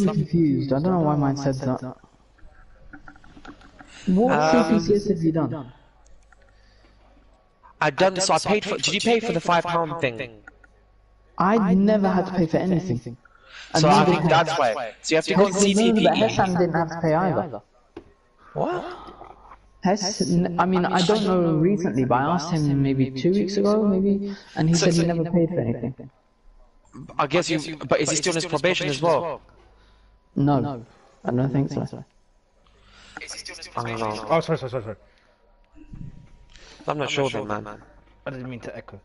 confused. I don't know why mine said that. What CPCS have you done? I done this. So I paid for. Did you pay for the £5 thing? I never had to pay for anything. So I think that's why. So you have to go on Remember that CTPE. Hesham didn't have to pay either. What? I mean, I don't know recently, but I asked him maybe 2 weeks ago, maybe, and he said he never paid for anything. I guess you. But is he still on his probation as well? No, I don't think so. I don't know. Oh, sorry. I'm not sure then, man. I didn't mean to echo.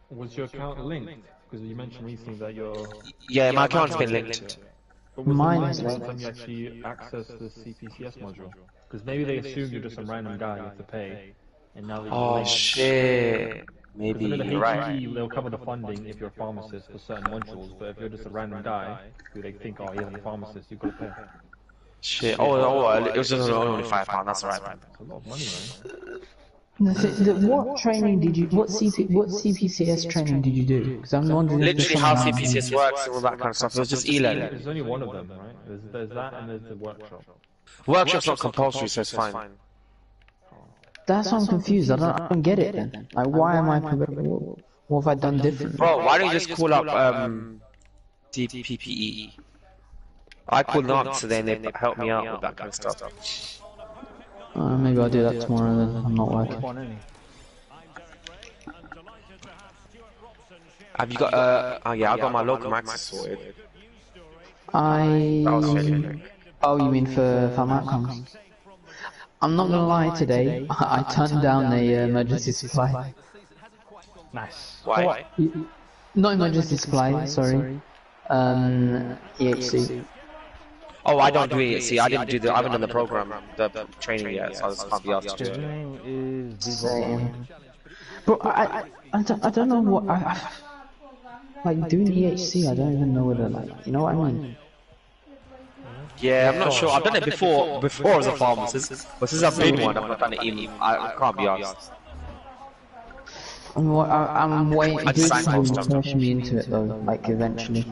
Was your account linked? Because you mentioned recently that your... Yeah, my account's been linked. But was Mine it is linked linked. when you actually access the CPCS module? Because maybe they assume you're just some random guy you have to pay, and now they... Oh shit. Maybe Because you're the right. HE, they'll cover the funding if you're a pharmacist for certain modules, but if you're just a random guy who they think, oh, he's a pharmacist, you've got to pay. Shit. Oh, it was just only £5. That's alright. It's a lot of money, man. What training did you? What CPCS training did you do? Because I'm wondering. Literally how CPCS works and all that kind of stuff. It was just e-learning. There's only one of them, right? There's that and there's the workshop. Workshop's not compulsory, so it's fine. That's why I'm confused. I don't get it then. Like, why am I? What have I done different? Bro, why don't you just call up DPPE? I called them up, so then they help me out with that kind of stuff. Maybe I'll do that tomorrow then. I'm not working. Have you got oh yeah, I got my local access sorted. Oh, you mean for farm outcomes? I'm not gonna lie, today I turned down a emergency supply. Nice. Why? Not emergency supply, sorry. EHC. Oh, I don't do it. See, I didn't do the. I haven't done the program, the training yet, so I just can't be asked to do His it. name is... Bro, I don't know what like doing EHC. I don't even know whether you know what I mean. Yeah, I'm not sure. I've done it before as a pharmacist, but since I've been one, I've not done it in. I can't be asked. I'm waiting. I just Dude's trying to signposted. push me into it though, like eventually.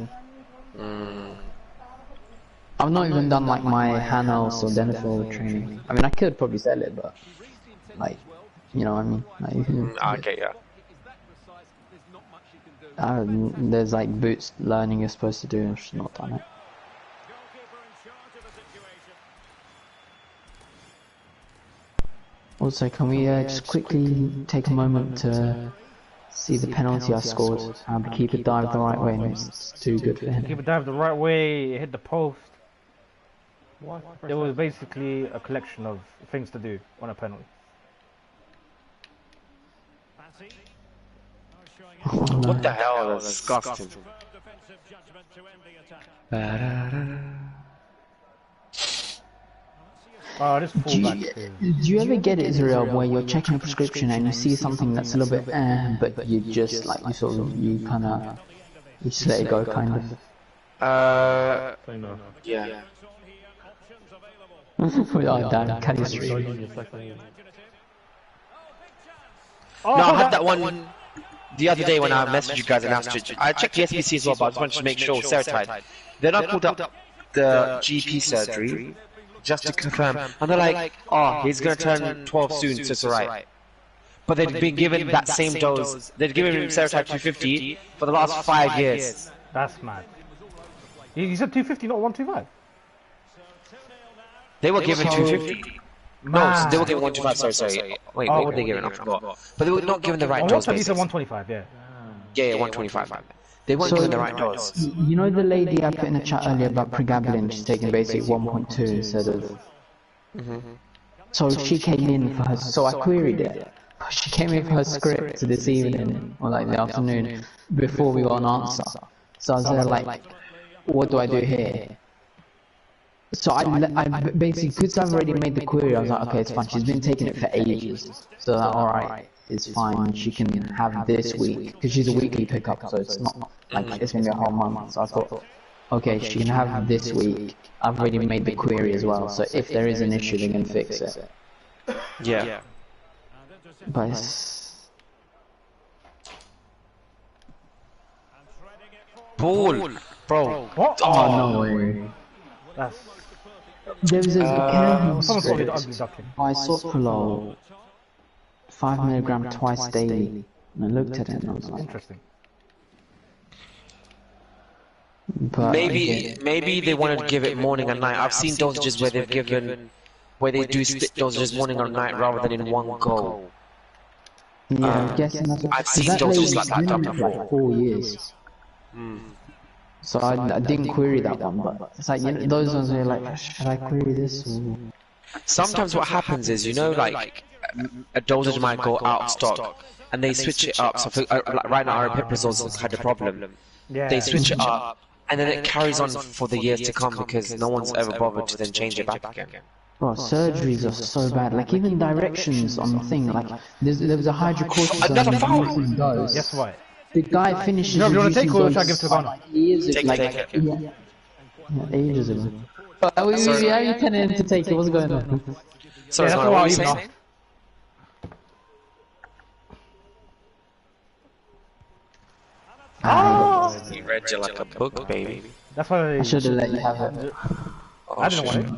I've not even done like my Hanel or Denafil training. I mean, I could probably sell it, but like, you know what I mean? Like, Okay, yeah. there's like boots learning you're supposed to do, and I've just not done it. Also, can we just quickly take a moment to see the penalty I scored? The keeper dived the right way, and it's too good for him. Keep it dive the right way, it hit the post. It was basically a collection of things to do on a penalty. What the hell? That's disgusting. Oh, this fullback. Do you ever get it, Zuriel, where you're checking a prescription and you see something that's a little bit but you just like you just let it go, kind of? Yeah. Oh damn, chemistry. Oh, No, I had that one the other day when I messaged you guys and asked you. I checked the SBC as well, but I just wanted to make sure serotype. Then I pulled up the GP surgery just to confirm, and they're like, "Oh, he's gonna turn 12 soon, so it's alright." But they'd been given that same dose. They'd given him serotype 250 for the last 5 years. that's mad. You said 250, not 125? They were given 250. No, so they were given 125. Sorry. Wait, what were they given? I forgot. But they were not given the right Oh, dose. you said Basically. 125, yeah. Yeah, 125. They weren't given the right dose. You know the lady I put in the chat earlier about pregabalin, she's taking basically 1.2 instead of... So she came in for her... So I queried it. She came in for her script this evening, or like the afternoon, before we got an answer. So I was there like, what do I do here? So I basically, because I've already made the query, I was like, okay, it's fine. She's been taking it for ages. So alright, it's fine. She can have this week, because she's a weekly pickup, so it's not like it's going to be a whole month. So I thought, okay, she can have this week. I've already made the query as well, so if there is an issue, they can fix it. Yeah. But it's... Ball! Bro. What? Oh, no way. That's There was a care someone called it script ugly duckling. by Soprolol, 5 mg twice daily. And I looked at it and I was like, Interesting. but Maybe they wanted to give it morning and night. I've seen dosages where they've given, where they do split dosages morning or night rather than in one go. yeah, I'm guessing that's what, I've seen that dosages lady's like that been done in for like 4 years. So I didn't query that one, but it's like, you know, those ones where you're like, should I query this? Or... Sometimes what happens is, you know, like a dosage might go out of stock, and they switch it up. So for, like right now, aripiprazole had a problem. Yeah. They switch it up, and then it carries on for the years to come because no one's ever bothered to then change it back again. Bro, surgeries are so bad. Like even directions on the thing, like there was a hydrocortisone. Another foul! Dose. Guess what? The guy finishes. You want to take or dose should I give it to Ghana? years Take like, it. yeah, ages ago. How are you telling him to take it? What's going on? Sorry, Yeah, that's what why were you even saying? You read you like a book, baby. That's why I should have let you have it. I didn't want it.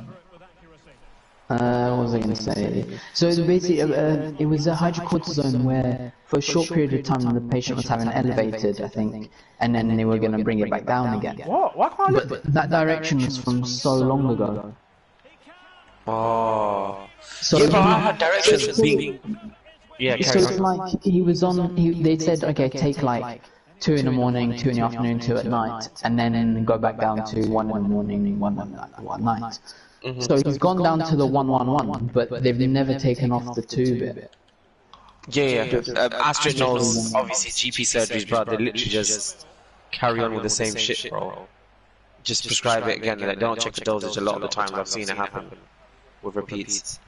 What was I going to say? So it basically, it was a hydrocortisone where, for a short period of time, the patient was having elevated, I think, and then they were going to bring it back down again. What? Why can't I lift But it? that direction was from so long ago. Oh. So Yeah, but I had directions being... Yeah, so carry it's on. like he was on. They said, okay, take like 2 in the morning, 2 in the afternoon, 2 at night, and then go back down to 1 in the morning, 1 at night. So he's gone down to the 111, but they've never taken off the 2 bit. Yeah. Astrid knows, obviously, GP surgeries, bro, they literally just carry on with the same shit, bro. Just prescribe it again, they don't check the dosage a lot of the times. I've seen it happen with repeats.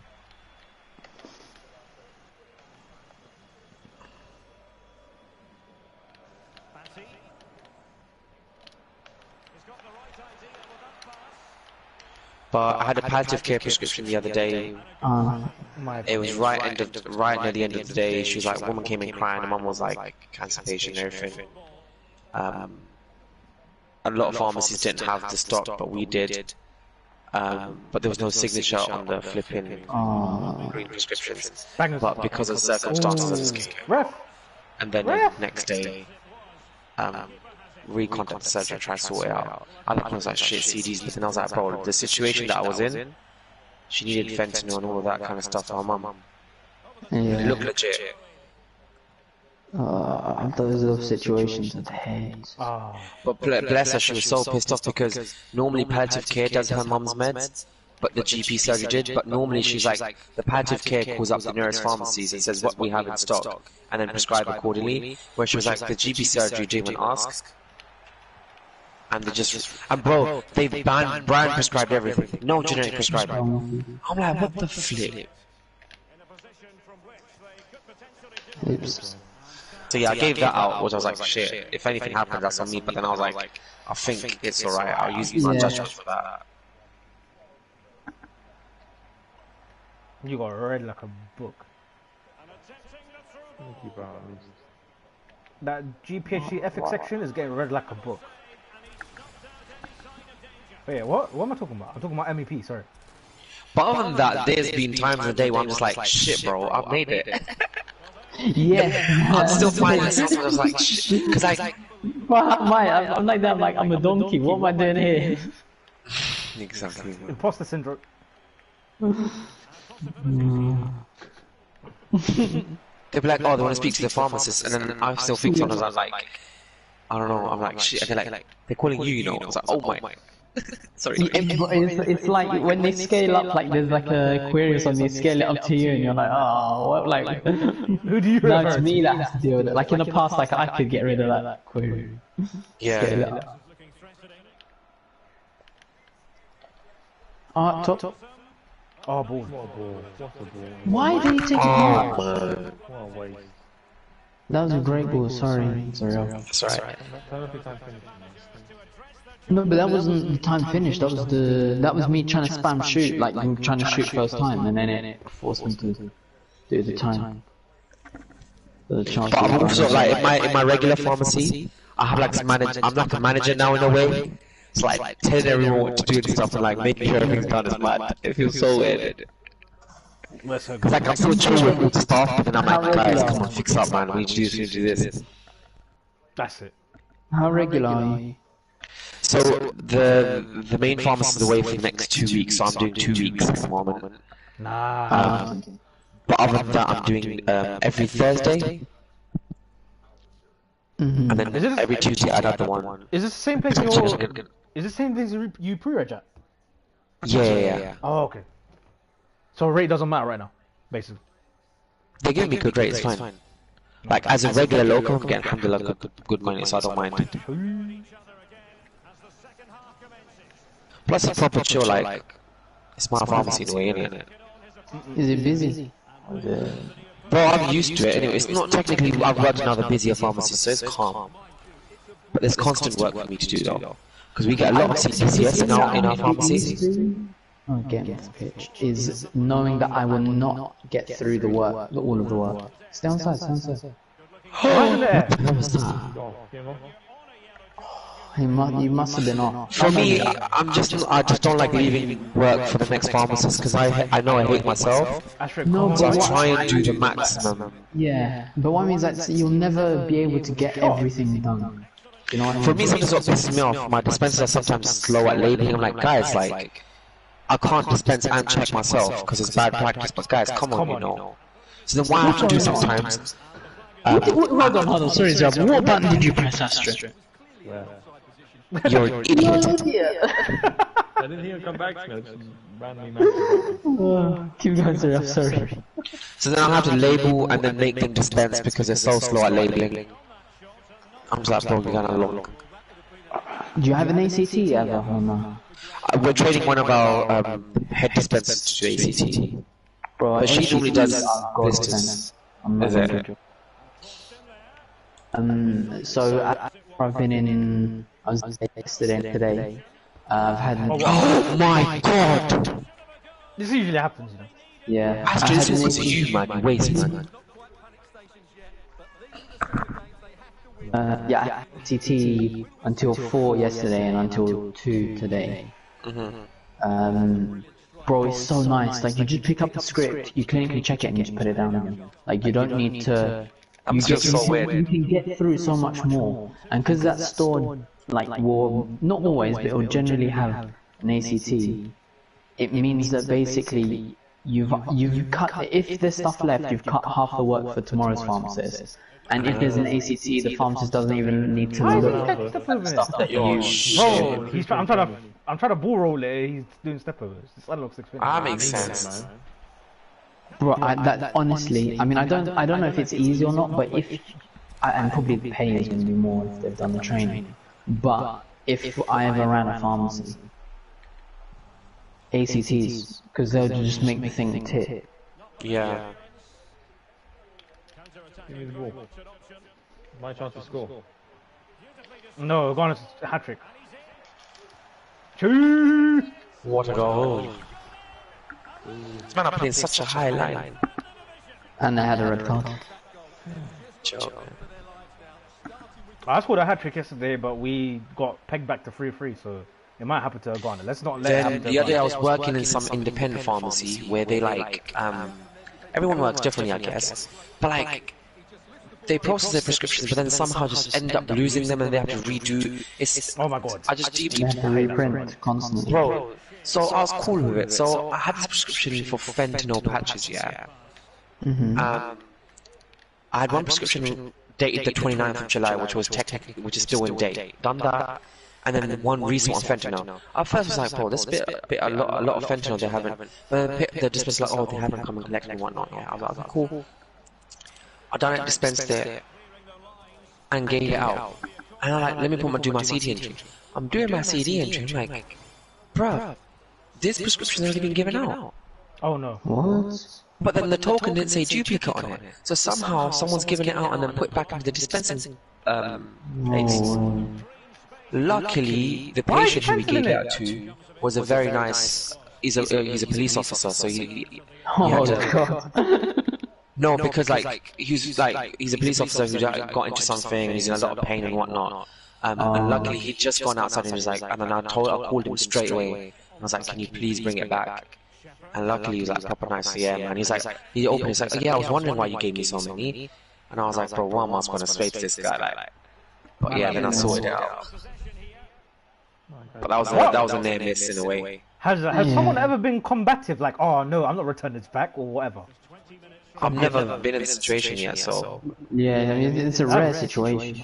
But I had a palliative care prescription the other day. It was right near the end of the day. She was like, a woman came in crying. Her mum was like, cancer patient and everything. A lot of pharmacies didn't have the stock, but we did. But there was no signature on the flipping green prescriptions. But because of circumstances, I just came. Ref! And then the next day, recontacted the surgeon and tried to sort it out. I was like, shit, CD's, and I was like, bro, the situation that I was in, she needed fentanyl and all of that kind of stuff for her mum. Yeah. It looked legit. Those are the situations at the head. But bless her, she was so pissed off because normally palliative care does her mum's meds, but the GP surgery did. But normally she's like, the palliative care calls up the nearest pharmacies and says what we have in stock, and then prescribe accordingly. Where she was like, the GP surgery didn't even ask. And they just, and bro, they banned brand prescribed everything. No generic prescribing. I'm like, what the flip? Oops. So yeah, I gave that out, which I was like, shit, if anything happens, that's on me. But then I was like, I think it's alright, I'll use my judgment for that. You got read like a book. That GPHC ethics section is getting read like a book. Wait, what am I talking about? I'm talking about MEP, sorry. But other than that, there's been times in the day where I'm just like, shit, bro, I've made it. Yeah. I'm still finding myself, I was like, shit, because I'm like that, I'm a donkey, what am I doing here? Exactly. Imposter syndrome. They'll be like, oh, they want to speak to the pharmacist, and then I still think sometimes I'm like, I don't know, I'm like, shit, and they're calling you, you know, I was like, oh my. Sorry. It's like when they scale up, like there's like a query or something, they scale it up to you and you're like, oh, what, like, Who do you no, refer it's me that has to deal with it. Like in the past, like I could get rid of that query. Scale it Yeah. up. Top. Oh, balls. What a ball. What a ball. Why did he take it out? What a waste. That was a great ball, sorry. That's right. Perfect time finish. No, but that wasn't the time finished, that was me trying to spam shoot, like I'm trying to shoot first time, and then it forced me to do the time. The chance. But I'm also like, in my regular pharmacy, I have like this I'm like a manager now in a way. It's like telling everyone what to do and stuff and like making sure everything's done is mad. It feels so weird. Because like I'm so chill with all the stuff, but then I'm like, guys, come on, fix up, man. We need to do this, we need to do this. That's it. How regular are you? So the main pharmacist is away for the next 2 weeks, so I'm doing 2 weeks at the moment. Nah. But other than that, I'm doing every Thursday, and then every Tuesday I'd have the one. Is this the same place you're... Is this the same place you pre-reg at? Yeah. Oh, okay. So rate doesn't matter right now, basically. They give me good rates, fine. Like as a regular local, I'm getting alhamdulillah good money, so I don't mind. Plus it's proper chill, like it's my pharmacy in a way, innit? Is it busy? Bro, I'm used to it anyway. It's not technically, I've worked in other busier pharmacies, so it's calm. But there's constant work for me to do though. Because we get a lot of CPCS in our pharmacies. Getting this pitch is knowing that I will not get through the work, all of the work. Stay on side, stay on side. What was that? You must have been off. For me, I just don't like leaving work for the next pharmacist because I know I hate myself. No, So I but try and do the maximum. yeah, but what I mean is that you'll never be able to get everything done. You know what I mean? For me, sometimes what pisses me off, my dispensers are sometimes slow at labeling. I'm like, guys, like, I can't dispense and check myself because it's bad practice. But guys, come on, you know. So then what I have to do sometimes... Hold on, sorry, Zab. What button did you press, Astra? You're an idiot. I didn't hear him come back to me. I just randomly matched. Keep going, sorry, I'm sorry. So then I'll have to label and then make them dispense because they're so slow at labeling. I'm just like, bro, we're gonna look. Do you have an ACT ever or no? We're trading one of our head dispensers to ACT. Bro, But she normally does this. Is it? So I've been in. I was yesterday and today. I've had. Oh my god! This usually happens, you know. Yeah. Astrid, this was you, man. You waste, man. Yeah, TT until 4 yesterday and until 2 today. Bro, it's so nice. Like, you just pick up the script, you clinically check it, and you just put it down again. Like, you don't need to. You can get through so much more. And because that store, like, will not always, but it will generally have an ACT. It means that basically you've cut. If there's stuff left, you've cut half the work for tomorrow's pharmacist. And if there's an ACT, the pharmacist doesn't even need to look at stuff that you. Bro, I'm trying to ball roll it. He's doing step overs. This unlock 650. That makes sense. Bro, that honestly, I mean, I don't know if it's easy or not, but if and probably the pay is going to be more if they've done the training. But if I ever ran a pharmacy, ACTs, because they'll just make the thing tick. Yeah. Give me the ball. My chance to score. No, gone a hat trick. Choo! What a goal. This man are playing such a high line. And they had a red card. Joke. I scored a hat trick yesterday, but we got pegged back to 3-3, so it might happen to Ghana. Let's not let it happen to The other day I was working in some independent pharmacy where they like, everyone works differently, I guess. But like, they process their prescriptions, but then somehow just end up losing them and they have to redo. It's, oh my god. I just deeply They have to reprint constantly. Bro, so I was cool with it. So I had this prescription for fentanyl patches, yeah. I had one prescription dated the 29th of July, which is still in date. Done that, and then one recent on fentanyl. I first was like, bro, there's a lot of fentanyl they haven't. But the dispenser like, oh, they haven't come and collected and whatnot. Yeah, I was like, cool. I done it, dispensed it, and gave it out. And I'm like, let me do my CD entry. I'm doing my CD entry. I'm like, bruh, this prescription has already been given out. Oh no. What? But then the token didn't say duplicate on it. So somehow someone's given it out and then put it back into the dispensing place. Luckily, the patient who we gave it out to was a very nice. He's a police officer, so he had to, God. no, because like he's a police officer who got into something and he's in a lot of pain and whatnot. And luckily he'd just gone outside and he was like, and then I called him straight away. I was like, can you please bring it back? And luckily he was like proper nice, yeah, man. He's like, he opened, he's like, yeah, I was wondering why you gave me so many. And I was like, bro, what am I going to say to this guy? Like, but yeah, then I sorted it out. But that was a near miss in a way. Has someone ever been combative, like, oh no, I'm not returning this back, or whatever? I've never been in this situation yet, so... Yeah, I mean, it's a rare situation.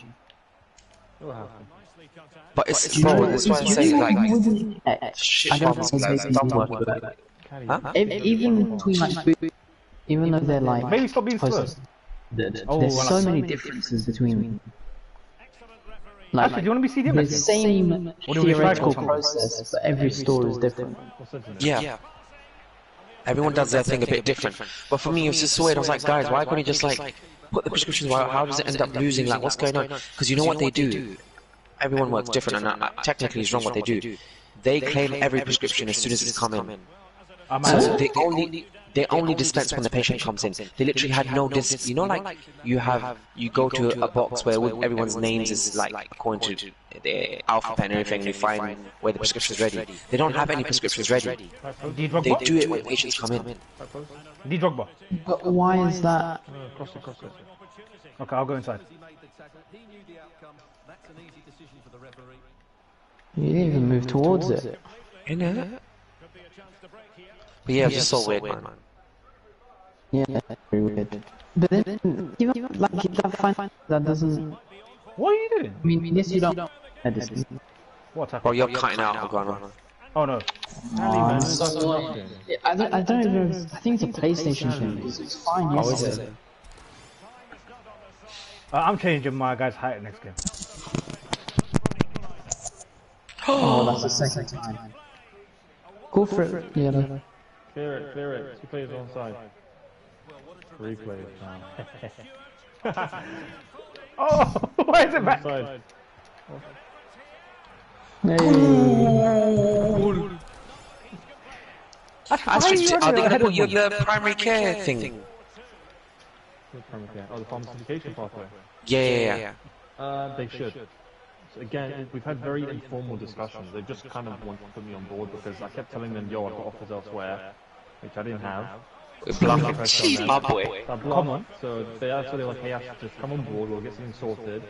But it's, bro, that's why I'm saying, like, shit farmers don't work with that. Huh? Even between, like, even though they're like... Maybe stop being slow. There's so many differences between them. Like, actually, do you want to be CDM? The same theoretical process, but every store is different. Yeah. Everyone does their thing a bit different. But for me, it was just so weird. I was like, guys, why can't you just, like, put the prescriptions, how does it end up losing? Like, what's going on? Because you know what they do? Everyone works different, and technically it's wrong what they do. They claim every prescription as soon as it's come in. So they only dispense when the patient comes in. They literally had no you know, like you go to a box where everyone's names is like according to the alphabet and everything, and you find where the prescription is ready. They don't have any prescriptions ready. They do it when patients come in. Drogba. But why is that? Cross it. Okay, I'll go inside. You didn't even move towards it. Innit? But yeah, it's just so weird, man. Yeah, very weird. But then, even like that fine, that doesn't. What are you doing? I mean, yes, you don't. What's happening? Bro, you're cutting out, Ghana. Oh no. I don't even. I think it's a PlayStation thing. It's fine. Yes. Oh, is it? I'm changing my guy's height next game. Oh, that's the second time. Go for it, yeah. Clear it. 2 players on side. 3 players now. Oh, why is it back? Side. Hey. Are they gonna put you in the primary care thing? Oh, the pharmacy education pathway? Yeah. They should. So again, we've had very informal discussions. They just kind of want to put me on board because I kept telling them, yo, I've got offers elsewhere, which I didn't have. Zimbabwe. Come on. So they were like, hey, Ash, just come on board, we'll get something sorted.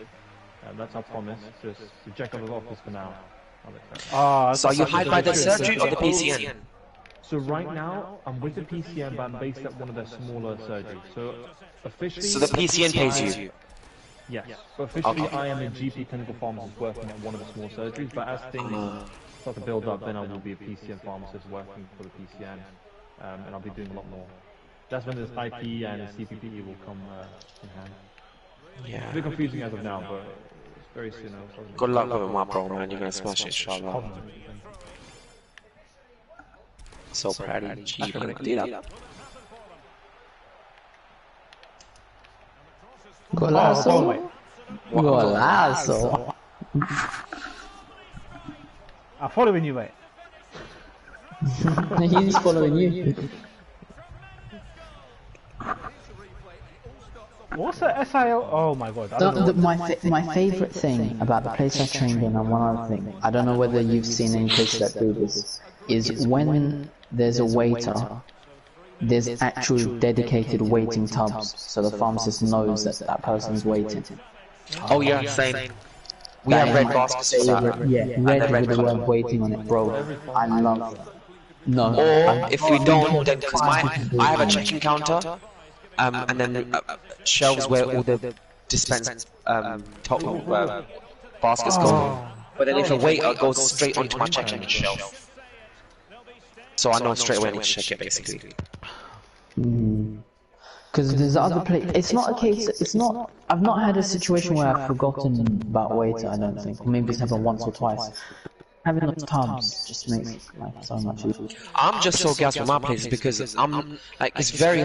That's our promise. Just reject those offers for now. So are you hired by the surgery or the PCN? So right now, I'm with the PCN, but I'm based at one of their smaller surgeries. So officially... So the PCN pays you? Yes. But officially, I am a GP clinical pharmacist working at one of the small surgeries, but as things start to build up, then I will be a PCN pharmacist working for the PCN, and I'll be doing a lot more. That's when this IP and CPP will come in hand. Yeah. It's a bit confusing as of now, but it's very soon. Good luck with it, my bro, man. You're gonna smash it, inshallah. So proud of you, G. You're gonna do that. Golazo. Golazo. I'm following you, mate. He's following you. What's the SIL? Oh my god. My favourite thing about the place I trained in, and one other thing, I don't know whether you've seen any places that do this, is when there's a waiter, there's actual dedicated waiting tubs, so the pharmacist knows that that person's waiting. Oh yeah, same. We have red baskets for that. Yeah, red with the word waiting on it, bro. I love that. No. Or if we don't, then because I have a check-in counter, and then shelves where all the dispensed baskets go. But then if a waiter goes straight onto my check-in shelf, so I know straight away I need to check it basically. Because there's other places. It's not a case. It's not. I've not had a situation where I've forgotten about waiter. I don't think. Or maybe it's happened once or twice. Having those tubs just makes life so much easier. I'm just so gassed with my places because I'm like it's very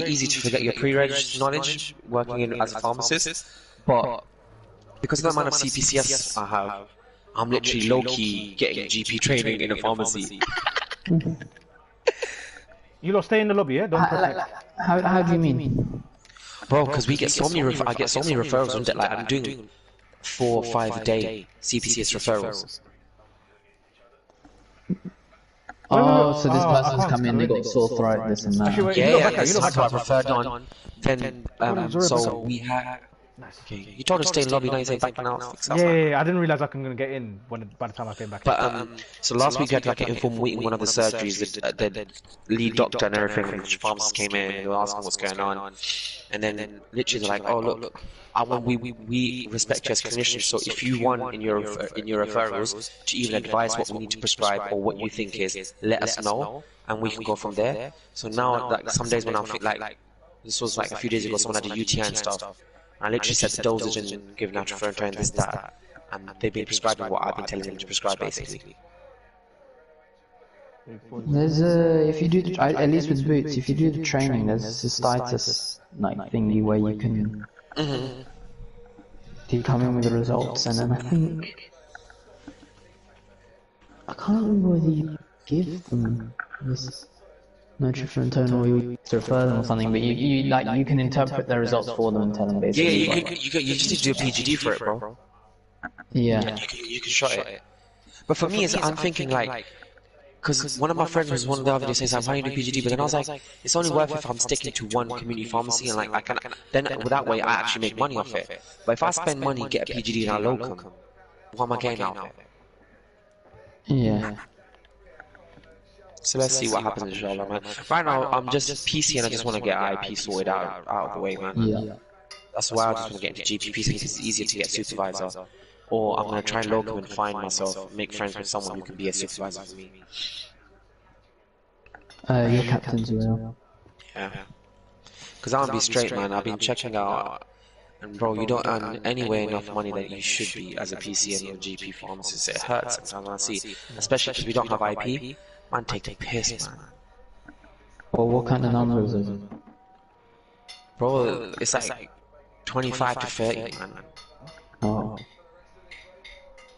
easy to forget your pre-reg knowledge working in as a pharmacist, but because of the amount of CPCS I have, I'm literally low-key getting GP training in a pharmacy. You lot stay in the lobby, yeah? Don't how do you mean? Bro, because we get so many I get so many referrals and like I'm doing 4 or 5 a day CPCS referrals. Oh, so this person's come in, they got sore throat, this and that. Actually, wait, Yeah, you this look is back what I referred on. Then, so we had. Okay, you told us to stay in lobby, now you say back now. Yeah, I didn't realize I couldn't get in by the time I came back. But so last week we had like an informal meeting, one of the surgeries, the lead doctor and everything, and the pharmacist came in and they were asking what's going on, and then literally they're like, oh look, we respect you as clinicians, so if you want in your referrals to even advise what we need to prescribe or what you think is, let us know, and we can go from there. So now, like some days when I feel like this was like a few days ago, someone had a UTI and stuff. I literally said the dosage and give nitrofurantoin and this, that, and they've been prescribing what I've been telling them to prescribe, basically. There's if you do, at least with Boots, if you do the training, there's a cystitis like thingy where you can you come in with the results, and then I think I can't remember whether you give them this nitrofurantoin or you refer them or something, but you can interpret the results for them and tell them basically. Yeah, you just need to do a PGD for it, bro. Yeah. You can shot it. But for me, I'm thinking like, because one of my friends was one of the other days saying, why don't you do PGD? But then I was like, it's only worth it if I'm sticking to one community pharmacy, and like I can then that way I actually make money off it. But if I spend money get a PGD in our locum, what am I getting out of it? Yeah. So let's see what happens, inshallah, man. Right now, I'm just PC and I just want to get IP sorted out of the way, man. Yeah. That's why I just want to get into GPP, so it's easier to get supervisor. Or I'm going to try and locum and find myself, make friends with someone who can be a supervisor for me. Your captain's real. Yeah. Because I want to be straight, man. I've been checking out, and bro, you don't earn anywhere enough money that you should be as a PCN or GP pharmacist. It hurts sometimes when I see, especially because we don't have IP. Man, take the piss, man. Well, what kind of numbers is it? Bro, it's like 25 to 30, man. Oh.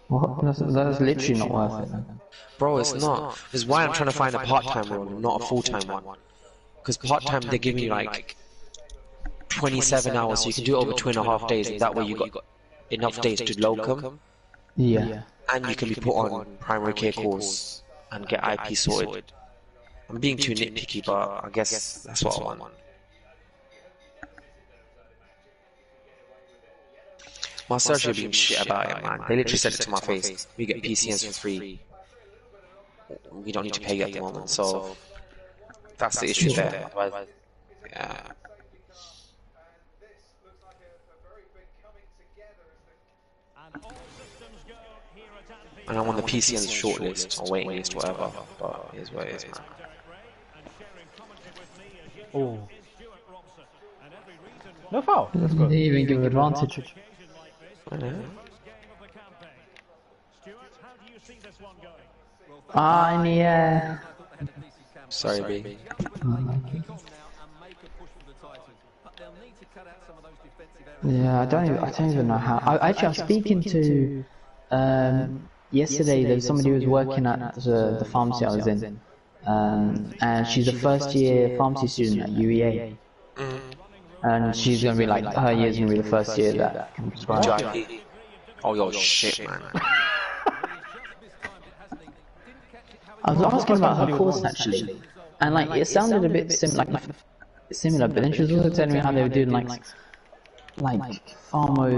What? That's literally not worth it, then. Bro, it's not. This is why I'm trying to find a part-time role, not a full-time one. Because part-time, they give me like 27 hours, so you can do it over 2.5 days, and that way you got enough days to locum. Yeah. And you can be put on primary care course and get IP sorted. I'm being too nitpicky, but I guess that's what I want. My surgery being shit about it, man. They literally said it to my face. We get PCNs for free. We don't need to pay you at the moment, so that's the issue there. Yeah. And I'm on the PCN's shortlist or waiting list, whatever. But here's what it is, man. Oh. No foul. That's good. They even give advantage. Ah, in the air. Sorry, B. Yeah, I don't even know how. Actually, I was speaking to yesterday. There was somebody who was working at the pharmacy I was in, and she's a first-year pharmacy student at UEA, and she's gonna be like her year's gonna be the first year that can prescribe. Oh, your shit, man. I was asking about her course actually, and like it sounded a bit similar, but then she was also telling me how they were doing like pharmo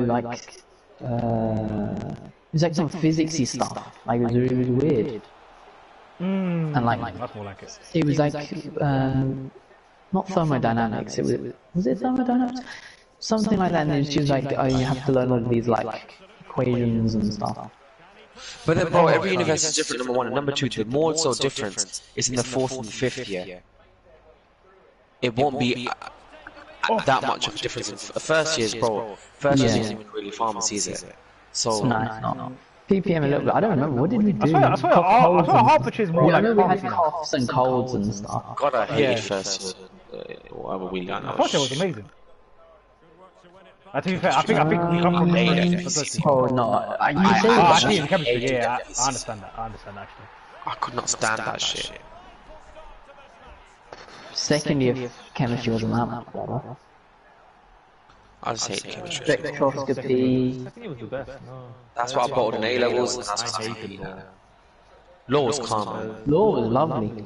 it was like some physicsy stuff. Like it was really weird. And like That's more like it. it was like not thermodynamics. Was it thermodynamics? Something like that. And then she was like, oh, you have to learn all of these like equations and stuff. But then, bro, every university is different, number one. And number two, the more so difference is in the 4th and 5th year. It won't be that much of a difference. In first years, bro. First year isn't even really pharmacy, is it? So, No, it's not. PPM a little bit. I don't remember. What did we do? I swear Hertfordshire is more Yeah, I like know we had pharmacy now. coughs and colds and stuff. God, I hated first year. Whatever we learned. Hertfordshire was amazing. To be fair, I think we come from the Oh no, I I see in chemistry, yeah, I understand that. I understand that actually. I could not stand that shit. second year chemistry wasn't that much better. I just hate chemistry. Spectroscopy. I think it was the best. No. That's what I bought in A levels, and that's what I I hated hate. law. Law was calm, man. Law was lovely.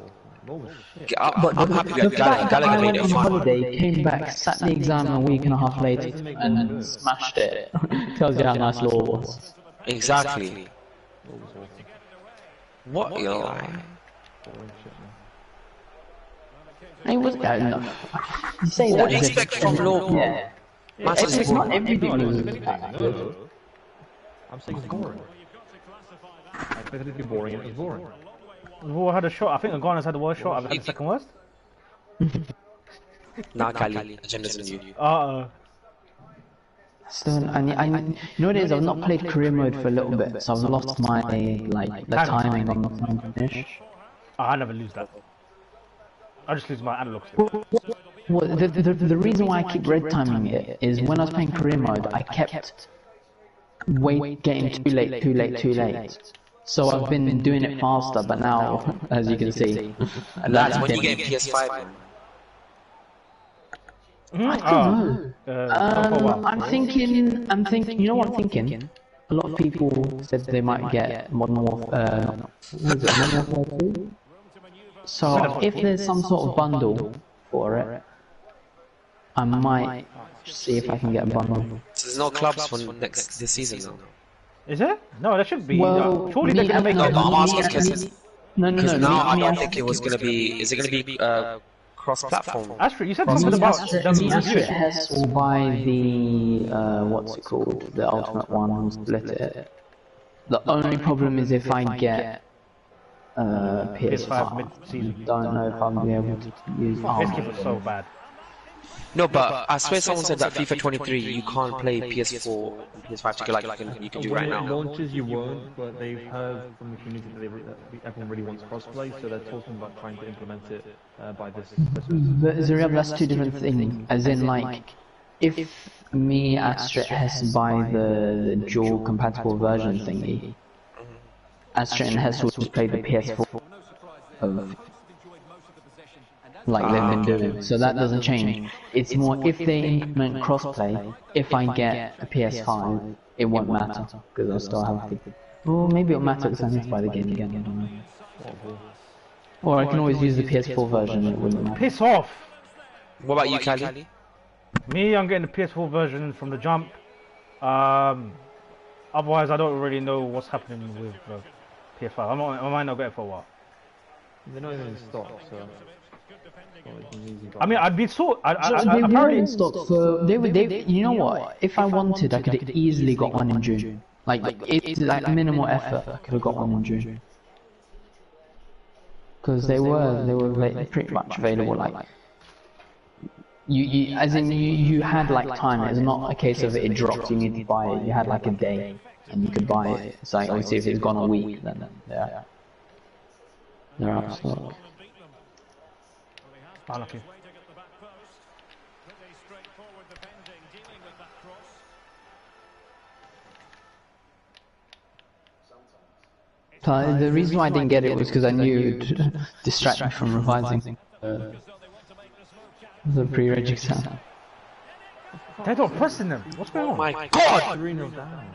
Law was shit. But I'm happy that Gallagher I made went it on fun. holiday, came back, sat the exam a week and a half later, and smashed it. Tells you how nice law was. Exactly. Law was awful. What, Eli? Boring shit, man. It was no. You say What that do you as if- expect from law, bro? Yeah. Maths It's is not boring. everything No, was if anything, no. I'm saying it's boring. I expected it to be boring, and it was boring. Who had a shot? I think Ghana's had the worst shot. I've had the second worst. Nah, Cali, agenda's on you. Still, you know what it is? I've not played career mode for a little bit, so I've lost my like the timing on the time finish. I never lose that. I just lose my analog stick. Well, the reason why I keep red timing it is when I was playing career mode, I kept getting too late. So I've been doing it faster, but now, as you can see, Lads, when you get PS5, man. I don't know. I'm I'm thinking. You know what I'm thinking? A lot of people said they might get Modern Warfare. Was it Modern Warfare 2? So if there's some sort of bundle for it, I might see if I can get a bundle. So there's no clubs for this season now. Is it? No, there should be. Well, surely they're gonna make no, it. but I'm asking because No. now I don't think it was gonna be. Is it gonna be cross-platform? Astrid, you said something about them Me, Astrid reviewing. Hess will buy the what's it called? The Ultimate One and split it. The only problem is if I get PS5. mid-season. Don't know if I'll be able to use PS5 was so bad. No, but I swear someone said that FIFA 23 you can't play PS4 and PS5 together like you can do right When it now. launches, you won't, but they've heard from the community that everyone really wants crossplay, so they're talking about trying to implement it by this Christmas. But Zuriel, that's two different things. As in, like, if me, Astrid Hess buy the dual compatible version thingy, Astrid and Hess will just play the PS4 of, like they've been doing. So that doesn't change. It's more if they implement crossplay. If I get a PS5, it won't matter because I'll still have the. Well, maybe it'll matter because I need to buy the game again. I don't know. Or I can always use the PS4 version. It wouldn't matter. Piss off! What about you, Cali? Me, I'm getting the PS4 version from the jump. Otherwise, I don't really know what's happening with PS5. I might not get it for a while. They're not even in stock, so. I mean, I'd be so. They were Apparently, in stock for they. You know what? If I wanted, I could have easily got one in June. Like it's like minimal effort. I could have got one in June. Because they were pretty much available. Like you as in you had like time. It's not a case of it dropped. You need to buy it. You had like a day, and you could buy it. So like, obviously, if it's gone a week, then yeah, they're out of stock. unlucky. The reason why I didn't get it was because I knew it would distract me from revising the pre-reg exam. They're not pressing them. What's going on? My God! 3-0 down.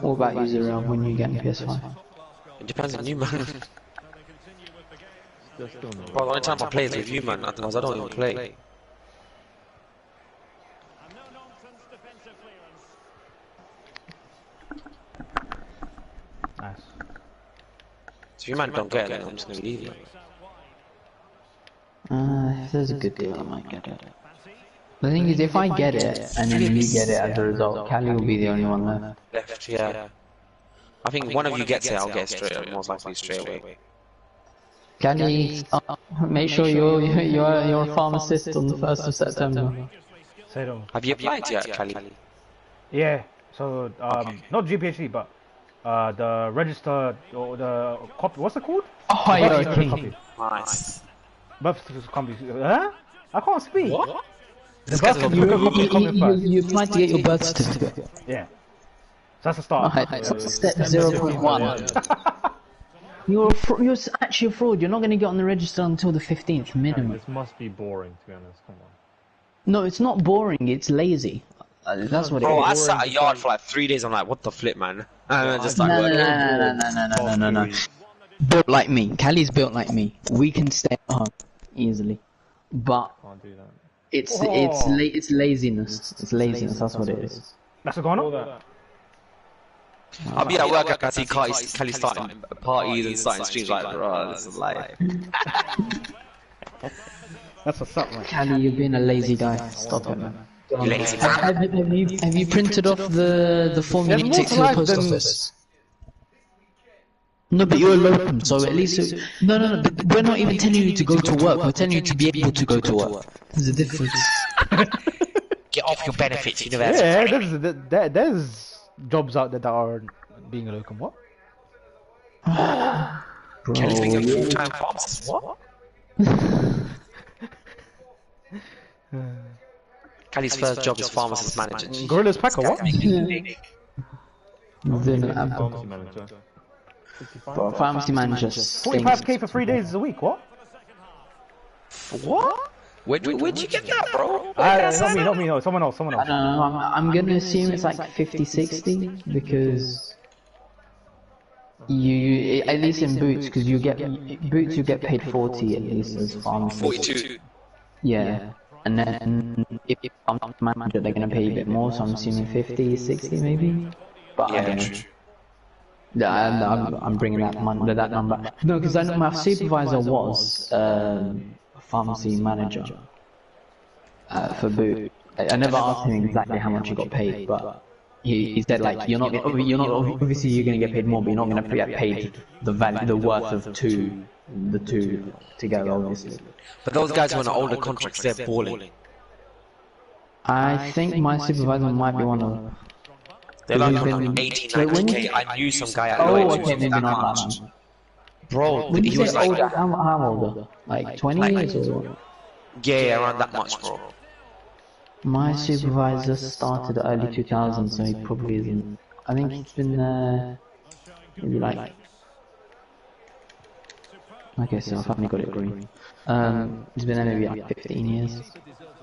What about you, Zuriel, when you get a PS5? It depends on you, man. Still no. Bro, the only time I play is with you, man. Otherwise, I don't even play. Nice. So if you man don't get it, then I'm just gonna leave you. If there's a good deal, I might get it. The thing is, if I get it, and then you get it as a result, Cali will be the only one left. Left, yeah. I think one of you gets it, I'll get it straight, most likely straight away. Cali, make sure you're a pharmacist on the 1st of September. Say them. Have you applied yet, Cali? Yeah. So not GPHC, but the register or the copy. What's it called? Oh, you're a king. Copy. Nice. Birth certificate copy. Huh? I can't speak. What? The birth certificate copy is coming first. You applied to get your birth certificate. Yeah. that's the start. Alright, step 0.1. You're actually a fraud. You're not going to get on the register until the 15th minimum. This must be boring, to be honest. Come on. No, it's not boring. It's lazy. That's what it Bro, I is. sat at a yard for like 3 days. I'm like, what the flip, man? And I just like, No. Built like me. Callie's built like me. We can stay at home easily, but Can't do that. it's laziness. It's laziness. That's what it is. That's what's going All on. that. I'll be at work, I can see Kelly starting parties and starting streams like, bro, this is life. That's what's up, man. Callie, you're being a lazy guy. Stop it, man. Lazy. Have you printed off the form you need to take to the post office? No, but you're a locum, so at least... No, but we're not even telling you to go to work, we're telling you to be able to go to work. There's a difference. Get off your benefits, university. Yeah, there's jobs out there that are being a locum. What? Bro, Kelly's being a full-time pharmacist. What? Kelly's first job is pharmacist manager. Gorilla's pack or what? then, Pharmacy manager. 65? pharmacy manager. 45k for 3 days a week. What? What? Where'd you get that, bro? Not me. No, someone else. I don't know, I'm gonna assume it's like 50-60 because you at least in Boots, because you get Boots, you get paid 40 at least as pharmacist. 42. Yeah, and then if I'm manager, they're gonna pay you a bit more, so I'm assuming 50-60 maybe. But I don't know. Yeah, I'm bringing that number. No, because I know my supervisor was a pharmacy manager for Boot. I never asked him exactly how much he got paid, but he said like you're not obviously you're gonna get paid more, but you're not gonna get paid the worth of the two together, obviously. But those guys who are on older contracts, they're balling. I think my supervisor might be one of. They're like He's on been- 80, Wait, when 90k. you- I knew some guy at Oh, Lloyd's okay, who was maybe that not much. that. Bro, When he you was say older, like, how older? Like 20 years or what? yeah, around that much, bro. My supervisor started early 2000s, so he probably isn't. I think he's been there maybe like. Okay, so I finally got it green. He's been there maybe like 15 years.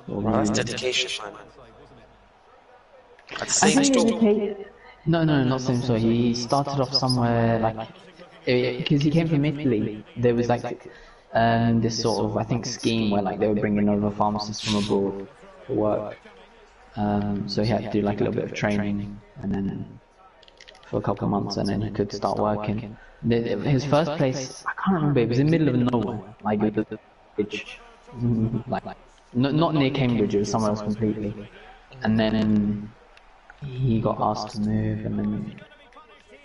Bro, that's dedication, man. At the I same think store. No, not same. So he started off somewhere like because he came from Italy. There was like this sort of, I think, scheme where like they were bringing over pharmacists from abroad for work. So he had to do like a little bit of training and then for a couple of months, and then he could start working. His first place, I can't remember. It was in the middle of nowhere, like it was a village, like not near Cambridge. It was somewhere else completely. And then he got asked to move, and then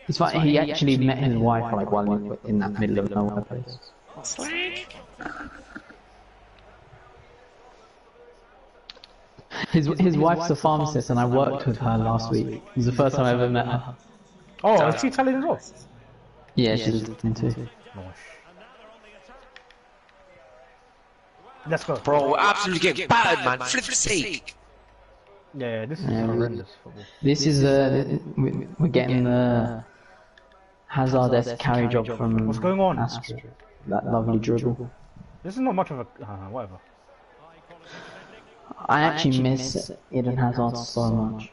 it's like he actually met his wife like while in that middle of nowhere place. His wife's a pharmacist, and I worked with her last week. It was the first time I ever met her. Oh, is she Italian as well? Yeah, she's Italian too. Nice. Let's go. Bro, we're absolutely getting battered, man. Flip for sake. Yeah, this is Yeah, horrendous football. This is we're getting the Hazard-esque carry job from What's going on? Astra. That lovely dribble. This is not much of a whatever. I actually miss Eden Hazard so much.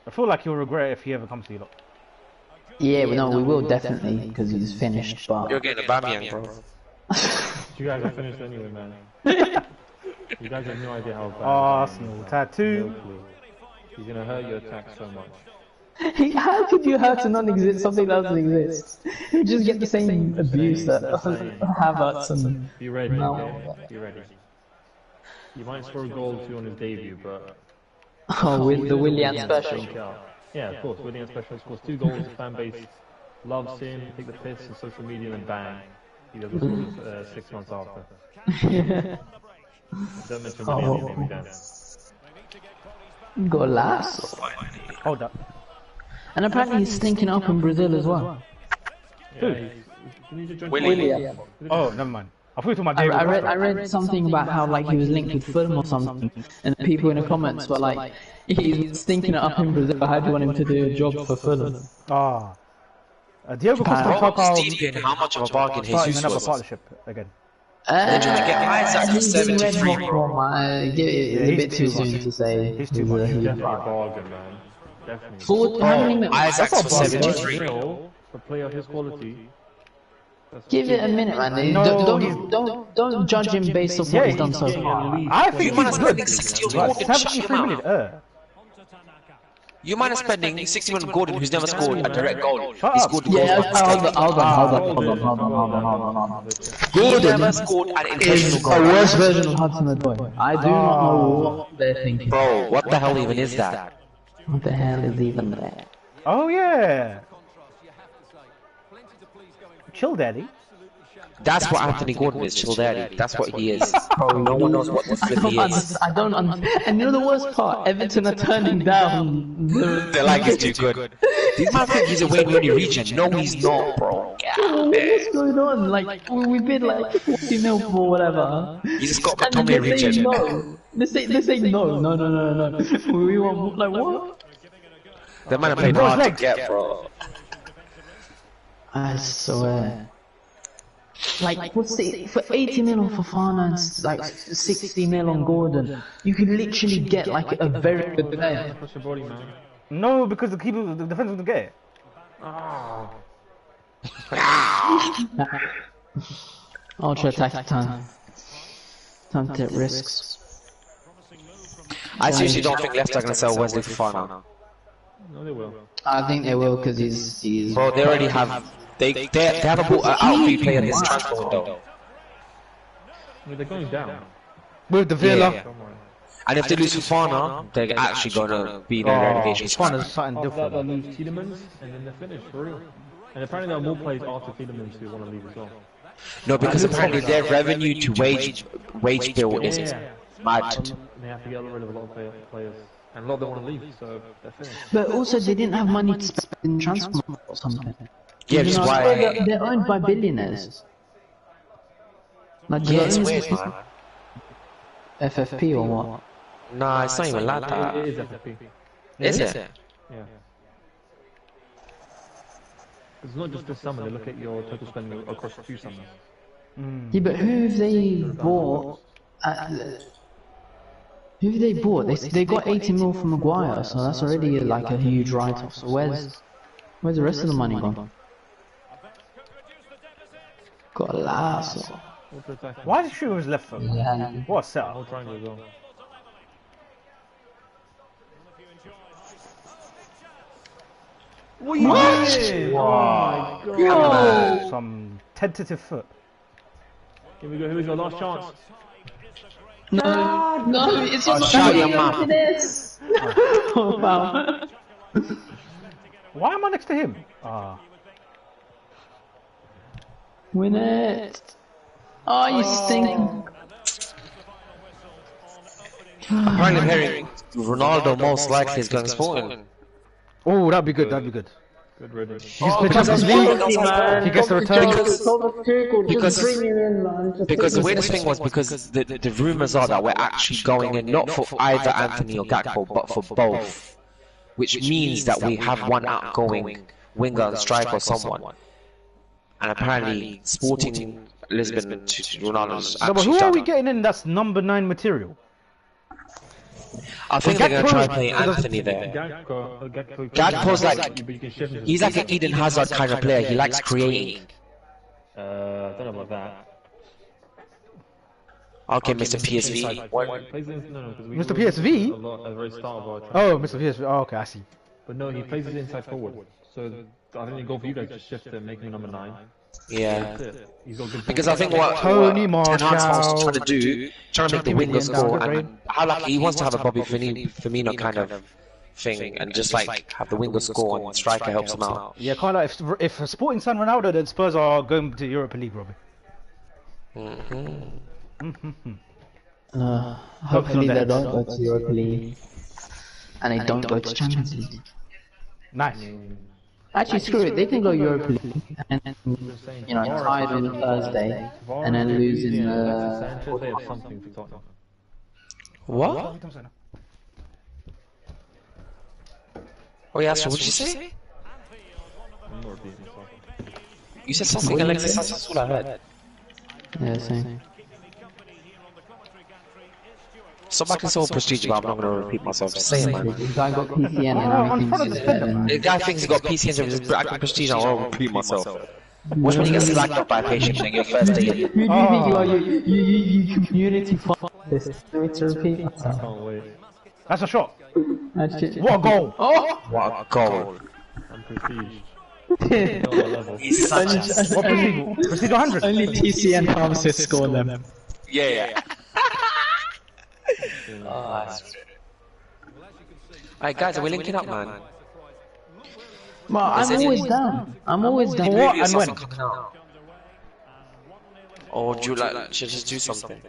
I feel like you'll regret it if he ever comes to you. Lot. Yeah, well, no, we will definitely because he's finished. But You're getting a Bamiyang, bro. You guys are finished anyway, man. You guys have no idea how bad. Arsenal tattoo. No clue. He's gonna hurt your attack so much. how could you hurt a non-exist something that doesn't exist? You just get the same abuse that Havertz and. Be ready, No. okay? Be ready. You might score a goal or two on his debut, but Oh, with the Willian special. yeah, of course. Willian special scores 2 goals. The fan base loves him. Take the piss on social media, and bang, he doesn't score 6 months after. Don't mention Willian, maybe dance. Golazo. Hold up. And apparently he's stinking up in Brazil as well. Yeah, he just joined Willian. Willian. Oh, never mind. I thought you were talking about Diego Costa. I read something about how like he was linked with Fulham or something, and the people in the comments were like, he's stinking it up in Brazil. How do you want him to do a job for Fulham? Ah. Diego Costa and Rob Falcao Stephen, how much of a bargain starting Jesus another was? partnership again. They're trying to get Isaac for He's in red 73, hot bro. form. It's a bit too soon to say. He's too much. Definitely a bargain, man. Definitely. How many minutes? Isaac's for That's not bad. 73. For a player of his quality. Give it a minute, man. No, don't judge him based off what he's done so far. I think You might he's have good. spending 60 on Like, Gordon. Shut 73 your minutes. mouth. You might have spending 60 on Gordon, who's never scored a direct goal. Shut He up. scored the goals. Yeah, hold on. He never scored an Is intentional a goal. worse version of Hudson-Odoi. I do not know what they're thinking. Bro, what the hell even is that? What the hell is even that? Oh yeah. Chill, daddy. That's what Anthony Gordon is, chill daddy. That's what he is. No one knows what the flip he is. I don't understand. And you know the worst part? Everton are turning down. They're like, he's too good. These man think he's a Wayne Rooney region. No, he's not, bro. What's going on? Like, we bid like 40 mil for whatever. He's a Scott And then McTominay they say region. no. They say no. We want, like, what? The man played hard to get, bro. I swear. Like, what's it, for 80 mil on Fofana and like 60 mil on Gordon, you could literally get like a very good player. Push your body, man. No, because the defense wouldn't get it. Ultra attack time. Time to take risks. I seriously don't think Leicester are going to sell Wesley Fofana. No, they will. I think they will because he's. Bro, they already have. They haven't bought an outfield player this transfer window. I mean, they're going down. With the Villa. Yeah. And if they lose Fofana, they're actually going to be in a relegation spot. Fofana's something After that, they'll different. lose Tielemans, and then they're finished, for real. And apparently there are more players after Tielemans who want to leave as well. No, because apparently their revenue to wage bill is mad. And they have to get rid of a lot of players. And a lot of them want to leave, so they're finished. But also, they didn't have money to spend in transfer or something. Yeah, You which is know, why. they're owned by billionaires. Like, Yeah, it's they're weird, owned man. FFP or what? Nah, it's not even like It that. is FFP. Is it? Yeah. It's not just this summer, they look at your total spending across a few summers. Yeah, but who have they bought? Who have they bought? They got 80 mil from Maguire, so that's already like a huge write-off. So where's the rest of the money gone? Got a Lasso. Why did she with his left foot? Yeah. What a Whole setup. triangle as well. What? Wow. Oh my god! Some tentative foot. Here we go, here's your last chance. No, it's just shut your mouth. this. Oh, wow. Why am I next to him? Ah. Win it. Oh, you stink. Apparently, I'm hearing Ronaldo most likely is going to Sporting. Oh, that'd be good. That'd be good. Good riddance. He gets the Champions League. He gets the return. Because the weirdest thing was because the rumours are that we're actually going in not for either Anthony or Gakpo, but for both, which means that we have one outgoing winger and striker or someone. And apparently, Sporting Lisbon to Ronaldo's No, but actually who are we done. getting in that's number 9 material? I think they're going to try Gakpo- play Anthony there. Gakpo. Gakpo's like But you can shift him. he's like an Eden Hazard kind of player. He likes creating. I don't know about that. Okay, Mr. PSV. What? Plays in, no, because we Mr. always PSV? a lot at the very start of our trial. Oh, Mr. PSV. Oh, okay, I see. But no, he plays his inside forward. So I think the goal for you guys is shift him, make him number 9. Yeah. That's it. He's got good Because I think what Tony Ten Hag's Martial. trying to do, trying to make the Champion winger score, downgrade. and how like he wants to have a Bobby Firmino kind of thing, and just like have the winger score and the striker helps him out. Yeah, kind of. If Sporting signed Ronaldo, then Spurs are going to Europa League, Robbie. Hopefully they don't go to Europa League. And they don't go to Champions League. Nice. Actually, screw it. They can go Europa League and tied on Thursday, and then lose in the. Sanchez, they have something for Tottenham. What? Oh yeah, so what did you say? I'm not repeating myself. You said something, Alexis. That's all I heard. Yeah, same. So back is so prestige, but I'm not going to repeat myself. Just saying, man. The guy got PCN and everything. The guy thinks he got PCNs and he's acting prestige, I won't repeat myself. Watch when he gets slacked up by a patient in your first day. Who do you think you are? You community this. To repeat I myself. can't wait. That's a shot. What a goal! Oh! What a goal. I'm prestige. Not that level. He's such a... What prestige? Prestige 100. Only TCN pharmacists score them. Yeah. Alright guys, are we linking up, man? Well, I'm always down. I'm always down. What and when? Or do you like, should just do something?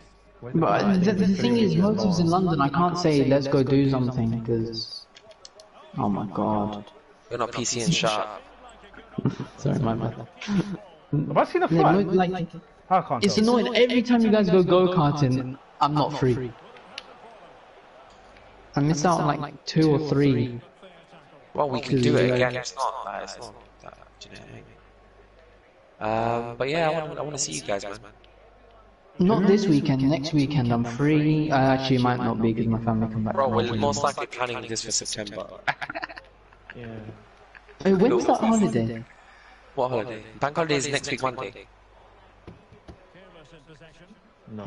But the thing is, motives in London, I can't say let's go do something because. Oh my god. You're not PC and sharp. Sorry, my bad. Have I seen a Yeah, flight? like, I can't it's tell. annoying. Every time you guys go karting, I'm not free. I miss out on like 2 or 3. Well, we can do it again. It's not that. Do you know what I mean? But yeah, I want to see you guys, man. Not this weekend. Next weekend I'm free. I actually might not be because my family come back. Bro, we're most likely planning this for September. Yeah. Hey, when's that holiday? What holiday? Bank holiday is next week Monday. No.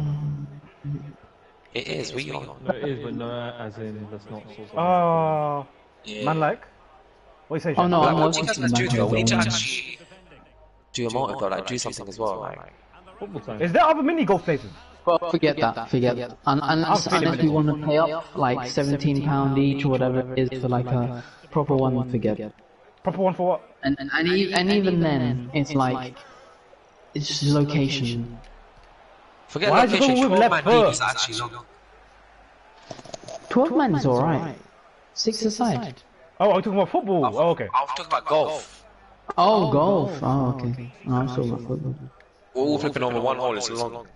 It is, we on. No, it is, but no, as in, that's not sort of... Oh, Yeah. man, like. What do you say? Oh no, Like, I'm what do you guys working want to do though? We need to back. actually do a motive though, like do something as well. Like, Football time. Is there other mini golf places? Well, forget that. Forget that. Unless you want to pay up like £17 each or whatever it is for like a proper one, forget it. Proper one for what? And even then, it's like it's just location. forget Why is it location. going with 12 left man league foot? is actually long. 12 man is alright. 6 aside. Oh, are you talking about football? Oh, okay. I was talking about golf. Oh, golf. Oh, okay. No, I'm talking about football. We're all flipping over one hole. It's long.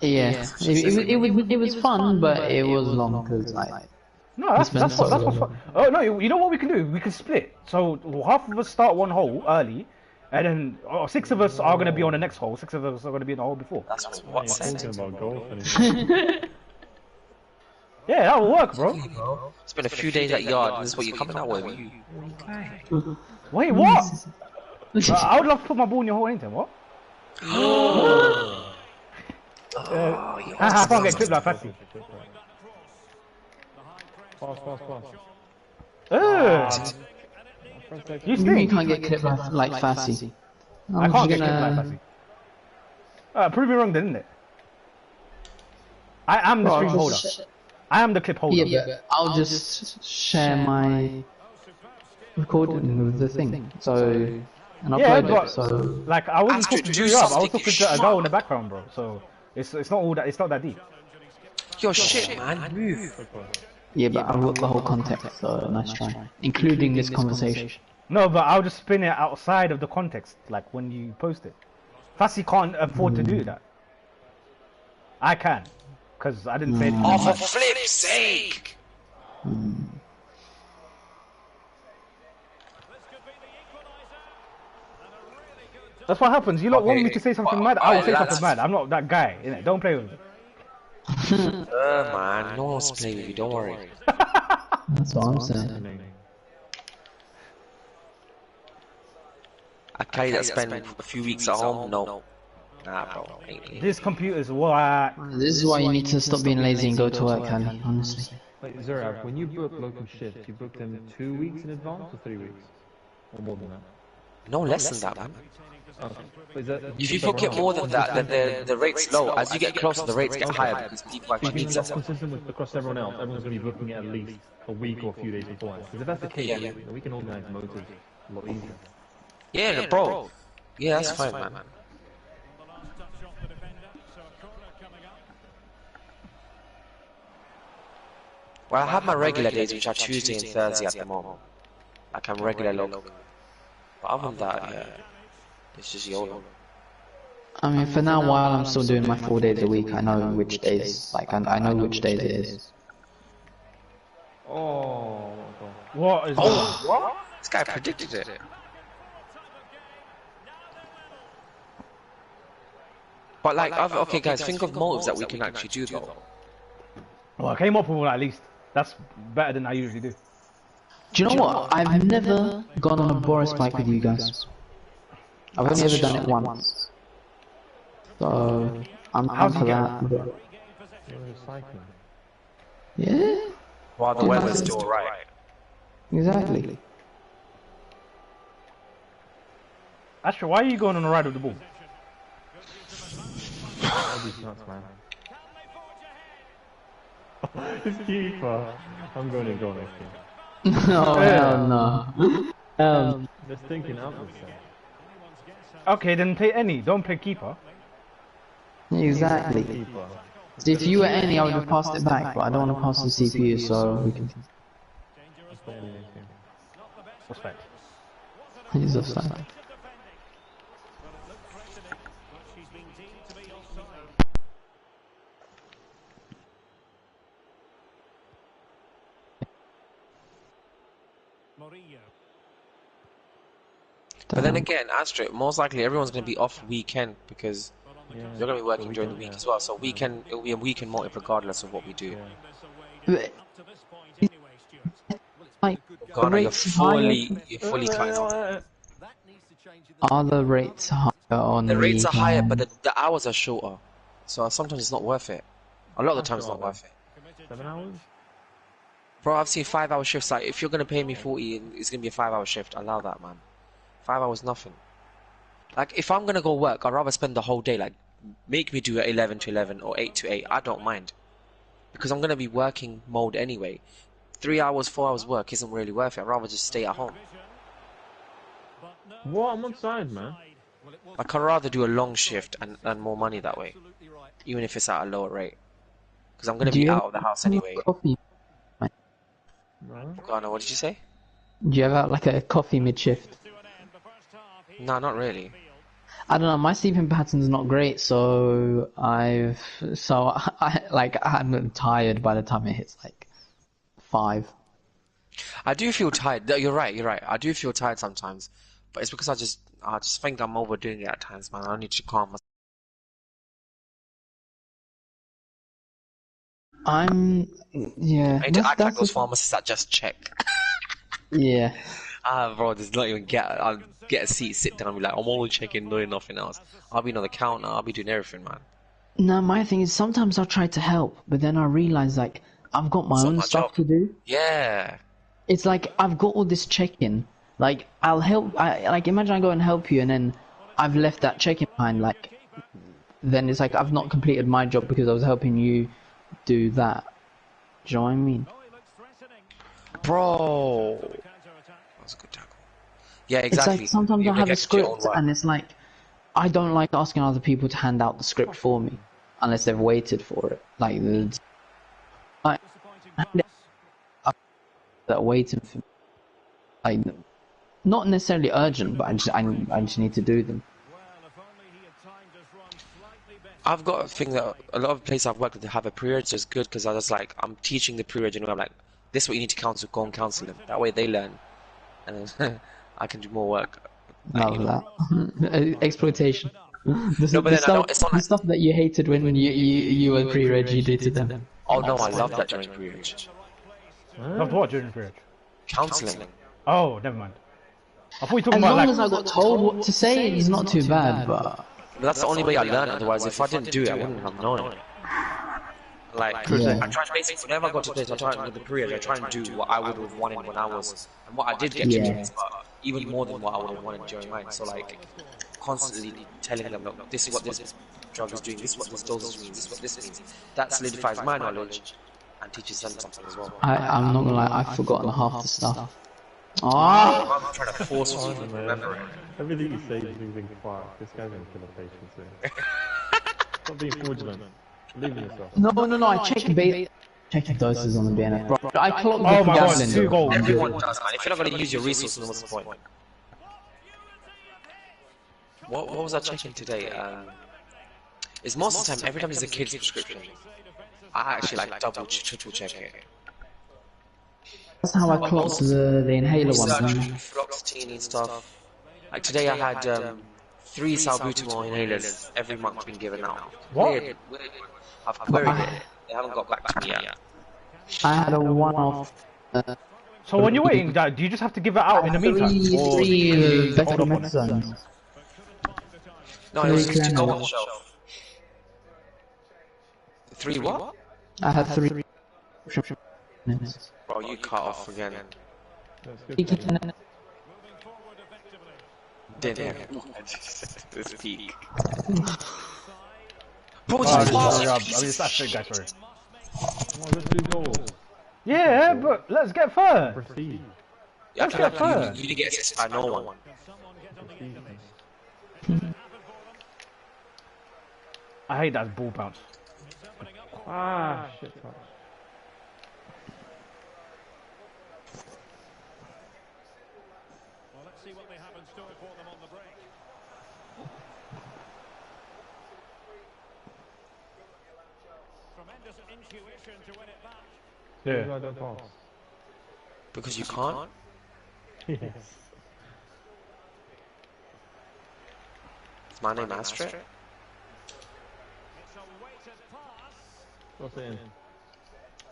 Yeah, it was fun, but it was long because like. No, that's what's fun. Oh no, you know what we can do? We can split. So half of us start one hole early, and then 6 of us are going to be on the next hole. 6 of us are going to be in the hole before. That's what You're said. talking about golf and Yeah, that will work, bro. It's been a few days at yard. And this is what you're coming out with. Wait, what? I would love to put my ball in your hole anytime. What? I can't get clipped like Fatty. Pass. You You stink. can't get clipped like Fassi. I can't get clipped like Fatty. Prove me wrong, then, isn't it? I am the stream holder. I am the clip holder. Yeah, but I'll just share my recording with the thing. So, and Yeah, upload but it. So, like I wasn't Astrid, talking to do you up. I was something, talking you to a shut girl up. in the background, bro. So it's not all that. It's not that deep. Yo, shit, man. Move. yeah, but I've got the whole context. So, nice try, including this conversation. No, but I'll just spin it outside of the context, like when you post it. Fassi can't afford to do that. I can, because I didn't say anything. Oh, for flip's sake! That's what happens. You lot want me to say something mad. I will say that's- something mad. I'm not that guy. Innit? Don't play with me. Man, no one wants to play with you, don't worry. That's what I'm saying. I carry that spend a few weeks at home, no. Nah, bro. Ain't This computer's what? This is why you need to stop being lazy and go to work, Ali. Honestly. Wait, Zurab, when you book local shifts, you book them 2 weeks in advance or 3 weeks? Or more than that? No less than that, man. Okay. But is that, If you book it more than that, then the rate's low. As you get closer, the rates get higher because people actually need that's stuff. consistent with across everyone else. Everyone's going to be booking it at least a week or a few days beforehand. Because if that's the case, Yeah. then we can organise motors a lot easier. Yeah, no, bro. Yeah, that's fine, man. Well, I have my regular days, which are Tuesday and Thursday at the moment. Like I'm regular local. But other than that, yeah, it's just YOLO. I mean, for now, while I'm still doing my 4 days a week, I know which days, like, I know which days it is. Oh, What is what? This guy predicted it. But like, okay guys, think of motives that we can actually do though. Well, I came up with one at least. That's better than I usually do. Do you know what? I've never gone on a Boris bike with you guys. I've only ever done it once. So, I'm down for that. Yeah? While the weather's still right. Exactly. Astro, why are you going on a ride with the ball? nuts, man. This keeper. I'm going to go next game. No, hell no. They're stinking out this thing. Okay, then play any. Don't play keeper. Exactly. Keeper. See, if you were any, I would have passed it back, but I don't want to pass the CPU, so we can. Suspect. He's offside. But then again, Astro, most likely everyone's going to be off weekend because you're going to be working during the week as well. So weekend, it'll be a weekend motive regardless of what we do. Like, Ghana, you're fully cut off. Are the rates higher on the rates are higher, but the hours are shorter. So sometimes it's not worth it. A lot of the time it's not worth it. 7 hours? Bro, I've seen 5-hour shifts. Like, if you're going to pay me 40, it's going to be a 5-hour shift. Allow that, man. 5 hours, nothing. Like, if I'm going to go work, I'd rather spend the whole day. Like, make me do it 11 to 11 or 8 to 8. I don't mind. Because I'm going to be working mode anyway. 3 hours, 4 hours work isn't really worth it. I'd rather just stay at home. What? I'm on side, man. Like, I'd rather do a long shift and earn more money that way. Even if it's at a lower rate. Because I'm going to be out of the house anyway. Coffee? Ghana, what did you say? Do you have like a coffee mid-shift? No, not really. I don't know, my sleeping pattern's not great, so I'm tired by the time it hits like 5. I do feel tired. You're right. I do feel tired sometimes, but it's because I just think I'm overdoing it at times, man. I need to calm myself. Yeah. I need to act like those pharmacists that just check. Yeah. Bro, there's not even I'll get a seat, sit down, and be like, I'm only checking, doing nothing else. I'll be on the counter, I'll be doing everything, man. No, my thing is sometimes I'll try to help, but then I realize like I've got my own stuff to do. Yeah. It's like I've got all this check-in. Like I'll help. Imagine I go and help you, and then I've left that check-in behind. Like, then it's like I've not completed my job because I was helping you do that. Do you know what I mean? Bro. That's a good tackle. Yeah, exactly. It's like sometimes I have a script, and it's like I don't like asking other people to hand out the script for me unless they've waited for it. Like that waiting for me. Like, not necessarily urgent, but I just need to do them. I've got a thing that a lot of places I've worked with have a pre-reg, so it's good because I just like I'm teaching the pre-reg and I'm like, this is what you need to counsel, go and counsel them. That way they learn, and then I can do more work. Love that. Exploitation. No, but then the stuff that you hated when you were pre-reg, you did to them. Oh no, I love that during pre-reg. Loved what during period? Counselling. Oh, never mind. I thought you were talking as about long like. as I got told what to say, it's not too bad, but that's the only way I learn. Otherwise, if I didn't do it, I wouldn't have known. Like, I try to basically, whenever I got to place, I try to do the period. I try and do what I would have wanted when I was, and what I did get to do, but even more than what I would have wanted during mine. So like, constantly telling them, look, this is what this drug is doing, this is what this dosage means, this is what this means. That solidifies my knowledge and teaches them something as well. I'm not gonna lie, I've forgotten half the stuff. I'm trying to force you to remember it. Everything you say is moving fast. This guy's gonna kill a patient soon. Stop being fraudulent. Believe in yourself. No, I check the doses on the BNF. Bro, I clocked Oh my god, Gaslin, 2 goals. Everyone does, man. If you're not going to use your resources, then what's the point? what was I checking today? It's most of the time, every time there's a kid's prescription, I actually like double, triple check it. That's how I clocked the inhaler one. Fluoxetine and stuff. Like today I had 3 salbutamol inhalers every month been given out. What? Weird. I've queried it. They haven't got back to me yet. I had a one-off. So when you're waiting, do you just have to give it out in the meantime? Three Hold up on it. Betamethasone. No, it was just to go on the shelf. 3 what? I had 3. Bro, you cut off again. Damn. This peak. Bro, Oh, it's that's it, guys, sorry. Come on, let's do goals. Yeah, but let's get third. Prestige. Yeah, I Let's feel get like third. you didn't get assisted by no one. I hate that ball bounce. Ah, shit. Touch. Well, let's see what they have in store for them on the break. Tremendous intuition to win it back. Yeah. I don't pass. Because you can't? Yes. Is my name Astrid? It's a weighted pass. What's it in?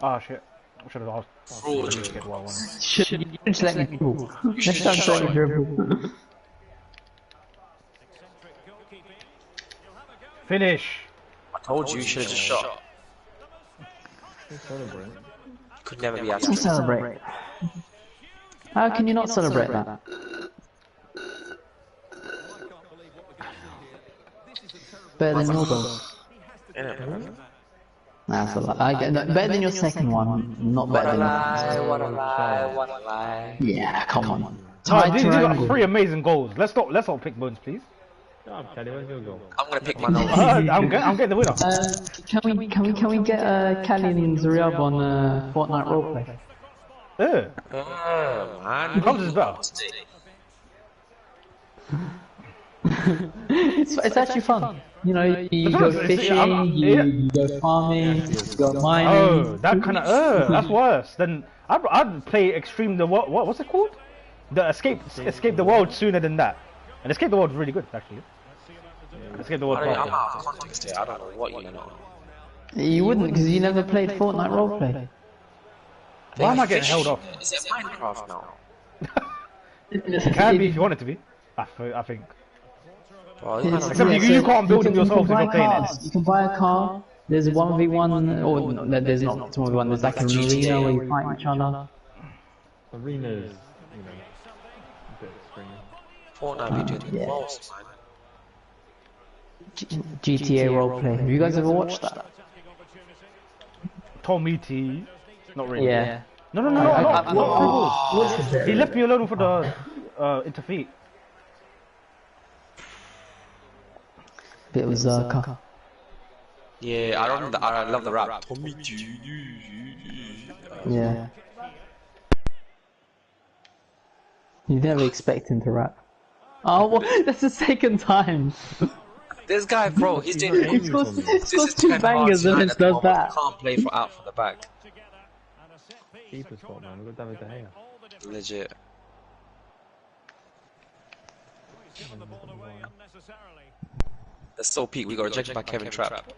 Ah, shit. I should have asked. Fraudulent. Get what I wanted. Shit, you just let me dribble. Next time, just let me dribble. Eccentric goalkeeping. You'll have a go. Finish. I told you should have just shot. Celebrate. Could never be Don't Astrid. celebrate. How can you not celebrate that? Better than your goal. Innit? Nah, that's a lie. I get, no, better than your second one, not better than your What a lie. Yeah, come on. No, Tight these are triangle. 3 amazing goals. Let's not pick bones, please. Shut up, Kelly. Where's your goal? I'm gonna pick my nose. I'm getting the winner. Can we get Callie and Zuriab on Fortnite roleplay? Yeah. Man. Who comes is better? It's actually fun. You know, you go It's- fishing, you go farming, you go mining. Oh, that kind of that's worse. Then I'd play Extreme the what's it called? The Escape the World sooner than that. And Escape the World is really good actually. Escape the World. I'm proper. out of context here. I don't know what you know. You wouldn't, because you never played Fortnite roleplay. Why am I getting held off? Is it Minecraft now? It can be if you want it to be. I think. Bro, you Except you can't build them yourself if buy you're playing cars. You can buy a car. There's 1v1, or no, there's not 1v1. There's like an arena where you fight each other. Arenas, you know, a bit extreme. Fortnite be doing the Yeah. most, man. GTA roleplay. Have you guys ever watched that? Tommy T. Not really. Yeah. No. He left me alone for the interfeet. It was car. Yeah, I love the rap. Tommy G. Yeah. You never expect him to rap. Oh, well, that's the second time. This guy, bro, he's doing. He scores This is 2 10 bangers and Arsenal then at the does moment. that. Can't play out from the back. Keeper's fault, man. We've got David De Gea. Legit. That's so peak. We got rejected by Kevin Trapp.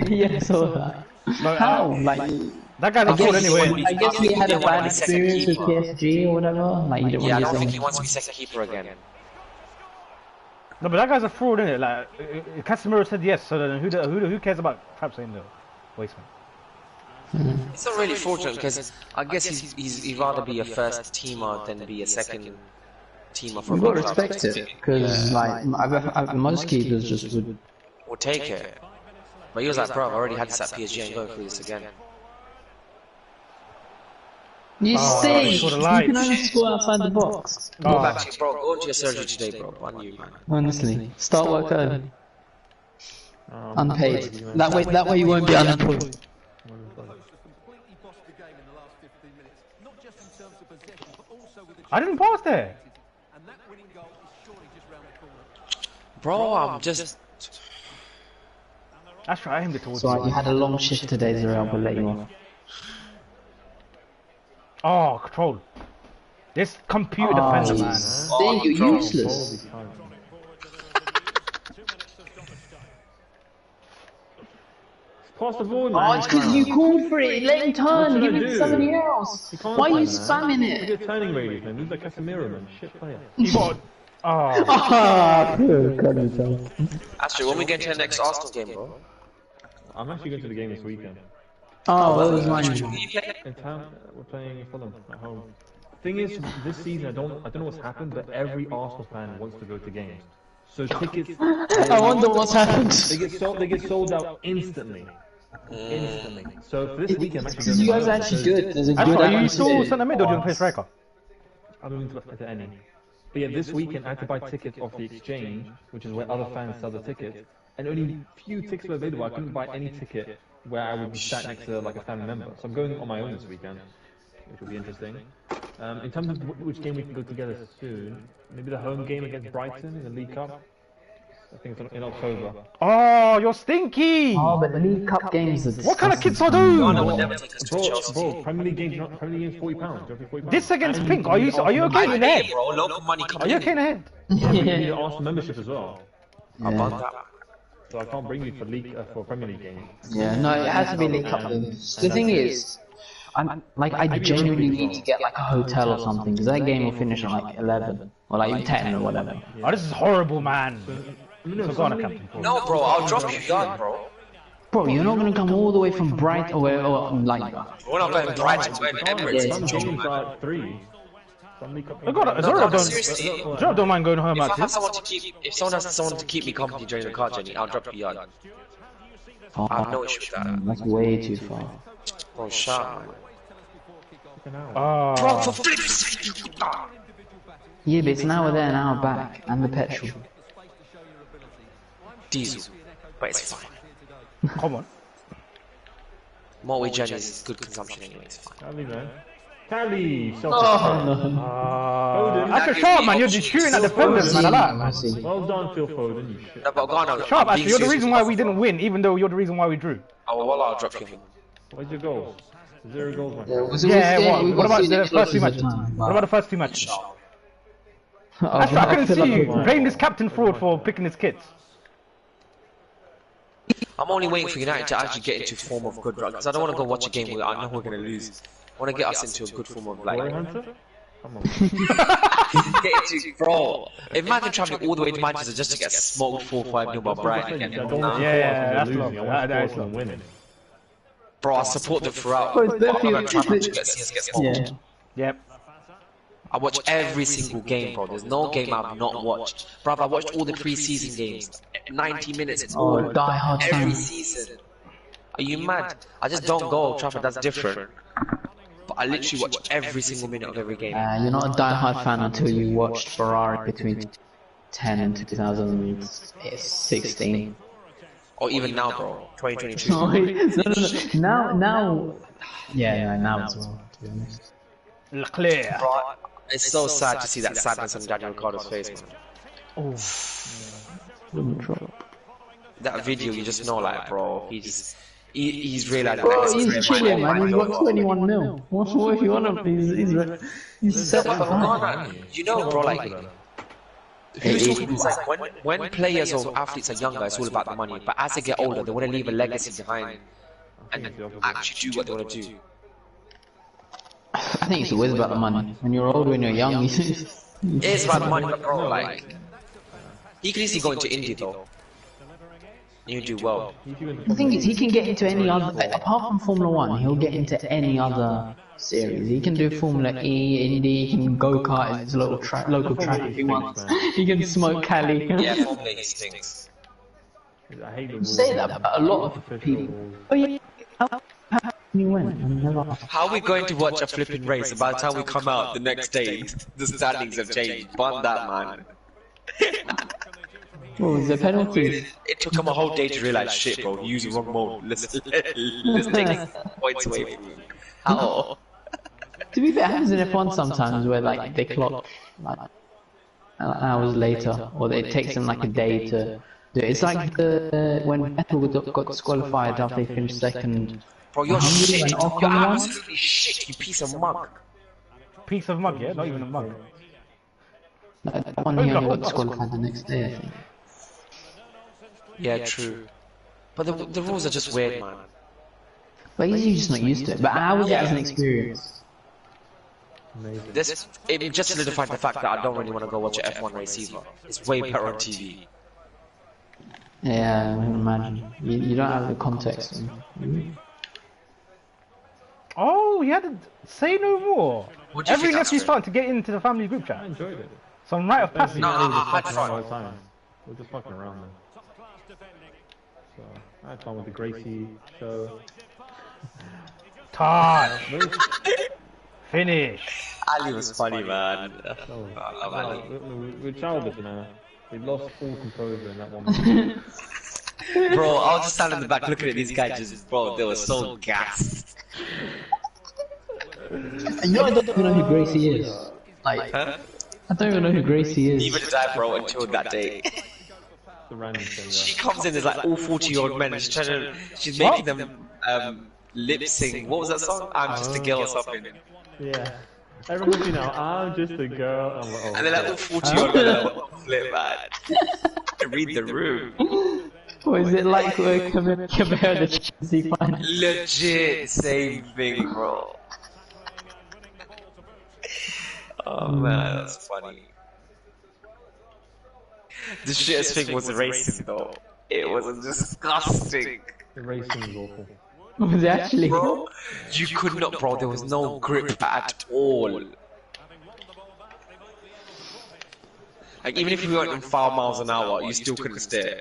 Yeah, so No, how? Like, that guy's a fraud anyway. I guess he had a bad experience with PSG or whatever. Like, you didn't Yeah, I want don't to think get he wants to be second keeper again. No, but that guy's a fraud, innit? Like, Casemiro said yes, so then who cares about Trapp saying no? Wasteman. It's not really fortunate because I guess he'd rather be a first teamer than be a second teamer for a You've got to big club. respect it, because like most keepers just would. Or take it. But he was like, bro, I already had this at PSG and going through this again. You see, for the you lights. can only score outside the box. Go back to bro, go to your surgery today, bro. On you, man. Honestly, start work early. Unpaid. That way you won't be unemployed. I didn't pass there. Bro, I'm just. That's right, I aimed it towards So you. you had a long shift today, Zarel, but let you off. Oh, control. This computer defender, man. Sting, you're useless. Pass the ball, Oh, man. it's because you called for it. Let him turn. should Give I it to do? somebody else. Can't Why are you play, man. spamming Look it? at turning radius, man. Move like Casemiro, man. Shit player. You got. Oh. Ah, good. Actually, when we get to the next Arsenal game, bro. I'm actually going to the game this weekend. Oh, that was mine. In town, we're playing Fulham at home. Thing is, this season I don't know what's happened, but every Arsenal fan wants to go to games. So tickets, I wonder what's happened. they get sold out instantly. Instantly. So for this weekend, I'm actually Because you guys are actually good. There's a good Are you still atmosphere. centre mid or do you play striker? I'm moving to any. But yeah, this weekend I had to buy tickets off the exchange, which is where other fans sell the tickets, and only few tickets were available. I couldn't buy any ticket where I would be sat next to like a family member. So I'm going on my own this weekend, which will be interesting. In terms of which game we can go together soon, maybe the home game against Brighton in the League Cup. I think it's in October. Oh, you're stinky! Oh, but the League Cup games are What kind of kids are No, those? no, we'll never take us to Chelsea. Bro, Premier League games £40. Do you have to pay £40? This against And Pink, you are you can okay get with that? Hey, bro, local money Are coming you in. okay in the head? You need your Arsenal membership as well. I'll bump that. So I can't bring you for Premier League games. Yeah, no, it has to be League Cup games. The thing is, I genuinely need to get like a hotel or something, because that game will finish at like 11, or like 10 or whatever. Oh, this is horrible, man. No, So go on, Captain. No, bro, I'll drop you down, bro. Bro, you're not gonna come all the way from Brighton or like. We're not going Brighton, we're going Emirates. Some Joke, games man. are at 3. Some League Cup Oh God, games- Zoro seriously. don't mind going home If I at have this. someone to keep, if someone has someone to keep me company during the car journey, I'll drop you down. Oh, I have no issue with that. that's way too far. Bro, shut up, man. Oh, Bro, for flip's sake! Yeah, but it's an hour there, an hour back, and the petrol. Diesel, but it's fine. come on. Motorway journey is good consumption anyway, it's fine. Cali, man. Cali! That's a sharp, man. You're just shooting at defenders, man. I like that. Well done, Phil Foden, you shit. No, but Ghana, Sharp, I'm actually, being you're the serious reason with why my we didn't win, even though you're the reason why we drew. Oh, well, I'll drop you. Where's your goals? 0 goals, man. Yeah, what about the first two matches? What about the first two matches? That's right, I couldn't see you playing this captain fraud for picking his kits. I'm only waiting for United to actually get into form of good run, because I don't want to go watch a game where I know we're going to lose. I want to get us into a good form of, like, Warrior Hunter? Come on. get into, bro. Imagine traveling all the way to Manchester just to get smoked 4-5-0 by Brighton again. Nah. Yeah, that's losing. long. I want That is Spurs to long. win. Bro, I support them throughout. Bro, it's But I'm definitely- not traveling to see us get smoked. Yeah. Yep. I watch every single game, bro. There's no game I've not watched. Bro, I watched all the pre-season games. 90 minutes, it's all. Oh, die hard Every fan. season. Are you mad? I just don't go Old Trafford, that's different. But I literally watch every single minute of every game. You're not a die-hard fan until you watched Ferrari between 10 and 2016. Or even now, bro. 2022. Now, yeah, now as well, to be honest. Leclerc. Bro, it's so sad to see that sadness on Daniel Ricciardo's face, man. That video, you just know, like, bro, he's realized. Bro, like, he's it's chilling, my man. He's God. got 21 mil. What if you want him? He's set But, for life. man, you know, bro, like, it's like when players or athletes are younger, it's all about the money. But as they get older, they want to leave a legacy behind and actually do what they want to do. I think it's always about the money. When you're old, when you're young, It's about the money, but bro, like, he can easily go into India though. You do well. the thing is, he can get into any other, apart from Formula 1, he'll get into any other series. He can do Formula E, Indy, he can go-kart in his local track if he wants. He can smoke Cali. Yeah, Formula E stinks. I hate the You say that about a lot of people. Oh yeah, how can you win? I never. How are we going to watch a flipping race? And by the time we come out the next day, the standings have changed. Bun that, man. What was the penalty? It took him a whole day to realize, shit, bro, he used the wrong mode. Let's take points away from him. How? To be fair, it happens in F1 sometimes where like they clock like hours later, or it takes them like a day to do it. It's like when Vettel got disqualified after they finished second. Bro, you're Hungary shit. and You're Ocon won? absolutely shit, you piece of mug. Piece of mug, yeah? Not even a mug. That one he only got disqualified the next day, I think. Yeah, true. But the rules are just weird, man. But he's just not used to it. But how was it as an experience? Amazing. It just solidified the fact that I don't really want to go watch an F1 race either. It's way better on TV. Yeah, I can imagine. You don't have the context. Oh, he had to say no more. What do you Every think, nephew's Astrid? starting to get into the family group I chat. enjoyed it. Some rite of passage. No, We were just I had fucking around all fun. the time. We were just fucking around then. So I had fun with the Gracie show. Touch. Finish. Ali was funny, man. Oh, I love Ali. we're childish now. We lost all composure in that one moment. Bro, I was just standing in the back looking at these guys just, bro, they were so gassed. And I don't even know who Gracie is. Like, Huh? I don't even know who Gracie is. Neither did I, bro, until that day. The random thing. She comes in as like all 40-year-old men, and she's making them lip sync. What was that song? I'm just a girl or something. Yeah. Everyone's you know, I'm just a girl. I'm like, oh, And then like all 40-year-old men are like, flip, man. Read the room. Or is it like Cabera the Chelsea final? Legit same thing, bro. Oh man, that's funny. The shittest thing was racing though. It was disgusting. the racing was awful. Was it actually? Bro, you could not, bro, there was no grip at all. Like, even if you went in 5 miles an hour, you still couldn't steer.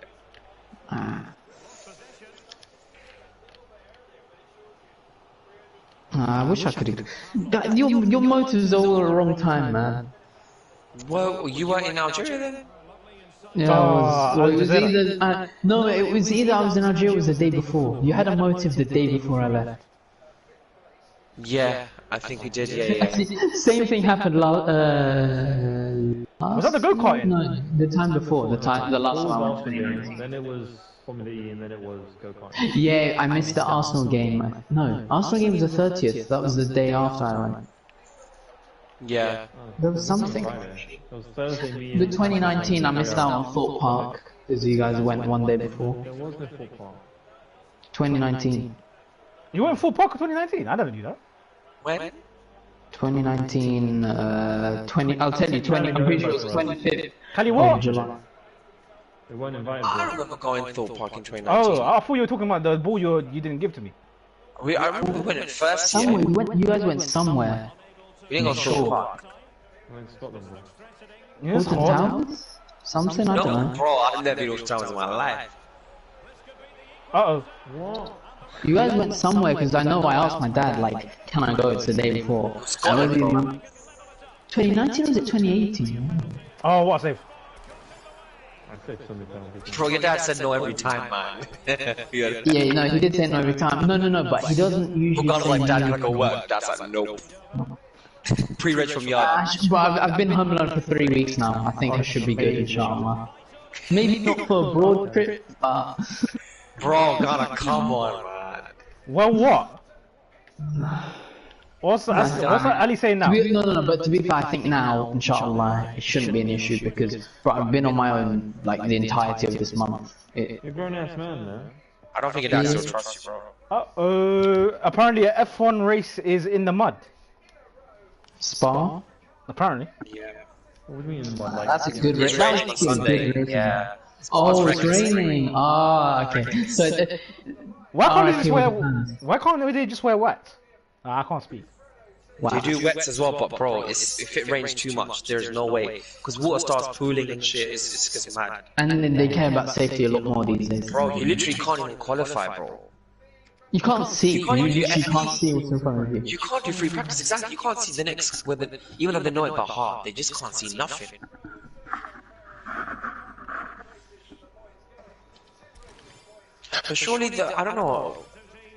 I wish I could have. Your motives are all at the wrong time, man. Well, you were in Algeria then? Yeah, it was either no, it was either I was in Algeria or it was the day before. You had a motive the day before I left. Yeah, I think we did, yeah. Same thing happened last. Was that the go-karting? No, the time before, the last All one. Arsenal games, then it was Formula E, and then it was go-kart. Yeah, I missed the Arsenal game. No, Arsenal game was the 30th. That was the day after I went. Yeah. There was something. Friday. It was Thursday, me The and 2019, I missed out on Thorpe Park because you guys went one day before. There was no football. 2019. You went full park in 2019? I never knew that. When? 2019, 20, I'll tell you, 20, I'm pretty sure it was 25th Cali of what? July. They weren't invited. I though. remember going Thorpe Park in 2019. Oh, I thought you were talking about the ball you didn't give to me. I remember we went at first Somewhere, year. you guys went somewhere. We didn't go Thorpe Park. We went to Scotland. Though. Yes, Alton Towers? Something, I No, don't know. bro, I've never been to Towers in my life. Uh-oh. What? You guys went somewhere because I know I asked my dad, like, can I go? It's the day before. Scotland, I bro. wasn't- 2019 or was it 2018? Oh, what a save. I said something down. Bro, your dad said no every time, man. Yeah. Yeah, no, he did say no every time. No, but he doesn't usually Regardless, say like, dad, no. can I go work? Dad's like, nope. Pre-reg from yard. But I've been home alone for 3 weeks now. I think I should be good, inshallah. Maybe not for a broad trip, but... Bro, gotta come on, man. Well, what? What's Ali saying now? No, but to be fair, I think now, inshallah, it shouldn't be an issue because bro, I've been on my own like the entirety of this month. You're a grown-ass man, man. I don't think your dad still trusts you, bro. Uh-oh. Apparently a F1 race is in the mud. Spa? Apparently. Yeah. What do you mean? Like, That's a good race. It's That raining on was actually a Sunday. good race. Yeah. Oh, It's it's raining. Ah, okay. So, Why can't they RIP just wear? with the fans. Why can't they just wear white? I can't speak. wow. They do wets as well, but bro, if it rains too much, there's no way. Because water starts pooling and shit, it's just mad. And then they care about safety a lot more these days. Bro, you literally can't even qualify, bro. You can't see. You can't You do literally FP. can't see what's in front of you. You can't do free practice, exactly. You can't see the next, even though they know it by heart, they just can't see nothing. But surely, I don't know,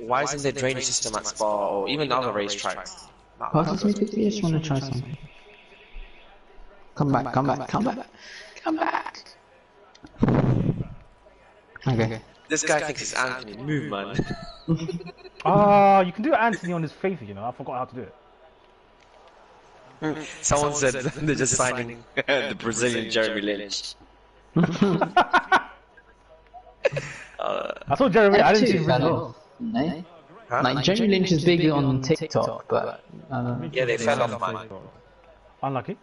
why isn't there drainage system at Spa or even other racetracks? Pass me 50, I just want to try something. Come back, come back, come back. Come back. Okay. This guy thinks it's Anthony. Move, man. You can do Anthony on his face, you know. I forgot how to do it. Someone said they're just signing the Brazilian Jeremy Lynch. I saw Jeremy. I didn't see him. off. No? Like Jeremy Lynch is big on TikTok, but Yeah, they fell off, man. Unlucky.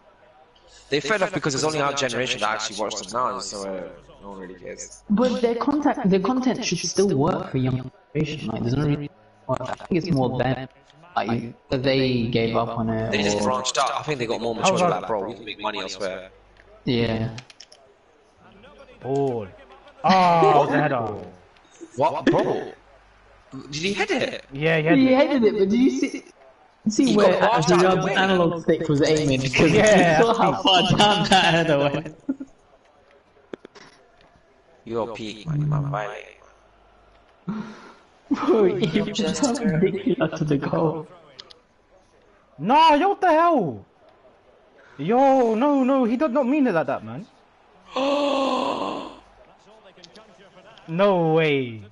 They fell off because it's only our generation that actually watch them now, so no one really cares. but their content should still work for young generation. Like there's no reason why. I think it's more them. Like that they gave up on it. They just or- branched out. I think they got more mature. Like, bro, we can make money elsewhere. Yeah. Ball. Oh, the header. What, bro? Did he head it? Yeah, He yeah. hated it, but did you see He where got washed out of the Giroud's way. analog stick was aiming? Because Yeah. you saw how far down that header went. You're peak, man. You're my violent. Bro, he was just so ridiculous to the goal. No, yo, what the hell? Yo, no, he did not mean it like that, man. No way.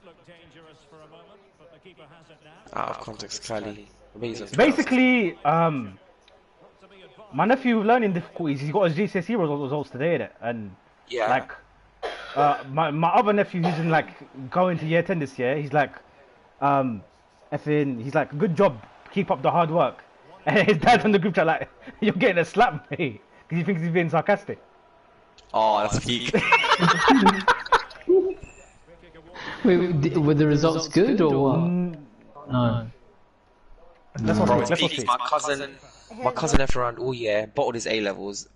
Out of context, Kylie. Amazing. Basically, my nephew learning difficulties. He got his GCSE results today, innit? And Yeah. like, my other nephew who's in like going to year 10 this year. He's like, he's like, good job, keep up the hard work. And his dad's on the group chat like, you're getting a slap, mate, because he thinks he's being sarcastic. Oh, that's peak. Wait, were the results good or what? No. Let's Bro, watch it's it. peak. My cousin left around all year, bottled his A levels.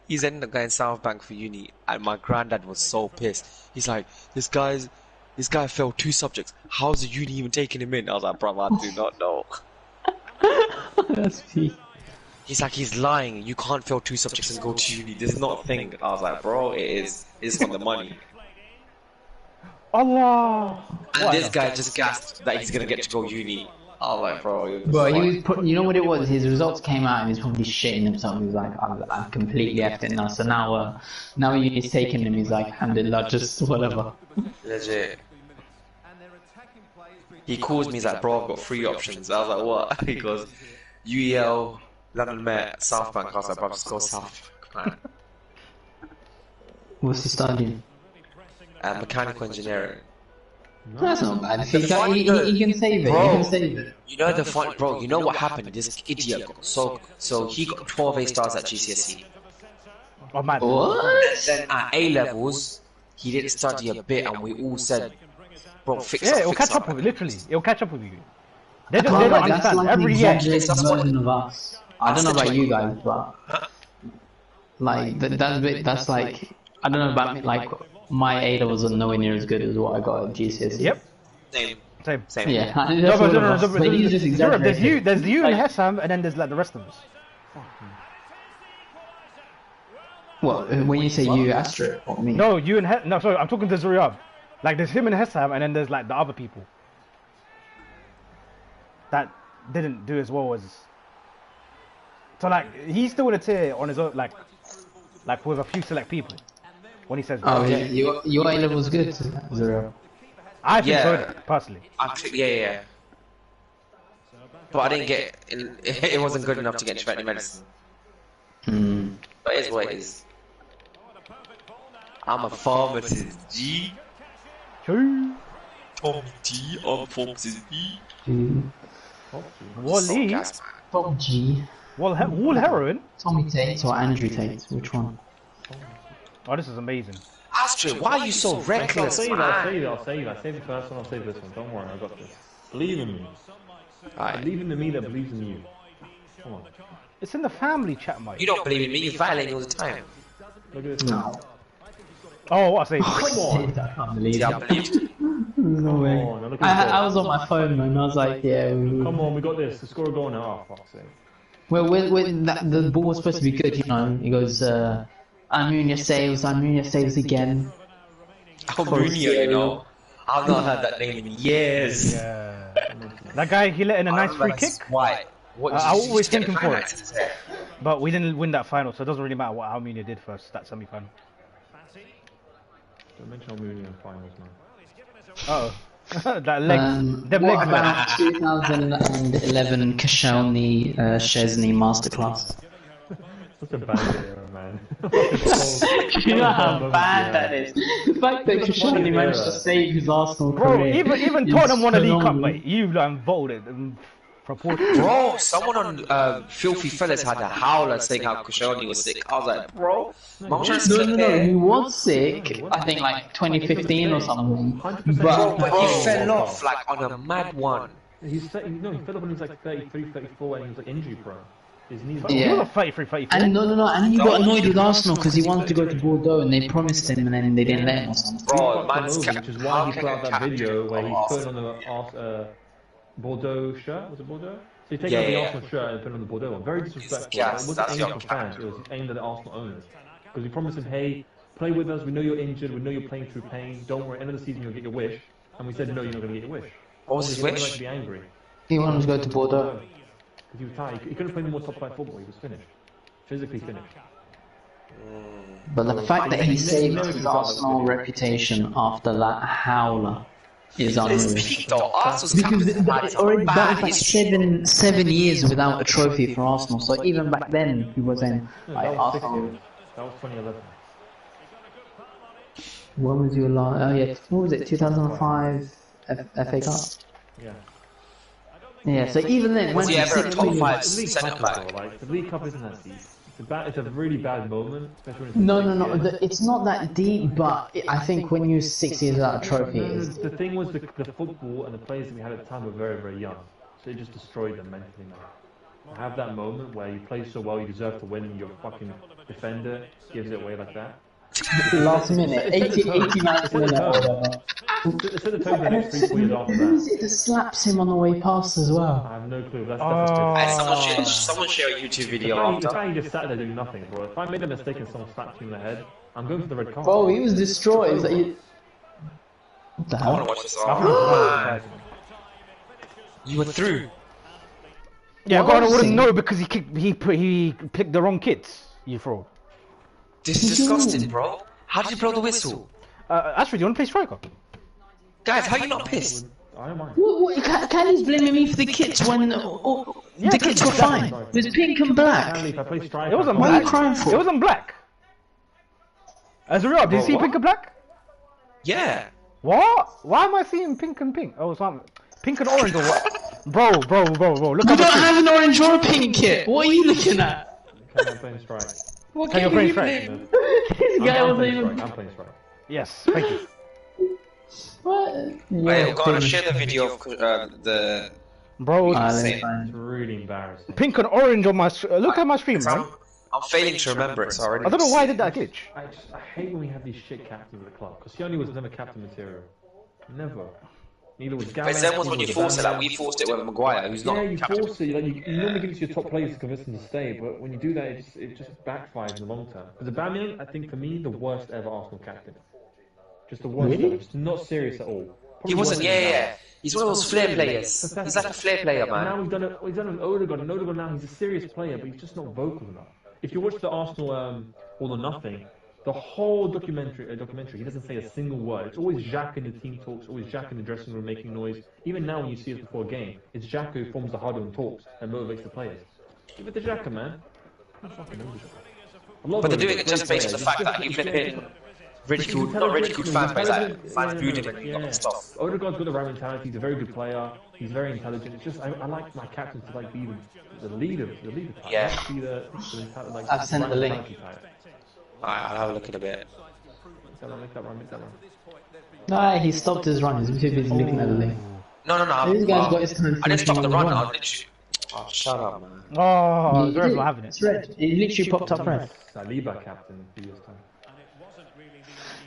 He's ended up going South Bank for uni, and my granddad was so pissed. He's like, this guy failed 2 subjects. How's the uni even taking him in? I was like, brother, I do not know. That's peak. He's like, he's lying. You can't fail 2 subjects and go to uni. This is not a thing. I was like, bro, it is. It's on the money. Allah. And this guy just gasped that he's gonna get to go uni. I was like, bro, you're Bro, he was you know what it was? His results came out and he was probably shitting himself. He was like, I've completely effed it now. So now he's taking him. He's like, alhamdulillah, just whatever. legit. He calls me, he's like, bro, I've got 3 options. I was like, what? He goes, UEL, London Met, South Bank. I was like, bro, just go South Bank. What's he studying? Mechanical engineering. That's not bad. He can save it. Bro. He can save it. You know the fun, bro. You know what happened? This idiot got so he got 12 A stars at GCSE. Oh man. What? Then at A levels, he didn't study a bit, and we all said, bro, fix Yeah, up, it'll fix catch up with you. Literally, it'll catch up with you. They don't That's understand. like Every the year. exaggerated version of us. I don't know about you guys, but like that's like I don't know about me. Like my A levels are nowhere near as good as what I got at GCSE. Yep. Same. Same. Yeah. No, That's but all of us. But he's just exaggerating. there's you and Hessam, and then there's like the rest of us. What? When you say you, Astro, or me? No, you and no, sorry, I'm talking to Zuriyab. Like there's him and Hessam, and then there's like the other people that didn't do as well as. So like he's still in a tier on his own, like with a few select people. When he says, Oh, yeah. Your A level's good, Zero. I think Yeah. so personally. Yeah. But I didn't get. It wasn't good enough to get into veterinary medicine. But it is what it is. I'm a pharmacist, G. True. Tommy T. I'm a pharmacist, E. Wally. Gas, man. Top G. Wall heroin. Tommy Tate or Andrew Tate? Which one? Oh, this is amazing. Astrid, why are you so reckless, I'll man? save it. I'll save the first one, I'll save this one. Don't worry, I got this. Believe in me. Alright. Believe in the me that believes in you. Come on. It's in the family chat, mate. You don't believe in me, you violate me all the time. Look at this. No. Oh, what I say? Come on. I can't believe Yeah, I it. believed. No way. Come on, now look at this I goal. was on my phone, man. I was like, yeah. Come on, we got this. The score a goal now. Oh, fuck's sake. Well, the ball was supposed to be good, you know. He goes, Almunia saves again. Almunia, you know. I've not heard that name in years. Yeah. That guy, he let in a nice free kick. White. What, I did you always just get thinking the for highlights it. instead? But we didn't win that final, so it doesn't really matter what Almunia did first, that semi-final. Don't mention Almunia in finals, man. Uh oh. That legs. Them What legs, about man. 2011 Koscielny Szczesny masterclass? Such a bad era, man. You know how bad that is. The fact that Koscielny managed to save his Arsenal Bro, career. even is Tottenham won a League Cup, phenomenal. mate. You voted and proportionally. Bro, someone on Filthy Fellas had a howler saying how Koscielny was sick. I was like, bro, I'm trying to No, skip no, no, there. he was sick, I think like 2015 or something. 100% Bro, but he Bro. fell off like on a mad one. He fell off when he was like 33, 34, and he was like injury prone. His knees. He Yeah. was a 33, 34. And no, and he got annoyed with Arsenal because he wanted to go to Bordeaux and they promised him and then they didn't let him or something. Bro, Got man's over, which is why how he can put a out that captain video where come he's off? putting on the Bordeaux shirt. Was it Bordeaux? So he taking Yeah, out the yeah. Arsenal shirt and putting on the Bordeaux one. Very disrespectful. Yes, It wasn't that's aimed your for fans. captain. It was aimed at the Arsenal owners. Because we promised him, hey, play with us. We know you're injured. We know you're playing through pain. Don't worry. End of the season, you'll get your wish. And we said, no, you're not going to get your wish. What was his He like wish? to be angry. He wanted to go to Bordeaux. Because he was tired. He couldn't play any more top flight football. He was finished. Physically finished. But the fact that he saved his Arsenal reputation after that howler is It's unreal. peak though. Arsenal's Because captain that has already bad that was like history. seven years without a trophy for Arsenal. So even back then, he was saying, No, like, that was 6 Arsenal. years. That was 2011. When was your last? Oh yeah, what was it? 2005 FA Cup. Yeah. Yeah. So even then, Was when he it's ever a 6 top years. five The League centre Cup back? is though, like, the League Cup isn't that deep. It's a really bad moment, especially when it's No, 6 no, no. years. It's not that deep, but I think when you're 6 years without a trophy, No, it's, the thing was the football and the players that we had at the time were very, very young. So it just destroyed them mentally, man. To have that moment where you play so well, you deserve to win, and your fucking defender gives it away like that. last minute, 89th minute or whatever. It's at the tone for the next 3-4 years after Who is that. it that slaps him on the way past as well? I have no clue. That's And someone share a YouTube video the after. fact he just sat there doing nothing, bro. If I made a mistake and someone slapped me in the head, I'm going for the red card. Oh, he was destroyed. It's like what the I want hell? to watch this. I Oh, think you were through. Yeah, What Garner was wouldn't he? know because he picked the wrong kits. You fraud. This is disgusting, bro. How did you blow the whistle? Ashford, you want to play striker? Guys, how are you not pissed? I don't mind. Callie's blaming me for the kits when the kits were fine. It was pink and black. If I play striker, It wasn't What are you black. crying for? It wasn't black. Azariah, did you see what? pink and black? Yeah. What? Why am I seeing pink and pink? Oh, it's not pink and orange or what? Bro. Look We at don't the have an orange or a pink kit. What are you looking at? I'm playing strike. What Hey, you're game are you playing playing? This guy I'm wasn't playing even. strike. I'm playing strike. Yes, thank you. What? Wait, go on and share the video of the. Bro, that's Same. fine. It's really embarrassing. pink and orange on my. Look at my stream, man. I'm failing to remember it, so I already. I don't know why I did that glitch. I hate when we have these shit captains at the club. Because Koscielny was never captain material. Never. Neither was Gallagher. But then was when you forced it, like we forced it with Maguire, who's not Yeah, you captain. force it. Like, you normally give it to your top players to convince them to stay, but when you do that, it just backfires in the long term. Because Aubameyang, I think for me, the worst ever Arsenal captain. Just the worst ever. Just not serious at all. He Probably wasn't, worse yeah, than yeah. Gallagher. He's one of those flair players. He's like a flair player, And now man. we've done it with Odegaard, and Odegaard now he's a serious player, but he's just not vocal enough. If you watch the Arsenal All or Nothing, the whole documentary, he doesn't say a single word. It's always Jacques in the team talks, always Jacques in the dressing room making noise. Even now when you see us before a game, it's Jacques who forms the huddle and talks and motivates the players. Give it to Jacques, man. I fucking know Jacques. But they're doing it just based on the fact that he flipping ridiculed, not ridiculed fans, but like fans booed him and he got stuff. Odegaard's got the right mentality. He's a very good player. He's very intelligent. It's just I like my captain to like be the leader type. Yeah. Not be the like, I've sent the link. mentality type. Alright, I'll have a look in a bit. Make that run. Nah, he stopped his run. He's too busy looking at the link. No. This guy's got his time. I didn't stop the finishing on run, the I literally. Oh, shut up, man. Oh, He Zara's did. not having it. It's red. It literally popped up red. Saliba captain in a few years time.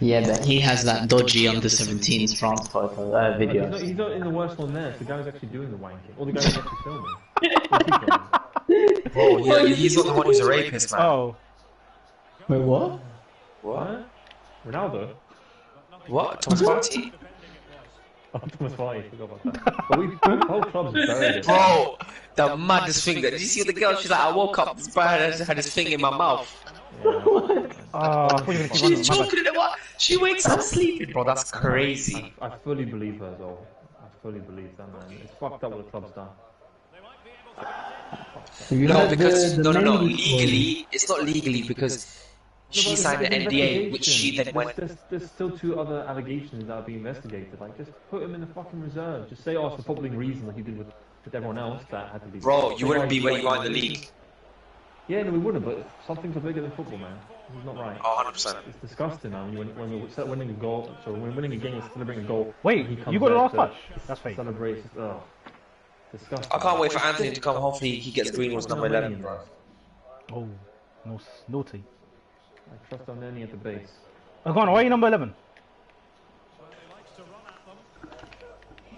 Yeah, but he has that dodgy under 17s France photo video. He's not in the worst one there. It's the guy who's actually doing the wanking, or the guy who's actually filming. We'll keep going. Oh, yeah, he's not the one who's a rapist, man. Oh, Wait, what? What? Ronaldo? What? Thomas Partey? Optimus Party, forgot about that. But the whole club's buried it. Bro, the maddest thing. Did you see the girl? She's like, I woke up, this bride had this thing in my mouth. Yeah. I thought you were gonna keep She's running. choking it. What? She wakes up sleeping, bro. That's crazy. I fully believe her, though. I fully believe that, man. It's fucked up what the club's done. No, because no. Legally, it's not legally because she signed an NDA, which she then went. There's still 2 other allegations that are being investigated. Like, just put him in the fucking reserve. Just say, oh, it's for public reasons, like you did with everyone else that had to be. Bro, you wouldn't be where you are in the league. Yeah, no, we wouldn't. But some things are bigger than football, man. This is not right. Oh, 100%. It's disgusting, man. When we're winning a goal, so when we're winning a game, we're celebrating a goal. Wait, he comes you got the there last to touch? That's fake. Celebrate. Oh, disgusting. I can't wait for Anthony to come. Hopefully, he gets Greenwood's number 11, bro. Oh, no, naughty. I trust Oneni at the base. Oh, go on, why are you number 11?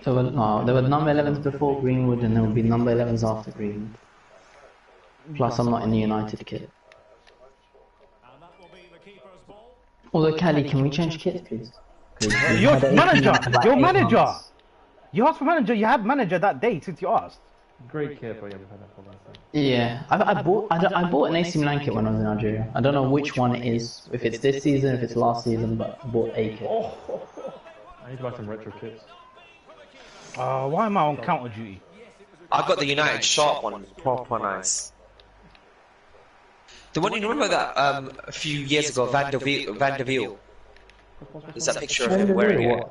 So no, there were number 11s before Greenwood, and there will be number 11s after Greenwood. Plus, I'm not in the United kit. Although, Callie, can we change kits, please? Your manager! Your manager! You asked for manager, you had manager that day since you asked. Great care for you. We've had that for a long time. Yeah, I bought an AC Milan kit when I was in Algeria. I don't know which one it is, if it's this season, if it's last season, but I bought a kit. I need to buy some retro kits. Why am I on counter duty? I got the United Sharp one, proper nice. The one you remember that a few years ago, Van der Wiel. There's that picture of him wearing it.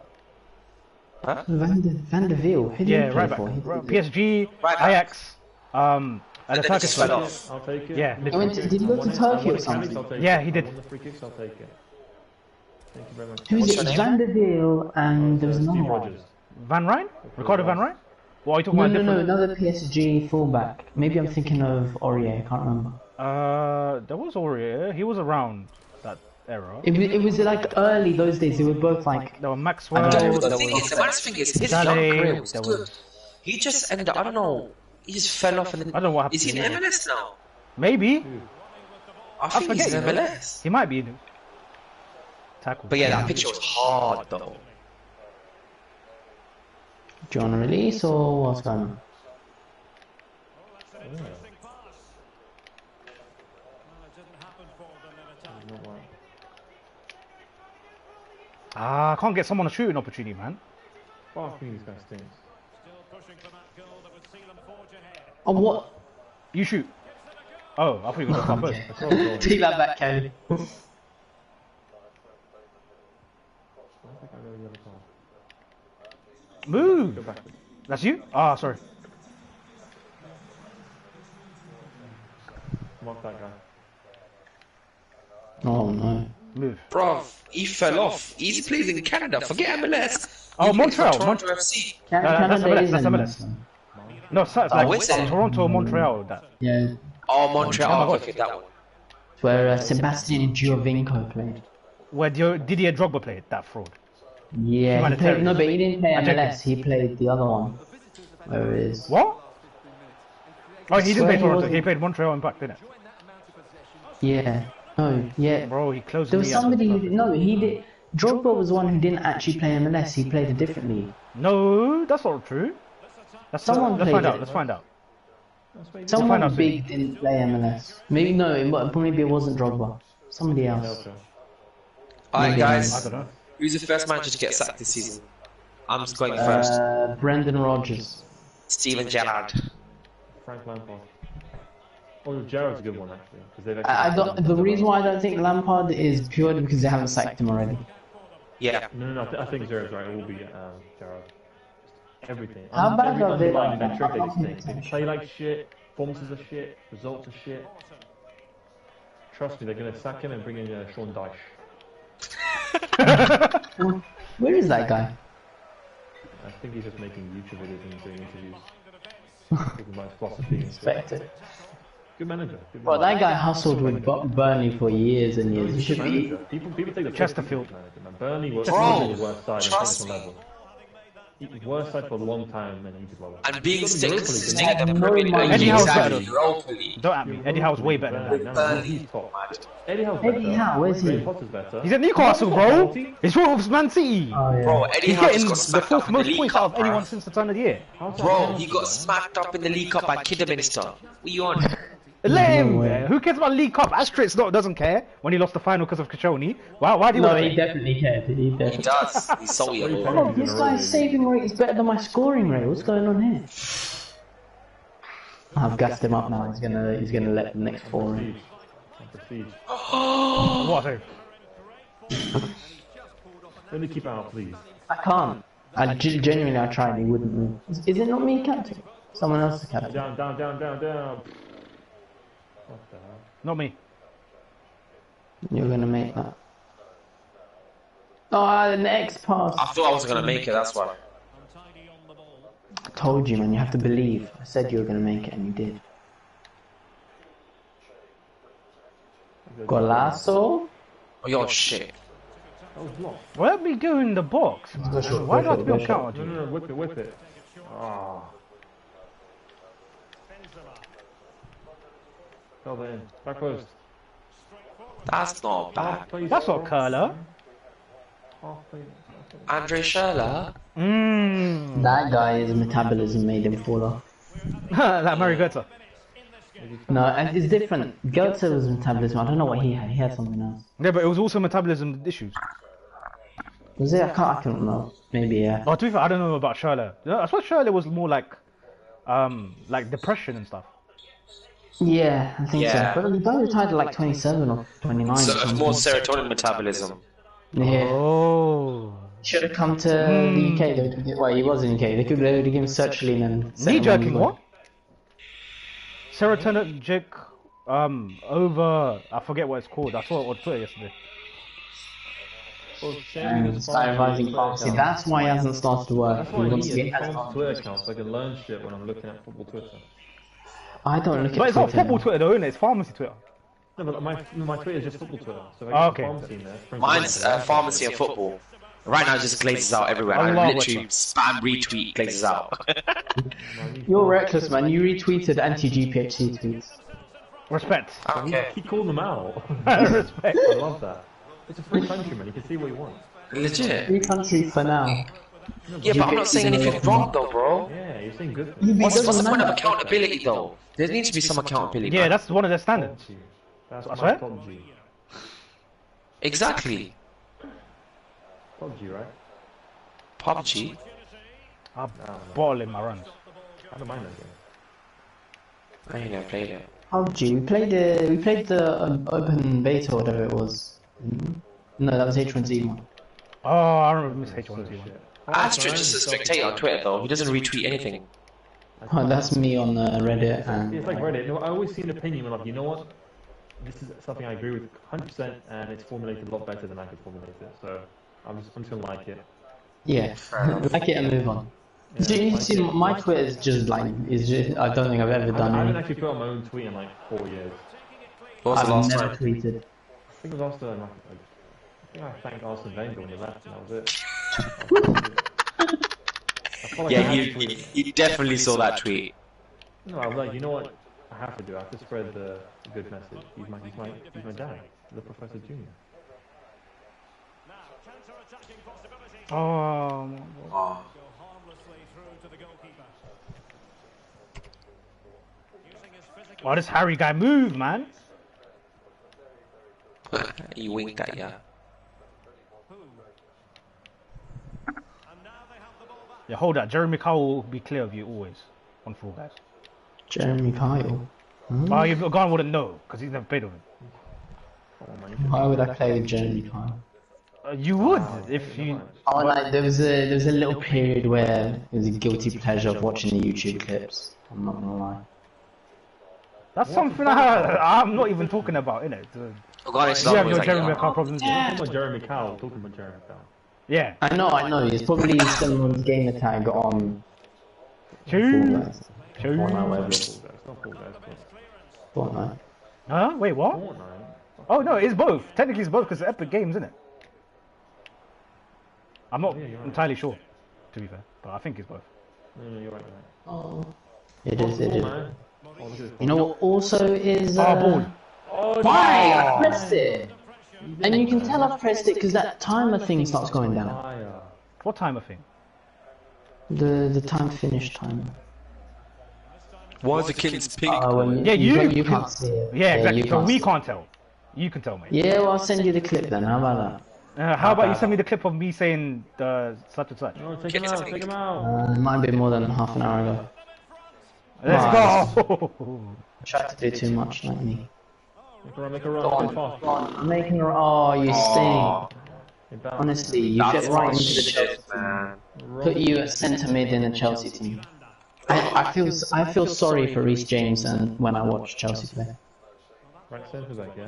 Huh? Van der Wiel. Who did Yeah, he play right back. for? PSG, Right back. Ajax, and And the then it just Turkish fell one. off. I'll take it. Yeah, Did he go to Turkey or something? Yeah, he did. On the free kicks, I'll take it. Thank you very much. Who's What's it? your name? Van der Wiel, and there was another Steve one. Rogers. Van Rijn? Ricardo Van Rijn? What are you talking No, about? no, no, Different? another PSG fullback. Maybe I'm thinking of Aurier, I can't remember. There was Aurier. He was around that era. It was like early those days, they were both like... There were Maxwell. I don't know. The There thing was is, the man's thing is, his Dale, young career was there good. was- He just ended up, I don't know, he just fell off and then... I don't know what happened Is he to in him. MLS now? Maybe. I think he's forget, in you know. MLS. He might be. Tackle. But yeah, that picture was hard though. Do you want to release or what's going on? I can't get someone a shooting opportunity, man. Fuck me, this guy stinks. Oh, what? You shoot. Oh, I thought you were going to first. Okay. Take that back, Kelly. I think I know the other card. Move. Go back. That's you? Ah, sorry. Mark that guy. Oh no. Move. Bruv, he fell off. He's plays in Canada. Forget MLS. Oh, He plays for Montreal. Toronto FC. that's Canada MLS, is that's in MLS. this. No, it's like is it? Toronto or Montreal. That. Yeah, Oh, Montreal. Okay, that one. it's where Sebastian Giovinco played. Where Didier Drogba played, that fraud. Yeah, he played, Humanitarian. no, but he didn't play I checked MLS, he played the other one. Where is... What? Oh, he didn't swear play he Toronto. wasn't- He played Montreal Impact, didn't it? Yeah. No, yeah. Bro, he closed There was me out. somebody who... No, he did... Drogba was one who didn't actually play MLS, he played a different league. No, that's not true. Let's Someone let's find played out. it. Let's find out. That's Someone out big didn't play MLS. Maybe no, maybe it wasn't Drogba. Somebody else. Alright, Maybe I guys. don't know. Who's the first manager to get sacked this season? I'm just going first. Brendan Rodgers. Steven Gerrard. Frank Lampard. Oh, Gerrard's a good one actually, because they've I don't, the reason why I don't think Lampard is purely because they haven't sacked him already. Yeah. No, I think Gerrard's right. It will be Gerrard. Everything. How bad are they? Underlying metric, they just think. They play like shit. Performances are shit. Results are shit. Trust me, they're gonna sack him and bring in Sean Dyche. Where is that guy? I think he's just making YouTube videos and doing interviews. Talking about his philosophy and shit. Respect it. Good manager. Good Well, manager. that guy hustled with Burnley for years and years. He should be. People take the Chesterfield. manager, man. Burnley was Bro, the worst side on trust international me. level. worst side for a long time, and he did well. And being Europa League. staying in the Premier League. Eddie Howe's better Exactly, though. Europa League. Don't at me. Eddie Howe's way better than that. No, he's top. Eddie Howe's better. Eddie Howe, where's he? Graham Potter's better. He's at Newcastle, bro. He's with Man City. Oh, yeah. Bro, Eddie He's Howe getting just got the smacked up fourth in the most League points Cup, out of anyone bro. since the turn of the year. Bro, he got smacked up in the League Cup by Kidderminster. What you on? Let him. No way. Who cares about League Cup? Asterix doesn't care when he lost the final because of Kachoni. Why do you No, want he to? definitely cared. He He definitely. does. He's so yellow. Oh, this guy's saving rate is better than my scoring rate. What's going on here? I've gassed him up now. He's gonna let the next four in. Prestige. What a save. Let me keep it out, please. I can't. Genuinely, I tried. He wouldn't move. Is it not me, captain? Someone else is captain. Down. What the hell? Not me. You're gonna make that. Oh, the next pass. I thought I wasn't gonna make it. That's why. I told you, man. You have to believe. I said you were gonna make it, and you did. Golasso. Oh, yo, shit. That was blocked. What we do in the box? Why do I have to be on counter? No, whip it. Oh. Fell in. Back post. That's not bad. That's not Curler. Andre Schürrle. Mmm. That guy's metabolism made him fall off. Like Murray Götze. No, and it's different. Goethe was metabolism. I don't know what he had. He had something else. Yeah, but it was also metabolism issues. Was it? I can't know. Maybe, yeah. Oh, to be fair, I don't know about Schürrle. I suppose Schürrle was more like depression and stuff. Yeah, I think Yeah. so. But he both retired at like 27 or 29. or So, something. more serotonin metabolism. Yeah. Oh. Should have come to the UK. Well, he was in the UK. They would have given him sertraline and... Knee jerking what? Serotonergic, over, I forget what it's called. I saw it on Twitter yesterday. Styriving pharmacy. That's why he hasn't started to work. That's He why I wants need to a get Twitter account so I can learn shit when I'm looking at football Twitter. I don't look at But it's not Twitter. football Twitter though, isn't it? It's pharmacy Twitter. No, but my Twitter is just football Twitter. So if Oh, I okay. get pharmacy in there. Mine's pharmacy and football. Right now, it just glazes out everywhere. I I love literally spam retweet glazes out. You're reckless, man. You retweeted anti-GPHC tweets. Respect. Okay. He called them out. Respect. I love that. It's a free country, man. You can see what you want. Legit. Free country for now. Yeah, but I'm not saying anything wrong though, bro. Yeah, you're saying good things. What's the point of accountability though? There needs to be some accountability. Yeah, man. that's one of their standards. That's I my swear? top G. Exactly. Top G, right? PUBG. I'm bottling my runs. I don't mind that game. I ain't never played it. PUBG. We played the open beta or whatever it was. No, that was H1Z1. Oh, I remember Miss H1Z1. Asterix just a spectator on Twitter though. He doesn't retweet anything. Oh, that's me on Reddit It's and... like Reddit. No, I always see an opinion where, like, you know what? This is something I agree with 100%, and it's formulated a lot better than I could formulate it. So I'm just gonna like it. Yeah, like it and move on. You see, my Twitter is just like, I don't think I've ever I done haven't it. actually put on my own tweet in like 4 years. What was the I've last never time? tweeted. I think it was after I think I thanked Arsene Wenger when he left, and that was it. I felt like I Yeah, had to tweet. you definitely saw that tweet. No, I was like, you know what? I have to do. I have to spread the good message. He's my dad, the Professor Junior. Oh, Oh. oh, this Harry guy move, man. You winked at ya. Yeah, hold that. Jeremy Kyle will be clear of you always on Fall Guys. Jeremy Kyle. Oh, you've gone wouldn't know because he's never played with him. Why would I play with Jeremy Kyle? You would if you. Oh, like there was a little period where it was a guilty pleasure of watching the YouTube clips. I'm not gonna lie. That's something I'm not even talking about, innit? Regardless, You have was your like, Jeremy yeah. Kyle problems. Talking about Jeremy Kyle. Talking about Jeremy Kyle. Yeah. I know. It's probably someone's gamer tag on True. Fortnite. True. Fortnite, whatever. It's not Fall Guys, but Fortnite. Huh? Wait, what? Fortnite. Oh no, it's both. Technically, it's both because it's Epic Games, isn't it? I'm not Yeah, you're right. entirely sure. to be fair, but I think it's both. No, you're right. Oh, it is. It is. Man. Oh, look at this. You know what also is. Ball. Oh, Why? no. I pressed it, and you can tell I pressed it because that timer thing starts going down. Fire. What timer thing? The time finish timer. Why is the kid's pink? When Yeah, you can't see it. Yeah, exactly. you So we see it. can't tell. You can tell, mate. Yeah, well, I'll send you the clip then. How about How about you send me the clip of me saying such and such? No, take him out, take him out. that? It might be more than half an hour ago. Let's go! Try to do too much, like me. Make a run, fast. I'm making her. Oh, you stink. You're bad. Honestly, you fit right into the Chelsea man. team. Put you at centre mid in the Chelsea team. I feel sorry for Reece James and when I watch Chelsea play. Right centre back, yeah?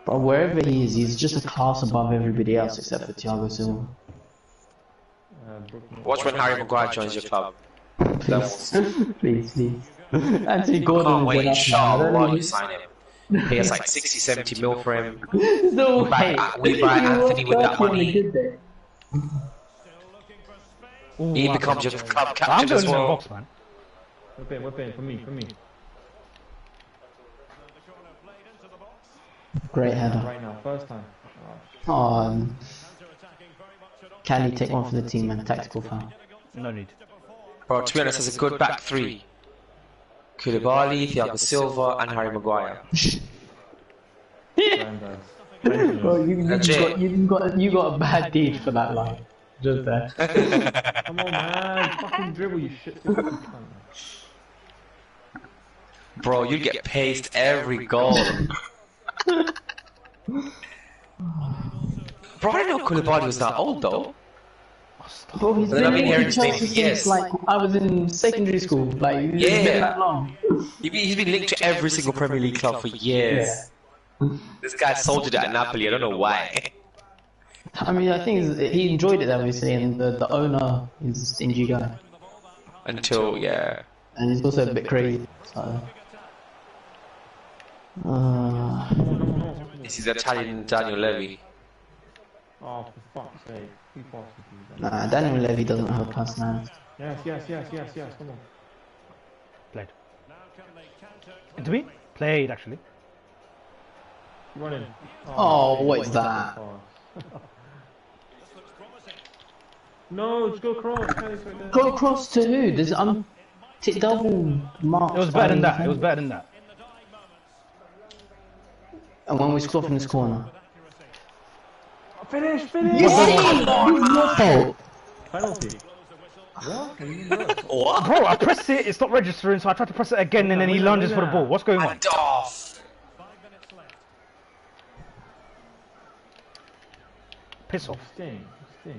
But wherever he is, he's just a class above everybody else except for Thiago Silva. Watch when Harry Maguire joins your club. Please, please, please. Anthony Gordon. Can't wait, is Shaw, while you sign him. Pay us like 60, 70 mil for him. No We buy Anthony with that money. He becomes your club I'm captain going as in the well. box, man. Whip in, for me. Great header. Right now, first time. Oh, Cali take one for the team and tactical foul. No need. Bro, to be honest, it's a good back three. Koulibaly, Thiago Silva, and Harry Maguire. Bro, you got a bad deed for that line. Just there. Come on, man. Fucking dribble, you shit. Bro, you get paced every goal. Bro, I didn't know Koulibaly was that old though. Bro, he's But then I've been been hearing in his name Chelsea for since years. like I was in secondary school. Like it's been that long. He's been linked to every single Premier League club for years. This guy soldiered at Napoli, I don't know why. I mean, I think he enjoyed it obviously, and the owner is a stingy guy, Until, yeah. and he's also a bit crazy. So. This is Italian Daniel Levy. Oh, for fuck's sake. Be faster, please. Nah, Daniel Levy doesn't have a personality. Yes, come on. Played. To me? Played, actually. Run in. Oh, what is that? No, just go across. Kelly's right there. Go across to who? There's double marks. It was better than that. It was better than that. And when we score from this corner. Finish! You see? Your fault. Penalty. What? Bro, I pressed it, it's not registering, so I tried to press it again and then he lunges for the ball. What's going on? And off. Piss off. Sting. Take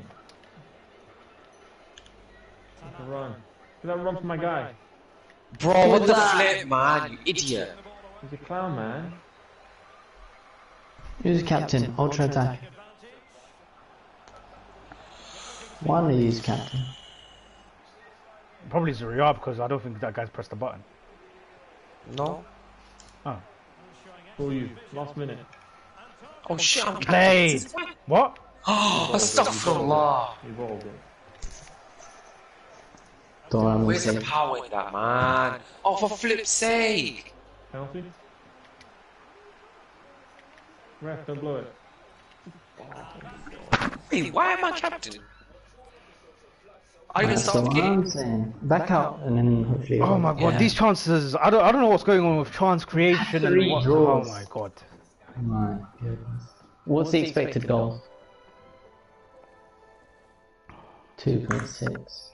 a run. Get that run for my guy. Bro, what the flip, man, you idiot. He's a clown, man. Who's captain? Ultra attack. One of you's captain. Probably Zuriar because I don't think that guy's pressed the button. No? Oh. For you. Last minute. Oh shit, I'm Played! What? Oh, astaghfirullah. He rolled it. Don't worry, I'm gonna Where's the say. power in that, man? Oh, for flip's sake. Penalty? Ref, don't blow it. Wait, why am I captain? I even That's what started the game. I'm saying. Back out and then hopefully. Oh my god, Yeah. these chances, I don't know what's going on with chance creation and Three what. draws. Oh my god. My goodness. What's the expected goal? 2.6.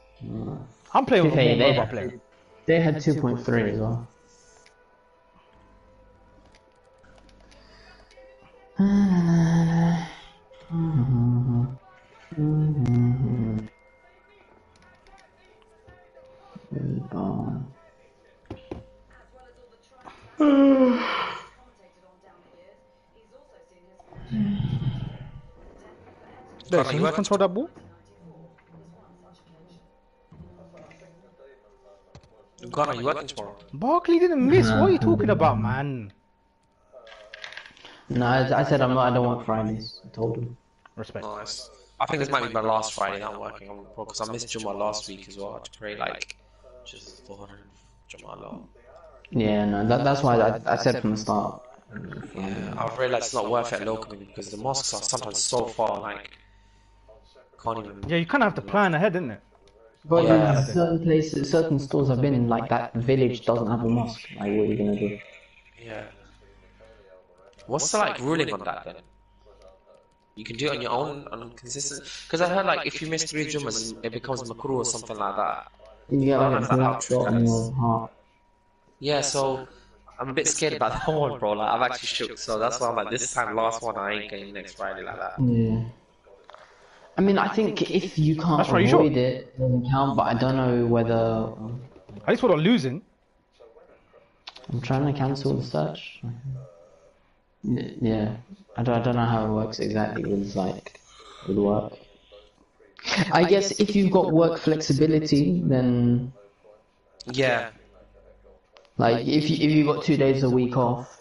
I'm playing with Okay, a more mobile player. They had 2.3 as well. Can you control that ball? Ghana, you working tomorrow? Barkley didn't miss. What are you talking about, man? No, I said I don't want Fridays. I told him. Respect. Nice. I think this might be my last Friday not working on because I missed Juma last week as well. I had to pray like just 400 Juma long. Yeah, no, that's why I said from the start. Yeah, I've realized it's not worth it locally because the mosques are sometimes so far, like can't even. Yeah, you kind of have to plan ahead, isn't it? But Yeah. there's certain places, certain stores I've been in, like that village doesn't have a mosque. Like, what are you gonna do? Yeah. What's the like ruling on that then? You can do it on your own, on consistent. Because I heard like if you miss 3 Jummahs, it becomes makruh or something like that. You get I don't like know a if that's black how true dot that on is. your heart. Yeah, so I'm a bit scared about that one, bro. Like I've actually shook, so that's why I'm like, this time, last one, I ain't getting next Friday like that. Yeah. I mean, I think if you can't That's right, you avoid sure? it, it doesn't count. But I don't know whether At least we're not losing. I'm trying to cancel the search. Yeah, I don't know how it works exactly with work. I guess if you've got work flexibility, then Yeah. like if you got 2 days a week off,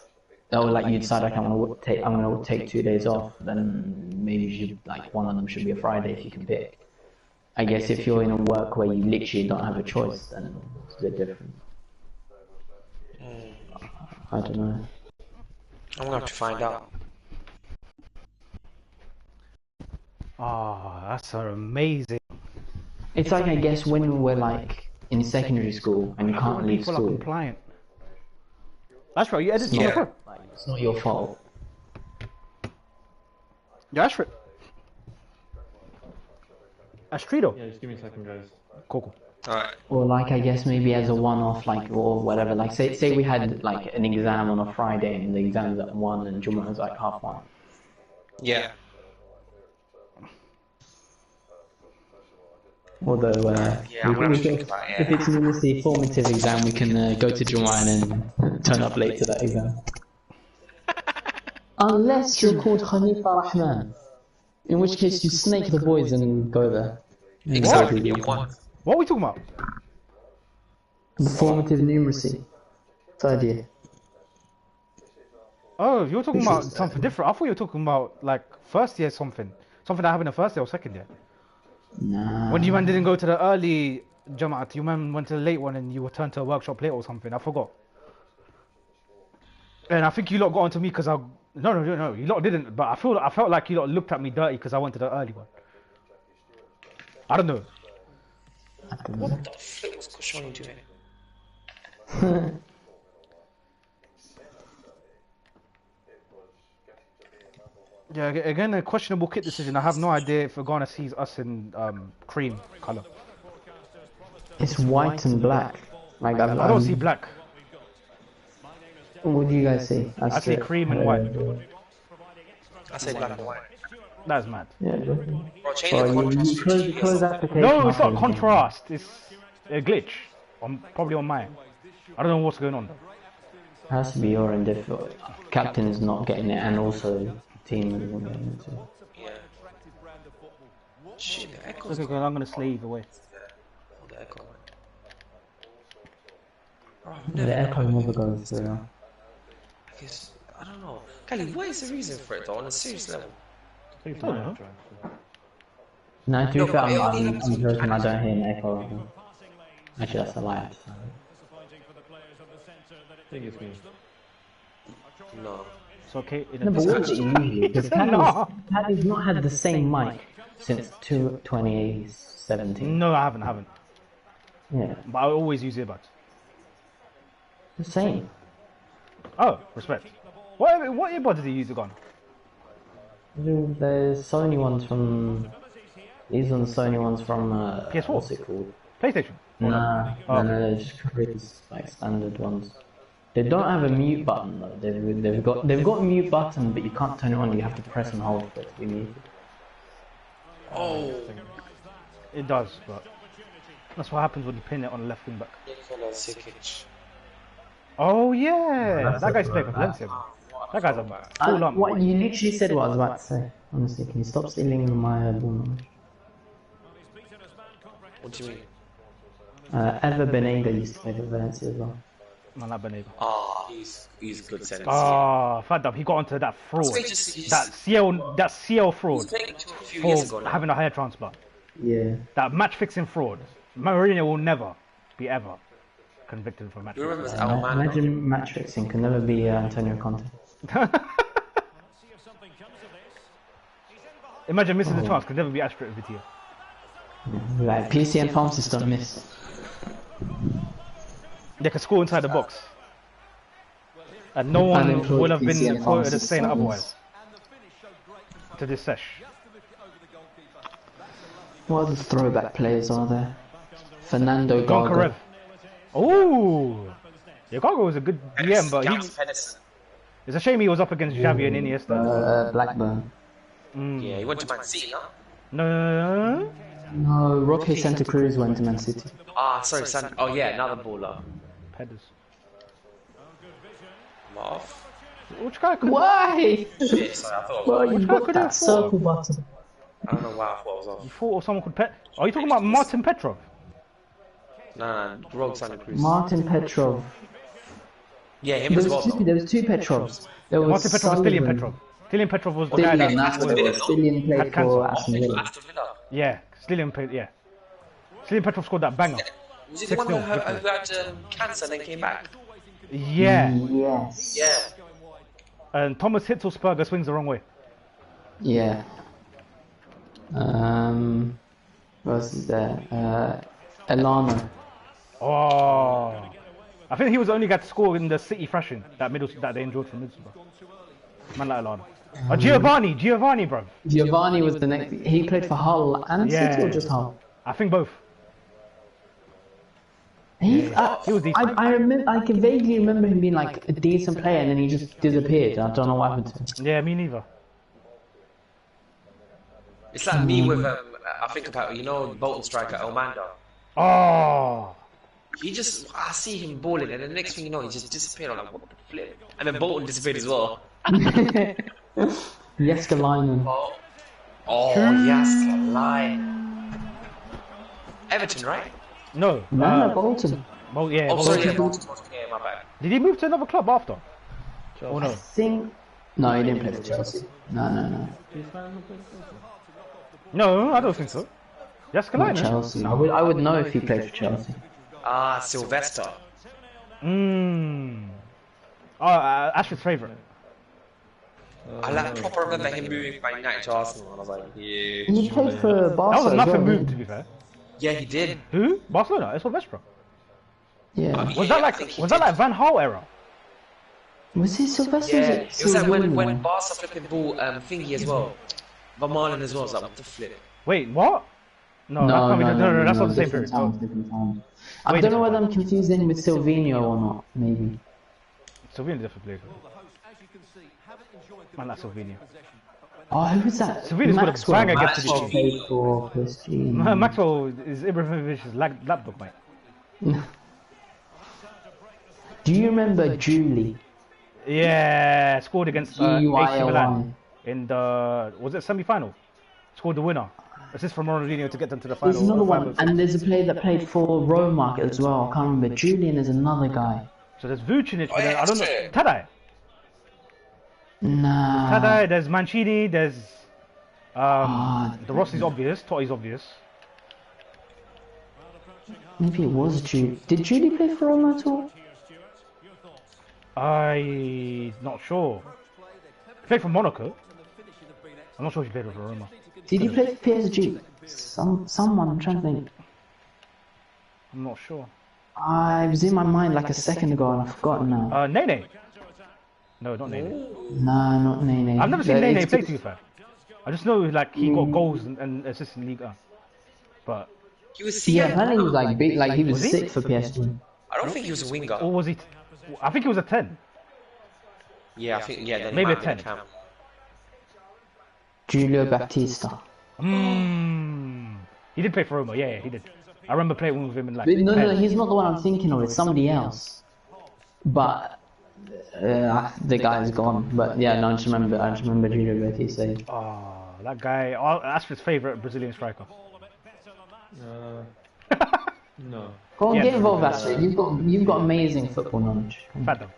or like you decide like I'm gonna take 2 days off, then maybe you should like one of them should be a Friday if you can pick. I guess if you're in a work where you literally don't have a choice, then it's a bit different. I don't know. I'm gonna have to find out. Oh, that's amazing. It's like I guess when we're like in secondary school and you can't leave People are school, compliant. That's right, you edited Yeah. the clip. it's not your fault. Yeah, that's right. That's Trito. Yeah, just give me a second, guys. Cool. Alright. Or like I guess maybe as a one-off, like or whatever. Like say we had like an exam on a Friday and the exam's at 1 and Jummah is like 1:30. Yeah. Although Yeah, I'm gonna have to think about it. if it's an honestly formative exam, we can go to Jummah and then turn up late to that exam. Unless you're called Khalifa Rahman, in which case you snake the boys and go there. Exactly. You want. What are we talking about? The formative numeracy. Third year. Oh, you're talking about something different. I thought you were talking about like first year something. Something that happened in first year or second year. Nah. When you man didn't go to the early Jamaat, you man went to the late one and you returned to a workshop late or something. I forgot. And I think you lot got onto me because no, you lot didn't. But I felt like you lot looked at me dirty because I went to the early one. I don't know. What the flip was Kushoni doing? Yeah, again, a questionable kit decision. I have no idea if Ghana sees us in cream color. It's white and black. Like I don't see black. What do you guys see? I see cream and white. I say black and white. That's mad. Yeah. Bro, change Well, the contrast. you close application. No, it's up not and- contrast. It's a glitch. Probably on mine. I don't know what's going on. Has to be your end if captain is not getting it, and also team is not getting it too. Yeah. Shit, the echo's Okay, I'm gonna slay either way. Oh, the echo. Bro, The echo never goes through. I guess, I don't know. Kali, what is the reason for it though, on a serious level? I think it's Oh, my no. intro, actually. No, to be No, fair, but it only I'm happens joking. I when- don't hear an echo. Actually, that's a lie. I think it's me. No. It's okay. No, but what is it usually? Because Paddy's not had the same mic since 2017. No, I haven't. Yeah, But I always use earbuds. the same. Oh, respect. What earbud did you use again? The Sony ones from. These are the Sony ones from. PS4? What's it called? PlayStation. Nah, Oh. no, they're just Chris, like standard ones. They don't have a mute button though. They've got a mute button, but you can't turn it on. You have to press and hold for it to be muted. Oh, It does, but that's what happens when you pin it on the left wing back. Nikola Sikic. Oh yeah, that guy's playing for Valencia. That guy's a full lump. What you literally said what I was about to say. Honestly, can you stop stealing my ball knowledge? What do you mean? Eva Benega used to play for Valencia as well. Man, that Benega. Ah, he's good sense. Ah, Fadab, he got onto that fraud. So he's That CL fraud playing a few years ago for now. having a hair transplant. Yeah. That match fixing fraud. Mourinho will never be ever convicted for match You remember fixing. Al Man? Imagine match fixing can never be Antonio Conte. Imagine missing the chance, could never be Astrid Vitia. Like PCN farm system miss. They could score inside the box. And no one Unemployed will have been PCN quoted as farm saying system otherwise. To this sesh. What other throwback players are there? Fernando Gonkarev. Gargo. Ooh! Yeah, Gargo was a good DM, but Pedersen. it's a shame he was up against Xavi and Iniesta. Blackburn. Yeah, he went to Man City, no? No. No, Roque Santa Cruz went to Man City. Ah, sorry, San. Oh yeah, another baller. Peders. I'm off. Which guy could... Why? Shit, sorry, I thought. Well, you've guy got could that have circle button. I don't know why I thought I was off. You thought someone could pet... Are you talking about Martin Petrov? Nah, Rogue Santa Cruz. Martin Petrov. Yeah, him There as well. was two Petrovs. There was Martin Petrov was Stilian Sullivan. Petrov. Stilian Petrov was the guy Stilian, that... that's what it was. Stilian played Had cancer. for Aston Villa. Aston Villa. Yeah, Stilian played, yeah. Stilian Petrov scored that banger. Was he the one who 6-0 had cancer and then came back? Yeah. Yes. Yeah. And Thomas Hitzelsperger swings the wrong way. Yeah. What else is there? Elano. Oh. I think he was the only guy to score in the City thrashing that they enjoyed from Middlesbrough. Man like Elano. Oh, Giovanni, bro. Giovanni was the next. He played for Hull and Yeah. City or just Hull? I think both. He was decent. I remember. I can vaguely remember him being like a decent player, and then he just disappeared. I don't know what happened to him. Yeah, me neither. It's like me with, I think about, you know, Bolton striker, Elmander. Oh. He just, I see him balling, and the next thing you know, he just disappeared. I'm like, what the flip? And then Bolton disappeared as well. Jeskalainen. Oh, yes, line. Everton, right? No. No, Bolton. Well, yeah. Oh, sorry, yeah, Bolton. Bolton. Yeah, my bad. Did he move to another club after? Oh I no. think. No, he didn't play for Chelsea. No. No, I don't think so. Not Jeskalainen. Chelsea. I would know if he played for Chelsea. Ah, Sylvester. Mmm. Oh, Ashford's favourite. I like proper remember him moving from United to Arsenal, and I was like, yeah. He played for That Barca. was a as nothing well, move, to be fair. Yeah, he did. Who? Barcelona. It's Silvestre. Yeah. Was that like Van Gaal era? Was he Sylvester? Yeah, it was like when Sylvester? Barca flipping ball thingy as well. Van Marlen as well. I was like, what the flip? Wait, what? No, that can't be. No, that's not the same period. Different times. I Wait, don't know whether I'm confusing with Silvino or not. Maybe. Silvino definitely played. Man, that's Silvino. Oh, who was that? Silvino's got a banger against Maxwell the played for PSG. Maxwell is Ibrahimovic's lapdog, mate. Do you remember Julie? Yeah, scored against AC G-U-I-L-Y. Milan in the semi-final? Scored the winner. Assist from Ronaldinho to get them to the final. There's another one, 5-0. and there's a player that played for Roma as well. I can't remember. Julian is another guy. So there's Vucinic, but then, yeah, I don't know. that's Tadai. Nah. Tadai, there's Mancini, there's Ah, the Rossi's obvious, Totti's obvious. maybe it was Julie. Did Julie play for Roma at all? I'm not sure. He played for Monaco. I'm not sure if he played for Roma. Did he play for PSG? Someone, I'm trying to think. I'm not sure. I was in my mind like a second ago and I've forgotten now. Nene. No, not Nene. Nah, not Nene. I've never seen But Nene it's- play, to be fair. I just know like he got goals and assists in Liga. But He was Yeah, CM. apparently he was like big, like he was Was he? sick for PSG. I don't think he was a winger. or was he? I think he was a 10. Yeah, I think, yeah. Then he Maybe might a have been 10. Cam. Julio Baptista. He did play for Roma. Yeah, he did. I remember playing with him in like. But no, 10. he's not the one I'm thinking of. It's somebody else. But the guy's gone. But yeah, no, I just remember Julio Baptista. Oh, that guy. Ashford's favourite Brazilian striker. No. Go on, Yeah. get involved, Astrid. You've got amazing football knowledge. Fathom.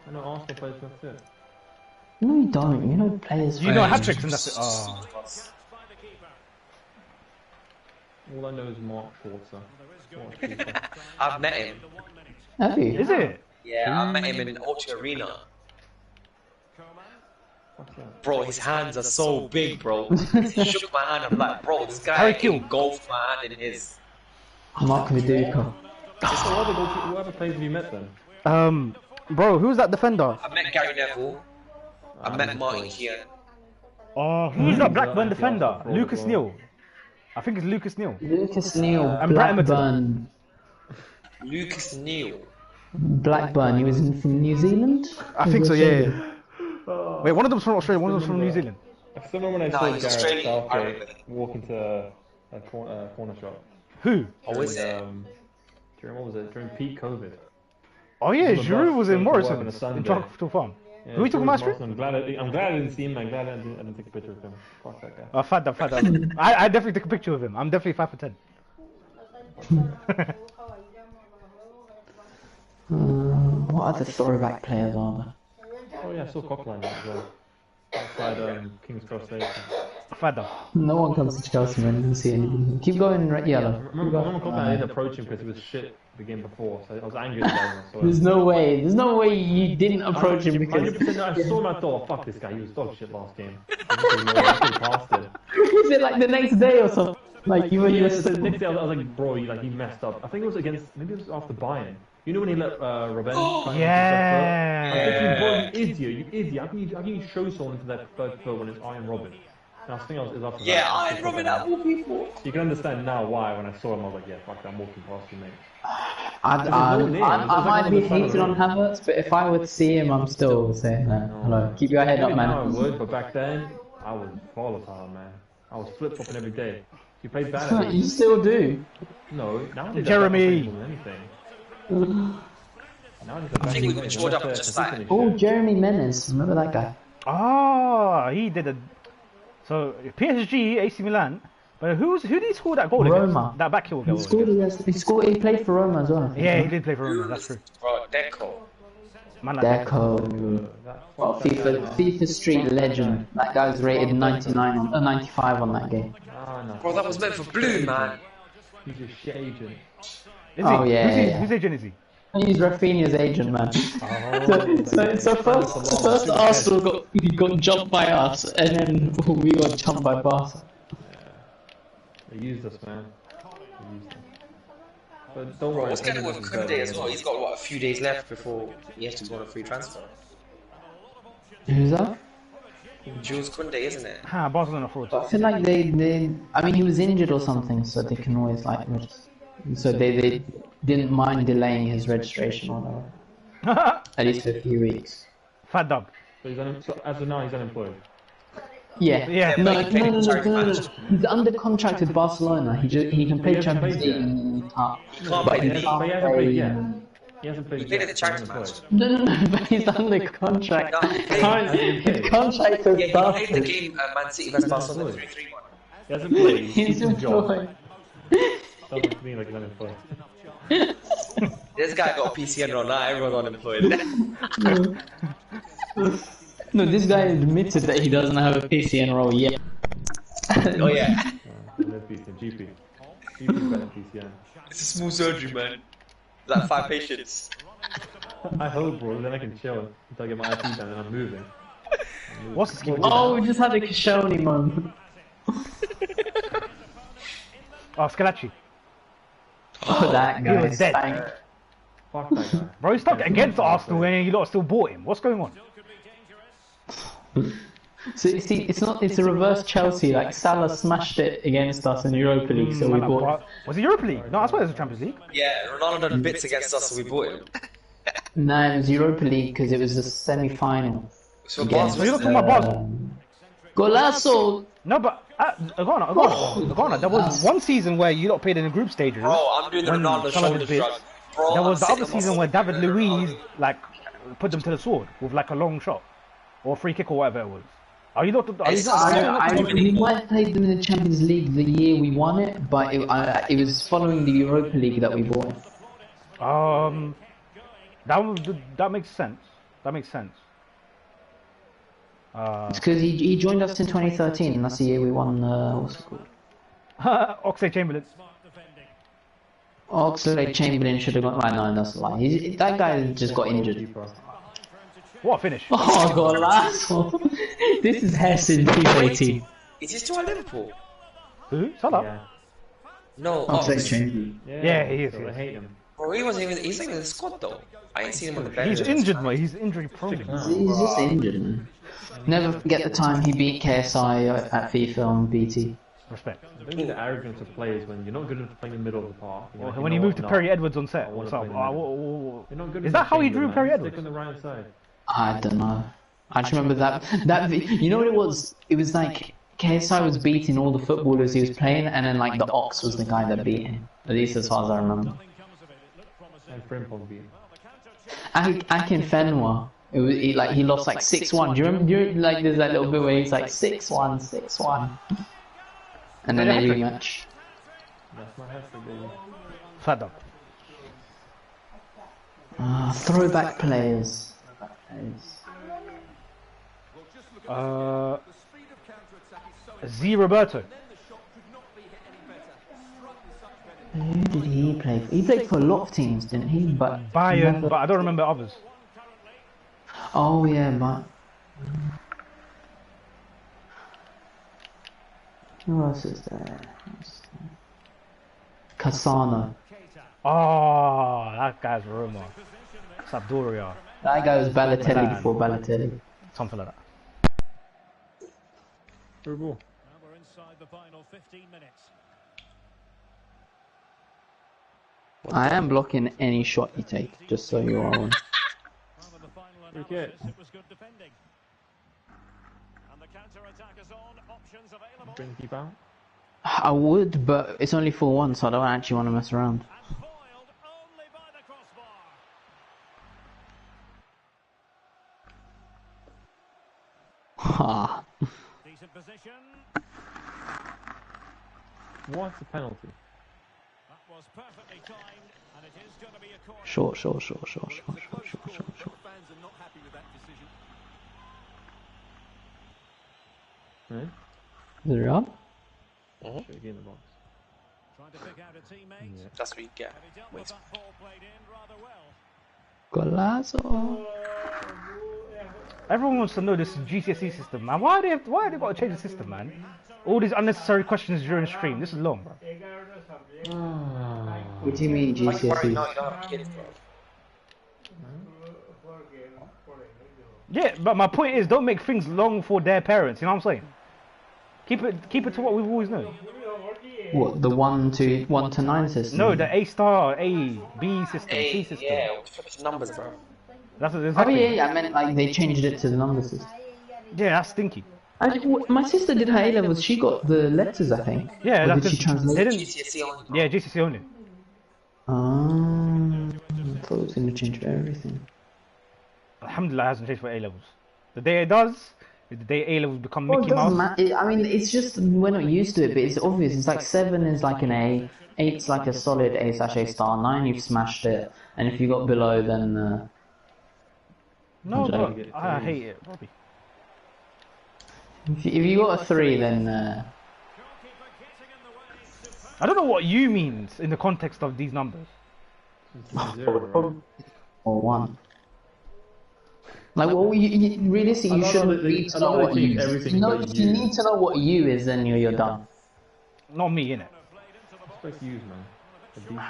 I know Arsenal players, that's it. No, you don't. You know players. You know hat tricks and that's it. Oh. All I know is Mark Schwarzer. I've met him. Have you? Is it? Yeah, I met him in Ultra Arena. What's that? Bro, his hands are so big, bro. He shook my hand. I'm like, bro, this guy Harry Kewell. engulfed my hand in his. Mark Viduka. So whoever players have you met then? Bro, who's that defender? I met Gary Neville. I met Martin Keown. Oh, who's that Blackburn Yeah, defender? Arsenal Lucas as well. Neal. I think it's Lucas Neal. Lucas Neal. And Brett Blackburn. Lucas Neal. Blackburn. He was from New Zealand. I think so, yeah. Wait, one of them's from Australia, one of them's from New Zealand. I still remember when I No, saw he's Gareth Australian. I Southgate remember. walk into a corner shop. Who? Oh, is it? Do you remember what was it? During peak COVID. Oh yeah, On the Giroud bus was in going to work on Morrison a Sunday. in Tropical Farm. Yeah, Who are you talking about, George Astrid? Morrison. I'm glad I didn't see him. I'm glad I didn't take a picture of him. Fuck that guy. Oh, fad. I definitely took a picture of him. I'm definitely 5 for 10. What other throwback players are there? Oh yeah, I saw Coquelin as well. Outside King's Cross Station. Fada. No one comes to Chelsea when you see anything. Keep going, red yellow. Remember Coquelin, I didn't approach him because he was shit the game before, so I was angry at him when I saw him. There's no way you didn't approach him because. 100% I saw him, I thought, fuck this guy, he was dog shit last game. I passed it. Was it like the next day or something? Like you were Yeah, just. so the next day I was like, bro, he messed up. I think it was against, maybe it was after Bayern. You know when he let Revenge try Yeah. I'm thinking, bro, you idiot. How can you show someone into that third foot when it's Iron Robin? And I was thinking it was after Yeah, that. Iron Robin out of all people. You can understand now why when I saw him I was like, yeah, fuck that, I'm walking past you, mate. I might be hating on Havertz, but if I would see him, I'm still saying, hello, keep your head up, Maybe now I man. would, but back then, I was volatile, man. I was flip-flopping every day. You played bad. You still do. No, nowadays Jeremy. I don't anything. I think we matured up just like. Oh, Jeremy Menes, remember that guy? Ah, he did a. So PSG, AC Milan. But who did he score that goal Roma. against? That back heel goal. He scored. He played for Roma as well. Yeah, he did play for Roma. That's true. Bro, Deco. Man like Deco. Well, FIFA Street legend. That guy was rated 95 on that game. Ah, no. Bro, that was meant for blue, man. He's a shit agent. Is Oh, he? yeah. Whose agent is he? He's Rafinha's agent, man. So first Arsenal got jumped by us, and then we got jumped by Barca. They used us, man. They used us. But don't worry. What's going on with Henderson is Kunde better as than well? him. He's got, what, a few days left before he has to go on a free transfer. Who's that? Jules Kunde, isn't it? Barcelona fraud. I feel like I mean, he was injured or something, so they can always like, so they didn't mind delaying his registration or whatever. At least for a few weeks. Fat dub. So as of now, he's unemployed. Yeah. Yeah. No. He's under contract with Barcelona. He can play He hasn't Champions played League yet. in the top. He can't But play he the can't But he hasn't played yet. play. He hasn't played He played yet. in the charity He's match. unemployed. No, but he's under contract. No, he played- His contract has Yeah, he played the started. game Man City vs Barcelona 3-3-1. He hasn't played. He's He's a job. employed. Doesn't mean like he's unemployed. This guy got a PCN role, now everyone's unemployed. No, this guy admitted that he doesn't have a PCN role yet. Oh yeah. No PCN. GP. GP's better than PCN. It's a small surgery, man. Like 5 patients. I hope, bro. Then I can chill until I get my IP done and I'm moving. What's his game? Oh, we just had a Koscielny moment. Oh, Scalacci. Oh, that guy was dead. stank. Fuck that guy. Bro, he's stuck against Arsenal and you lot still bought him. What's going on? So you see, it's a reverse Chelsea. Like Salah smashed it against us in Europa League, so we bought. Was it Europa League? No, I swear it was the Champions League. Yeah, Ronaldo done bits against us, so we bought him. No, it was Europa League because it was the semi-final. So Against, So you're not talking about Barca? Golazo. No, but Agana, there was one season where you lot played in the group stages. Bro, I'm doing the When Ronaldo Salah shoulder did bits. shrug. Bro, There I'm was the sitting other on my season where fucking David Luiz like put them to the sword with like a long shot or a free kick or whatever it was. Are you not? Are you not? We might have played them in the Champions League the year we won it, but it was following the Europa League that we bought it. That makes sense. That makes sense. It's because he joined us in 2013, and that's the year we won. What's it called? Oxlade-Chamberlain. Oxlade-Chamberlain should have got. Right, no, that's a lie. That guy just got injured. What a finish! Oh god, asshole! This is Hessen FIFA 18. Is he still at Liverpool? Who? Salah? Yeah. No. Oxlade-Chamberlain. Yeah, he is. I hate him. Bro, he wasn't even. He's like in the squad though. I ain't seen him on the bench. He's injured, mate. He's injury prone. He's just injured, man. Never forget the time he beat KSI at FIFA on BT. Respect. I think the arrogance of players when you're not good enough playing in the middle of the park. When he moved to Perry Edwards on set. You're Is not good that enough how he playing drew good, Perry man. Edwards? Stick on the right side. I don't know. I just remember that you know what it was? It was like KSI was beating all the footballers he was playing, and then like the Ox was the guy that beat him. At least as far as I remember. And Frimpong beat him. Akin Fenwa, he lost like 6-1. Do you remember? Like there's that little bit where he's like 6-1, 6-1, and then they rematch. That's my hat for baby. Fed up. Throwback players. Z Roberto. Who did he play for? He played for a lot of teams, didn't he? But Bayern, but I don't remember others. Oh yeah, but who else is there? Cassano. Oh, that guy's Roma. Sampdoria. That guy was Balotelli before Balotelli. Something like that. Through ball. Now we're inside the final 15 minutes. I am blocking any shot you take, just so you are on. Well, in the final Okay. analysis, it was good defending. And the counter-attack is on. Options available. Bring keep out. I would, but it's only 4-1, so I don't actually want to mess around. And foiled only by the crossbar. Ha. Decent position. What's the penalty? That was perfectly timed, and it is going to be a corner. Short. Eh? Is it up? Should have in the box. Trying to pick out a teammate. Yeah. That's what you get. And he dealt with that ball played in rather well. Golazo. Everyone wants to know this GCSE system, man. Why have they got to change the system, man? All these unnecessary questions during stream. This is long, bro. What do you mean No, you GCSE? don't have kids, bro. Yeah, but my point is, don't make things long for their parents. You know what I'm saying? Keep it to what we've always known. What, the 1 to 9 system? No, the A star, A, B system, C system. Yeah, what the fuck is numbers, bro? That's Oh exactly. yeah, I meant like they changed it to the number system. Yeah, that's stinky. My sister did her A levels. She got the letters, I think. Yeah, Or that's did she translate? they didn't. GCSE only. Yeah, GCSE only. I thought it was going to change for everything. Alhamdulillah, it hasn't changed for A levels. The day it does, is the day A levels become Well, it Mickey doesn't Mouse. matter. I mean, it's just we're not used to it, but it's obvious. It's like 7 is like an A, 8's like a solid A/A star, 9 you've smashed it, and if you got below, then No, Enjoy. bro, I hate it, Robbie. if you got a 3, then Goalkeeper getting in the way. Superb. I don't know what you means in the context of these numbers. or 1. Like, well, realistically, you I love shouldn't that they- need to I know love that what they U take is. everything No, but if you U. need to know what U is, then you're done. Not me, innit? Supposed to use, man. A decent.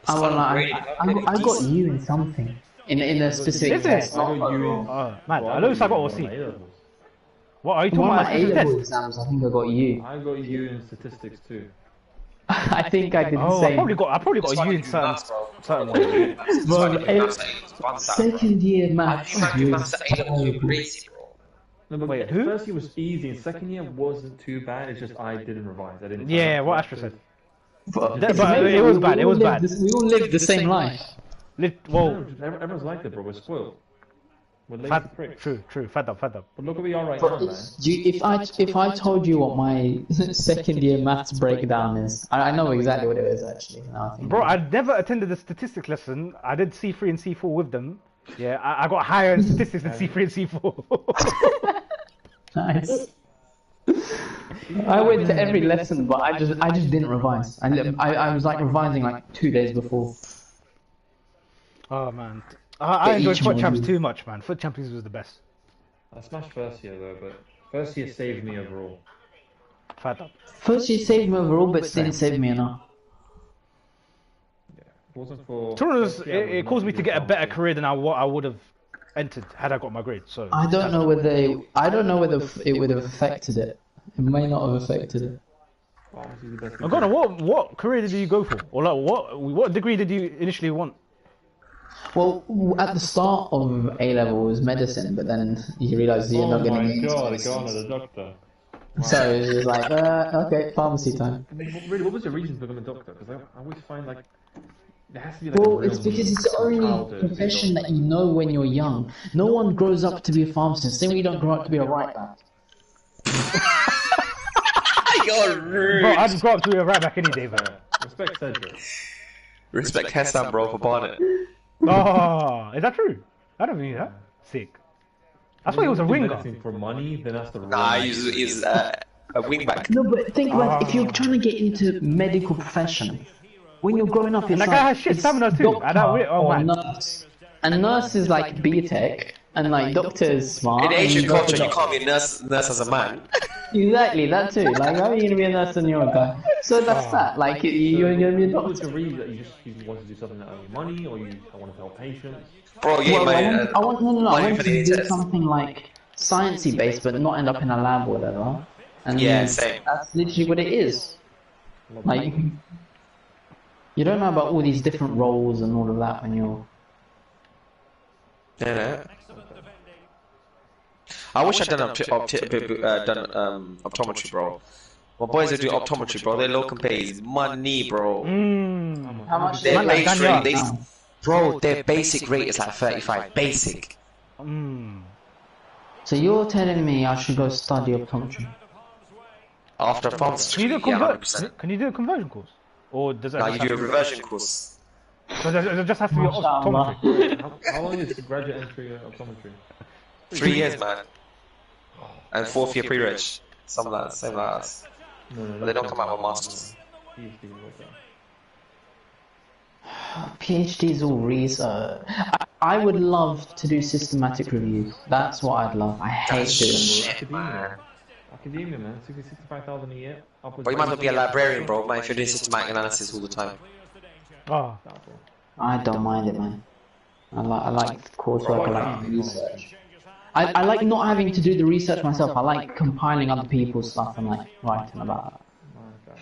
I got U in something. In a specific Is it? test. I got you in. Man, Well, I know I got you all in C. my A-levels. What are you talking One of about? my Special A-level test? exams, I think I got U. I got you in statistics too. I think I did the Oh, I same. probably got That's a why U you in do certain maths, bro. certain ones. That's Bro, why you do A- maths at A-levels. Fun that. Second year I maths. think I do maths at A-levels, you're crazy, bro. No, but Wait, the who? first year was easy, and second year wasn't too bad. It's just I didn't revise. I didn't. Yeah, what Astra said. But But it was bad, it was bad. We all lived the same life. Whoa, Everyone's like that, bro. We're spoiled. We're lazy fed, pricks. true, fed up. But look where we are right now, man. If I told you what my second year maths breakdown is, I know exactly what it is actually. Now I think. Bro, I never attended a statistics lesson. I did C3 and C4 with them Yeah, I got higher in statistics than C3 and C4. Nice. I went to every lesson, but I just didn't revise. I was like revising like 2 days before. Oh man, I enjoyed each Foot Champs module. too much, man. Foot Champions was the best. I smashed first year though, but first year saved me overall. Fat up. First year saved me overall, but didn't save me enough. Yeah, it wasn't for. Tournaments, first year, I would it not caused me do to get a better pharmacy. career than I would have entered had I got my grade. So I don't know whether it would have affected it. It may not have affected it. Pharmacy is the best Oh, degree. God, what career did you go for, or like what degree did you initially want? Well, at the start of A level was medicine, but then you realise you're not going to get into medicine. the doctor. So it was like, okay, pharmacy time. I mean, really, what was the reason for becoming a doctor? Because I always find like there has to be like a Well, real it's because need it's the from only childhood to be a profession doctor. that you know when you're young. No one grows up to be a pharmacist. Same way you don't grow up to be a right back. You're rude. Bro, I'd go up to a right back any day, bro. Respect Cedric. Respect Hassan, bro, for Barnet. Oh, is that true? I don't believe that. Sick. I thought he was a winger. Anything for money, then that's the wrong. Nah, he's a wingback. No, but think about if you're trying to get into medical profession, when you're growing up, it's And that like, guy has shit it's stamina too. doctor And that way, oh or man. nurse. And nurse is like B-Tech, and like doctor is smart. In and Asian you go culture, to you can't be a nurse as a man. Exactly, that too. Like, how are you going to be a nurse when you're a guy? So that's that. Like, you're going to be a What was doctor. the reason that you want to do something that earns money, or you want to help patients? Bro, yeah, Well, I man. want no, I money want for to the do NHS. something like sciencey based, but not end up in a lab or whatever. And Yeah, same. that's literally what it is. Like, you don't know about all these different roles and all of that when you're. Yeah. I wish I'd done optometry, bro. My boys that do optometry, bro. Their local pay is money, bro. How much? Their Man, like base Daniel. rate, bro, their basic rate is like 35. Basic. So you're telling me I should go study optometry? After pharmacy, Can you do a yeah, convert? 100%. Can you do a conversion course? Or does it Now just you do a have to be- reversion course. So it just has to be Mashallah. optometry? How long is the graduate entry optometry? 3 years, man. And 4th year pre-reg. Some like same like us. No, But they don't come out with masters. PhD, what's that? PhD is all research. I would love to do systematic reviews. That's what I'd love. I hate doing Shit, Academia. man. Academia, man. 65,000 a year. Upwards But you might as well be a of- librarian, bro, man, if you're doing systematic analysis all the time. Oh, I don't mind it, man. I like coursework. I like research. I like not having to do the research myself. I like compiling other people's stuff and like writing about it.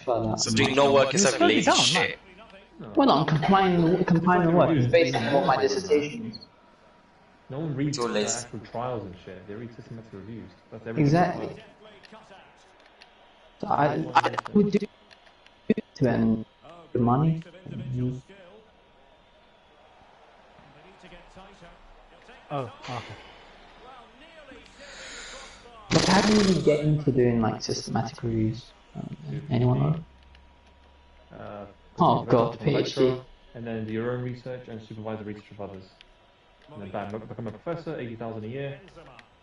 Further. So doing no work yourself, slow me lazy down, man. shit. Well, I'm compiling the work. It's basically what my dissertation is. No one reads Your the list. actual trials and shit. They read systematic reviews. That's everything. Exactly. So I would do to earn the money. oh, okay. But how do you even get into doing like systematic reviews? Anyone know? Oh god, PhD. And then do your own research and supervise the research of others. And then bam, become a professor, 80,000 a year,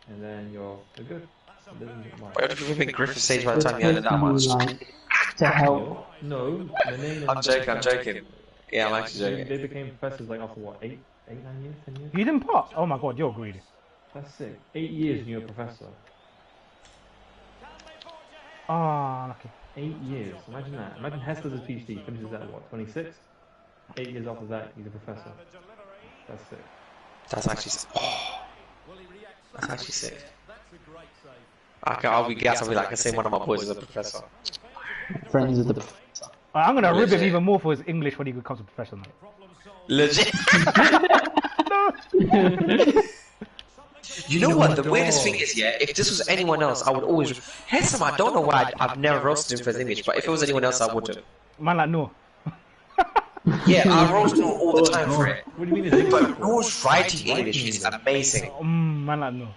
and then you're good. It doesn't get much. What do you think Griffith says by the time you earn it that much? Like, to help. No, Manane I'm joking. Yeah, I'm actually They joking. became professors like after what, 8, 9 years, 10 years? You didn't pass? Oh my god, you're greedy. That's sick. 8 years and you're a professor. Ah, lucky. 8 years. Imagine that. Imagine Hester does a PhD, finishes at what, 26? 8 years after that, he's a professor. That's sick. That's actually sick. Oh, that's actually sick. I'll be gassed. I'll be like, I say one of my boys is a professor. Friends with the professor. I'm gonna rib him Legit. even more for his English when he becomes a professional. Legit. You know what? The weirdest thing is, yeah, if this was anyone else, I would always. Hesam, I don't know why I've never roasted him for his English, but if it was anyone else, I wouldn't. Man, like no. Yeah, I roast him all the time for it. What do you mean? It's But Noah's writing English is amazing. Man, like no.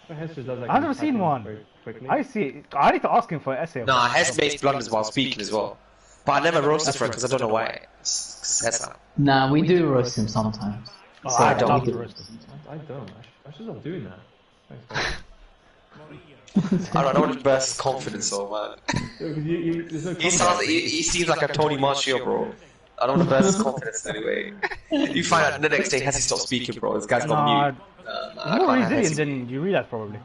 Hester does like I've never seen one. very quickly. I see it. I need to ask him for an essay. Nah, Hes makes blunders while speaking as well. But I never roasted for it because I don't know why. It's Hesam. Nah, we do roast him sometimes. Oh, So I don't love do the it. wrist. I don't. I should stop doing that. Thanks, I don't want to burst confidence, though, man. because there's no He sounds, he seems like a Tony Marshall, bro. I don't want to burst his confidence anyway. You find out the next day, has he stopped speaking, bro? This guy's got Nah, mute. the more resilient than you realize, probably.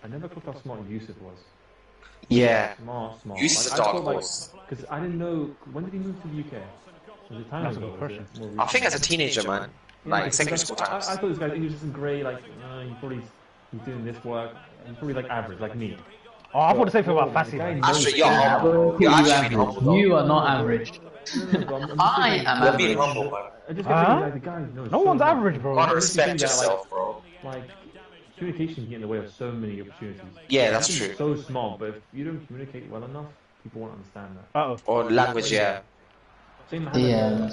I never clocked how smart Yusuf was. Yeah. Smart. Yusuf's a dark horse. Because I didn't know, when did he move to the UK? Was it time That's a ago? good question. I think as a teenager, man. Like, secondary school I times. thought this guy, he was just a grey, like, he's doing this work. He's probably like average, like me. Oh, I thought the same thing about Fassi. The guy man. knows- Actually, you're humble. You're actually being humble, though. You are not average. I am You're being average. humble, man. I just Huh? get like the guy knows. No so one's much. average, bro. Gotta Honestly, respect that, yourself, bro. Like, communication can get in the way of so many opportunities. Yeah, that's You can true. be so smart, but if you don't communicate well enough, people won't understand that. Uh-oh. Or language, yeah. Same I had Yeah.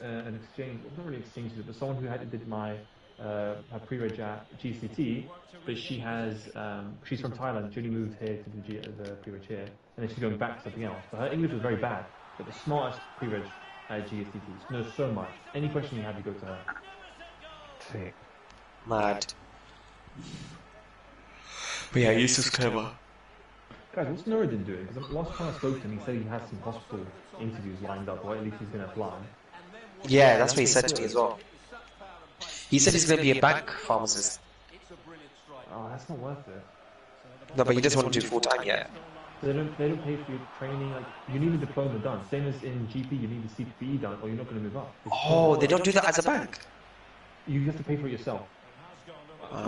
an exchange, not really exchange, but someone who did my her pre-reg at GCT, but she has she's from Thailand. She only moved here to do the pre-reg here, and then she's going back to something else. But her English was very bad, but the smartest pre-reg at GCT. She knows so much. Any question you have, you go to her. Sick. Mad. But yeah, Yusuf's clever. Guys, what's Nuruddin doing? Because last time I spoke to him, he said he has some hospital interviews lined up, or at least he's going to apply. Yeah, that's what he said to me as well. He said he's going to be a bank pharmacist. Oh, that's not worth it. No, but he doesn't want to do full time yet. They don't pay for your training. Like, you need a diploma done. Same as in GP, you need the CPE done, or you're not going to move up. Oh, they don't do that as a bank. You have to pay for it yourself.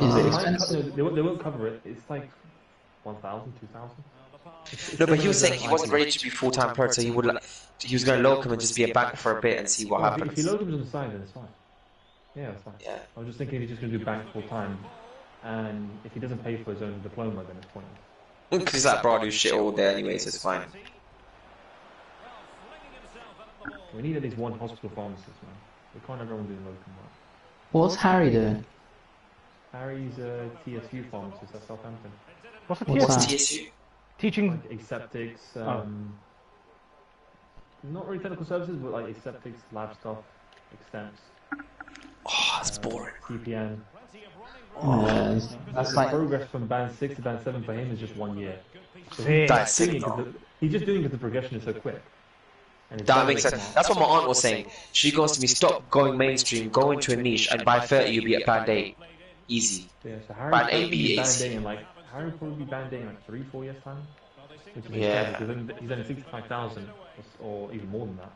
Is it They expensive? won't cover it. It's like 1,000, 2,000. No, but he was saying he wasn't ready to be full time pro, so he would like, he was going to locum and just be a bank for a bit and see what If happens. he locums on the side, then it's fine. Yeah, it's fine. Yeah. I was just thinking he's just going to do bank full time, and if he doesn't pay for his own diploma, then it's pointless. Because he's like, bro, I do shit all day anyway, so it's fine. We need at least one hospital pharmacist, man. We can't have everyone doing locum work. What's Harry doing? Harry's a TSU pharmacist at Southampton. What's the What's TSU? that? TSU? Teaching. Like aseptics, not really technical services, but like aseptics, lab stuff, extemps, Oh, that's boring. TPN. That's The like progress from band 6 to band 7 for him is just 1 year. So Sick. That's doing sick, it 'cause though. he's just doing it because the progression is so quick. And it's That very makes sense. smart. That's what my aunt was saying. She goes to me, stop going mainstream, go into a niche, and by 30 you'll be at band 8. Easy. Yeah, so Harry's Band probably A, B, be A, band C. A in like Harry will probably be band A in like 3-4 years time. Which is Yeah. incredible, because he's only 65,000 or even more than that.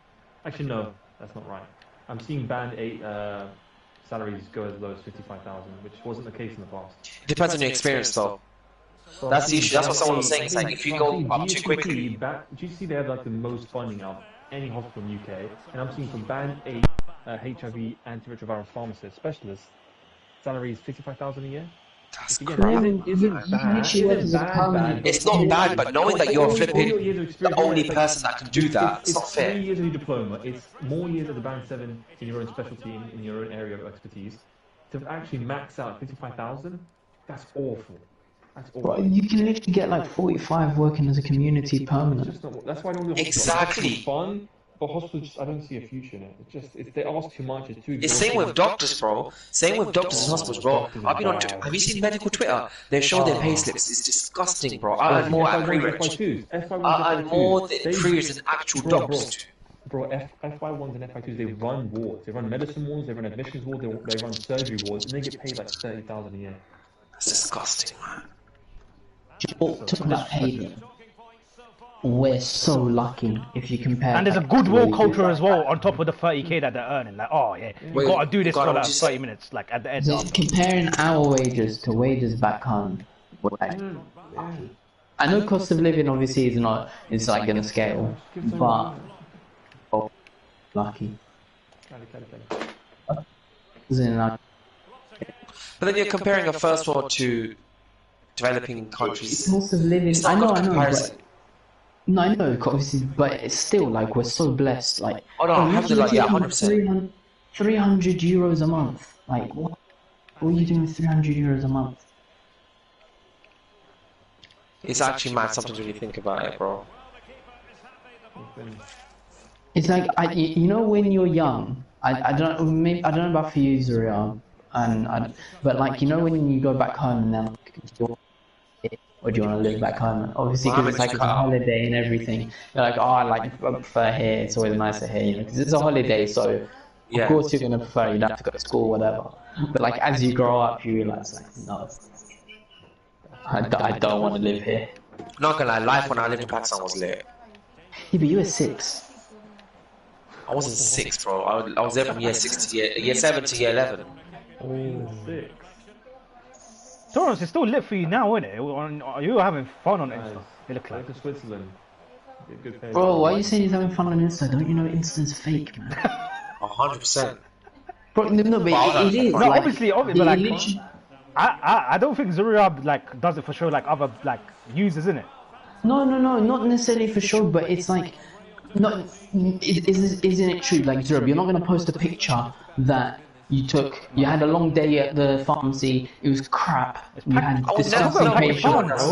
Actually, no, that's not right. I'm seeing band 8 salaries go as low as 55,000, which wasn't the case in the past. Depends on your experience, though. So That's I'm the issue. seeing That's what someone was saying. GCP It's like if you so go I'm seeing up too GCP quickly. GCC, they have like the most funding out of any hospital in the UK, and I'm seeing from band 8 HIV antiretroviral pharmacist specialist salaries 55,000 a year. That's Again, crazy. isn't bad. literally work as a permanent- It's not bad, but knowing that you're All your flipping years of the experience, only it's like- person that can do that, it's not 3 fair. years of your diploma, it's more years of the band 7 in your own specialty, in your own area of expertise. To actually max out 55,000, that's awful. That's awful. Bro, you can literally get like 45 working as a community It's permanent. just not, that's why I don't do hospital. Exactly. Hospital's fun, but hospital just, I don't see a future in it. It's just, if they ask too much, it's too It's same with exhausting. doctors, bro. Same with doctors and hospitals, bro. I've been on. Have you seen medical Twitter? They show their pay slips. It's disgusting, bro. I earn more at pre-reg. I earn more than pre-reg than actual doctors. Bro, FY1s and FY2s, they run wards. They run medicine wards, they run admissions wards, they run surgery wards, and they get paid like 30,000 a year. That's disgusting, man. Talking about pay, we're so lucky if you compare. And there's a like, goodwill wages. culture as well on top of the 30k that they're earning. Like, oh yeah, you Wait, gotta do this God, for what like did you say? 30 minutes. Like at the end. So comparing our wages to wages back home, like, I know cost of living obviously is not, it's like gonna scale, but oh, lucky. As in, like, But then you're comparing a first world to developing countries. cost of living. It's I not know, good I know, comparison. but no, I know, obviously, but it's still like we're so blessed. Like, Oh no, alhamdulillah, yeah, 100%. 300 euros a month. Like, what are you doing with 300 euros a month? It's actually mad sometimes when you think about it, bro. It's like, you know, when you're young, I don't maybe I don't know about for you, Zuriel, but like you know when you go back home and then like, or do you want to live back home? Obviously, because it's like a holiday and everything. You're like, oh, I prefer here. It's always nicer here, you know, because it's a holiday. So of course you're gonna prefer. You don't have to go to school, whatever. But like as you grow up, you realize like, no, I don't want to live here. Not gonna lie, life when I lived in Pakistan was lit. Yeah, but you were 6. I wasn't 6, bro. I was there from year 6 to year 7 to year 11. Oh, 6. Torrance, it's still lit for you now, isn't it? You're having fun on it. Nice. It looks like. Go to Switzerland. Get good pay. Bro, why are you saying he's having fun on Insta? Don't you know Insta's fake, man? 100%. Bro, no, but it is. No, like, obviously, but like, I don't think Zuriab like does it for sure, like other like users, in it. No, not necessarily for sure, but it's like, not, isn't it true? Like, Zurab, you're not going to post a picture that you had a long day at the pharmacy, it was crap, you had disgusting patients.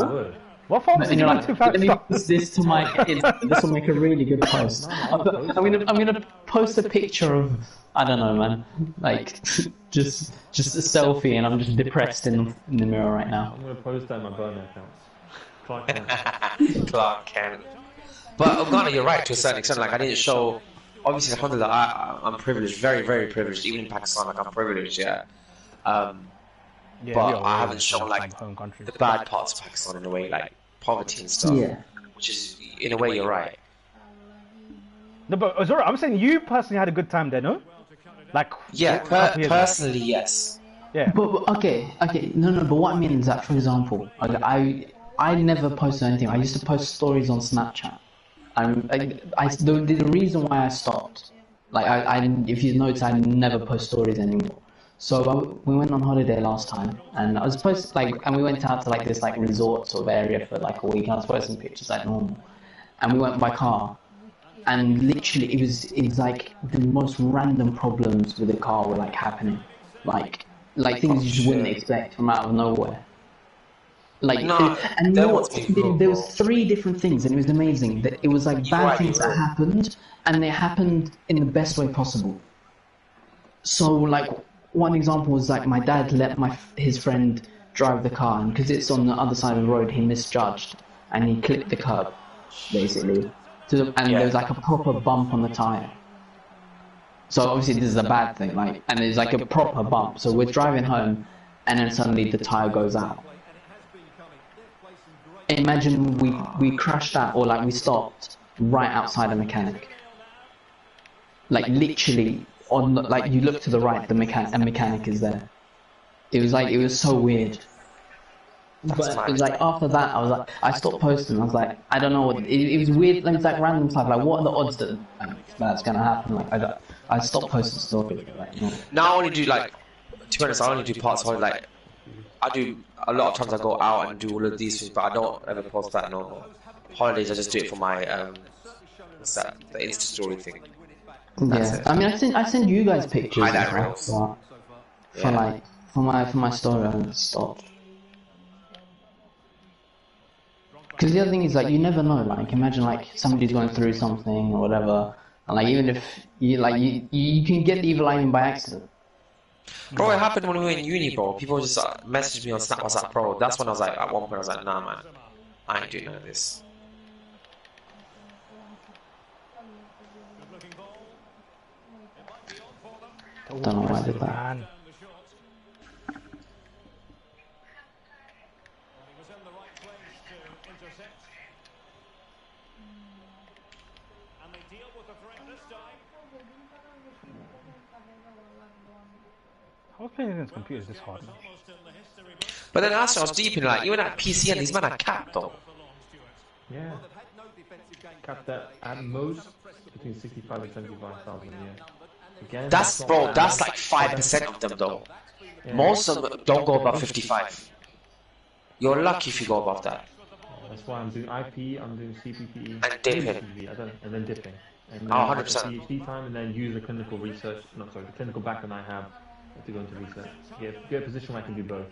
What pharmacy You're you like, went to? let me post this to my kids, this will make a really good post. I'm gonna post a picture of, I don't know, man, like, just a selfie, and I'm just depressed in the mirror right now. I'm gonna post that in my burner account. Clark Kent. But Ogana, you're right to a certain extent. Like I didn't show. Obviously, alhamdulillah, I'm privileged, very, very privileged. Even in Pakistan, like I'm privileged, yeah. But I haven't shown like the bad parts of Pakistan in a way, like poverty and stuff. Yeah. Which is, in a way, you're right. No, but Zora, I'm saying you personally had a good time there, no? Like yeah, personally, yes. Yeah. But okay, no. But what I mean is that, for example, I never posted anything. I used to post stories on Snapchat. The reason why I stopped, like if you notice, I never post stories anymore. So we went on holiday last time, and I was supposed and we went out to like this like resort sort of area for like a week. And I was posting pictures like normal, and we went by car, and literally it was like the most random problems with the car were like happening, like things you just wouldn't expect from out of nowhere. Like, no, and there was 3 different things, and it was amazing. That it was like bad things that happened, and they happened in the best way possible. So, like, one example was like my dad let his friend drive the car, and because it's on the other side of the road, he misjudged, and he clipped the curb, basically. And there was like a proper bump on the tire. So obviously this is a bad thing, like, and there's like a proper bump. So we're driving home, and then suddenly the tire goes out. Imagine we crashed out, or like we stopped right outside a mechanic. Like literally on, like you look to the right, a mechanic is there. It was so weird. But it was like after that, I stopped posting. I was like, I don't know what it was weird. Like, it's like random stuff. Like, what are the odds that that's gonna happen? Like, I stopped posting stories. Like, no. Now I only do like, to be honest, I only do parts of like. I do a lot of times. I go out and do all of these things, but I don't ever post that no holidays. I just do it for my what's that? The Insta story thing. Yeah, I mean, I send you guys pictures for my story, and stopped. Because the other thing is, like, you never know. Like, imagine like somebody's going through something or whatever, and like even if you you can get the evil eye by accident. Bro, it happened when we were in uni, bro. People just messaged me on Snap, WhatsApp, bro. That's when I was like, at one point, I was like, nah, man, I ain't doing none of this. Don't know why I did that. I was playing against computers this hard. But then after I was deep in like, even at PCN, these men are capped though. Yeah. Capped at most between 65 and 75,000 a year. Again, that's bro, that's like 5% of them though. Yeah. Most of them don't go above 55. You're lucky if you go above that. That's why I'm doing IP, I'm doing CPPE, and dipping, and then dipping. And then 100%. PhD time, and then use the clinical research. No, sorry, the clinical background I have to go into research. Get a position where I can do both.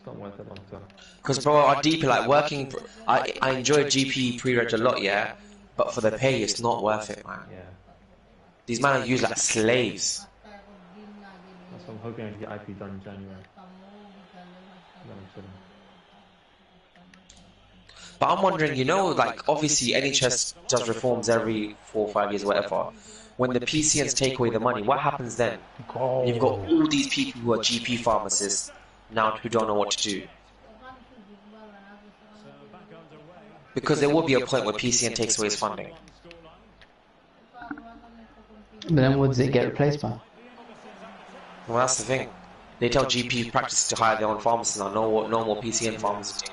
not worth it long term. Because bro, our DP like working. I enjoy GP pre-reg a lot, yeah. But for the pay, it's not worth it, man. Yeah. These men are used like slaves. That's what I'm hoping I can get IP done in January. Then I'm chilling. But I'm wondering, you know, like obviously NHS does reforms every 4 or 5 years, whatever. When the PCNs take away the money, what happens then? You've got all these people who are GP pharmacists now who don't know what to do. Because there will be a point where PCN takes away his funding. But then what does it get replaced by? Well, that's the thing. They tell GP practices to hire their own pharmacists now. No more PCN pharmacists.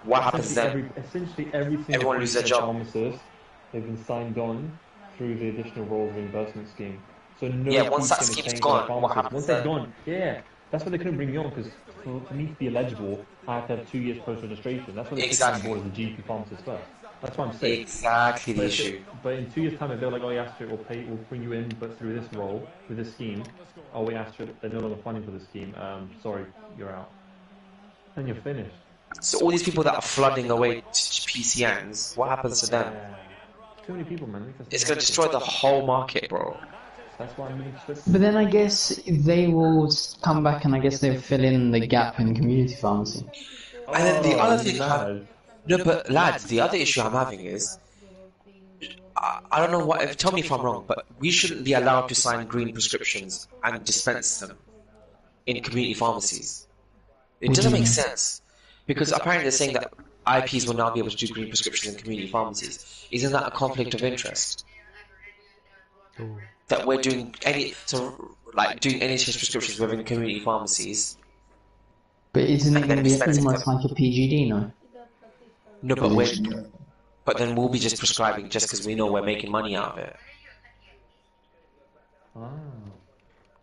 What happens then? Essentially everything. Everyone loses their job. Pharmacists, they've been signed on through the additional role reimbursement scheme. So no. Yeah, once that scheme's gone, what happens once then? they're gone, yeah. That's why they couldn't bring me on, because for me to be eligible, I have to have 2 years post-registration. That's why they put me on board as a GP pharmacist first. That's what I'm saying. Exactly the issue. But in 2 years' time, if they're like, oh, yeah, Astrid, we'll bring you in, but through this role, with this scheme, oh, wait, Astrid, they're no longer funding for this scheme. Sorry, you're out. And you're finished. So all these people that are flooding away to PCNs, what happens to them? Too many people, man. It's going to destroy the whole market, bro. That's why I'm really But then I guess they will come back and I guess they'll fill in the gap in community pharmacy. And then the other thing, no, but lads, the other issue I'm having is, I don't know what. Tell me if I'm wrong, but we shouldn't be allowed to sign green prescriptions and dispense them in community pharmacies. It doesn't make sense because apparently they're saying that IPs will now be able to do green prescriptions in community pharmacies. Isn't that a conflict of interest? That we're doing doing NHS prescriptions within community pharmacies. But isn't it going to be almost like a PGD, no? No, but then we'll be just prescribing just because we know we're making money out of it.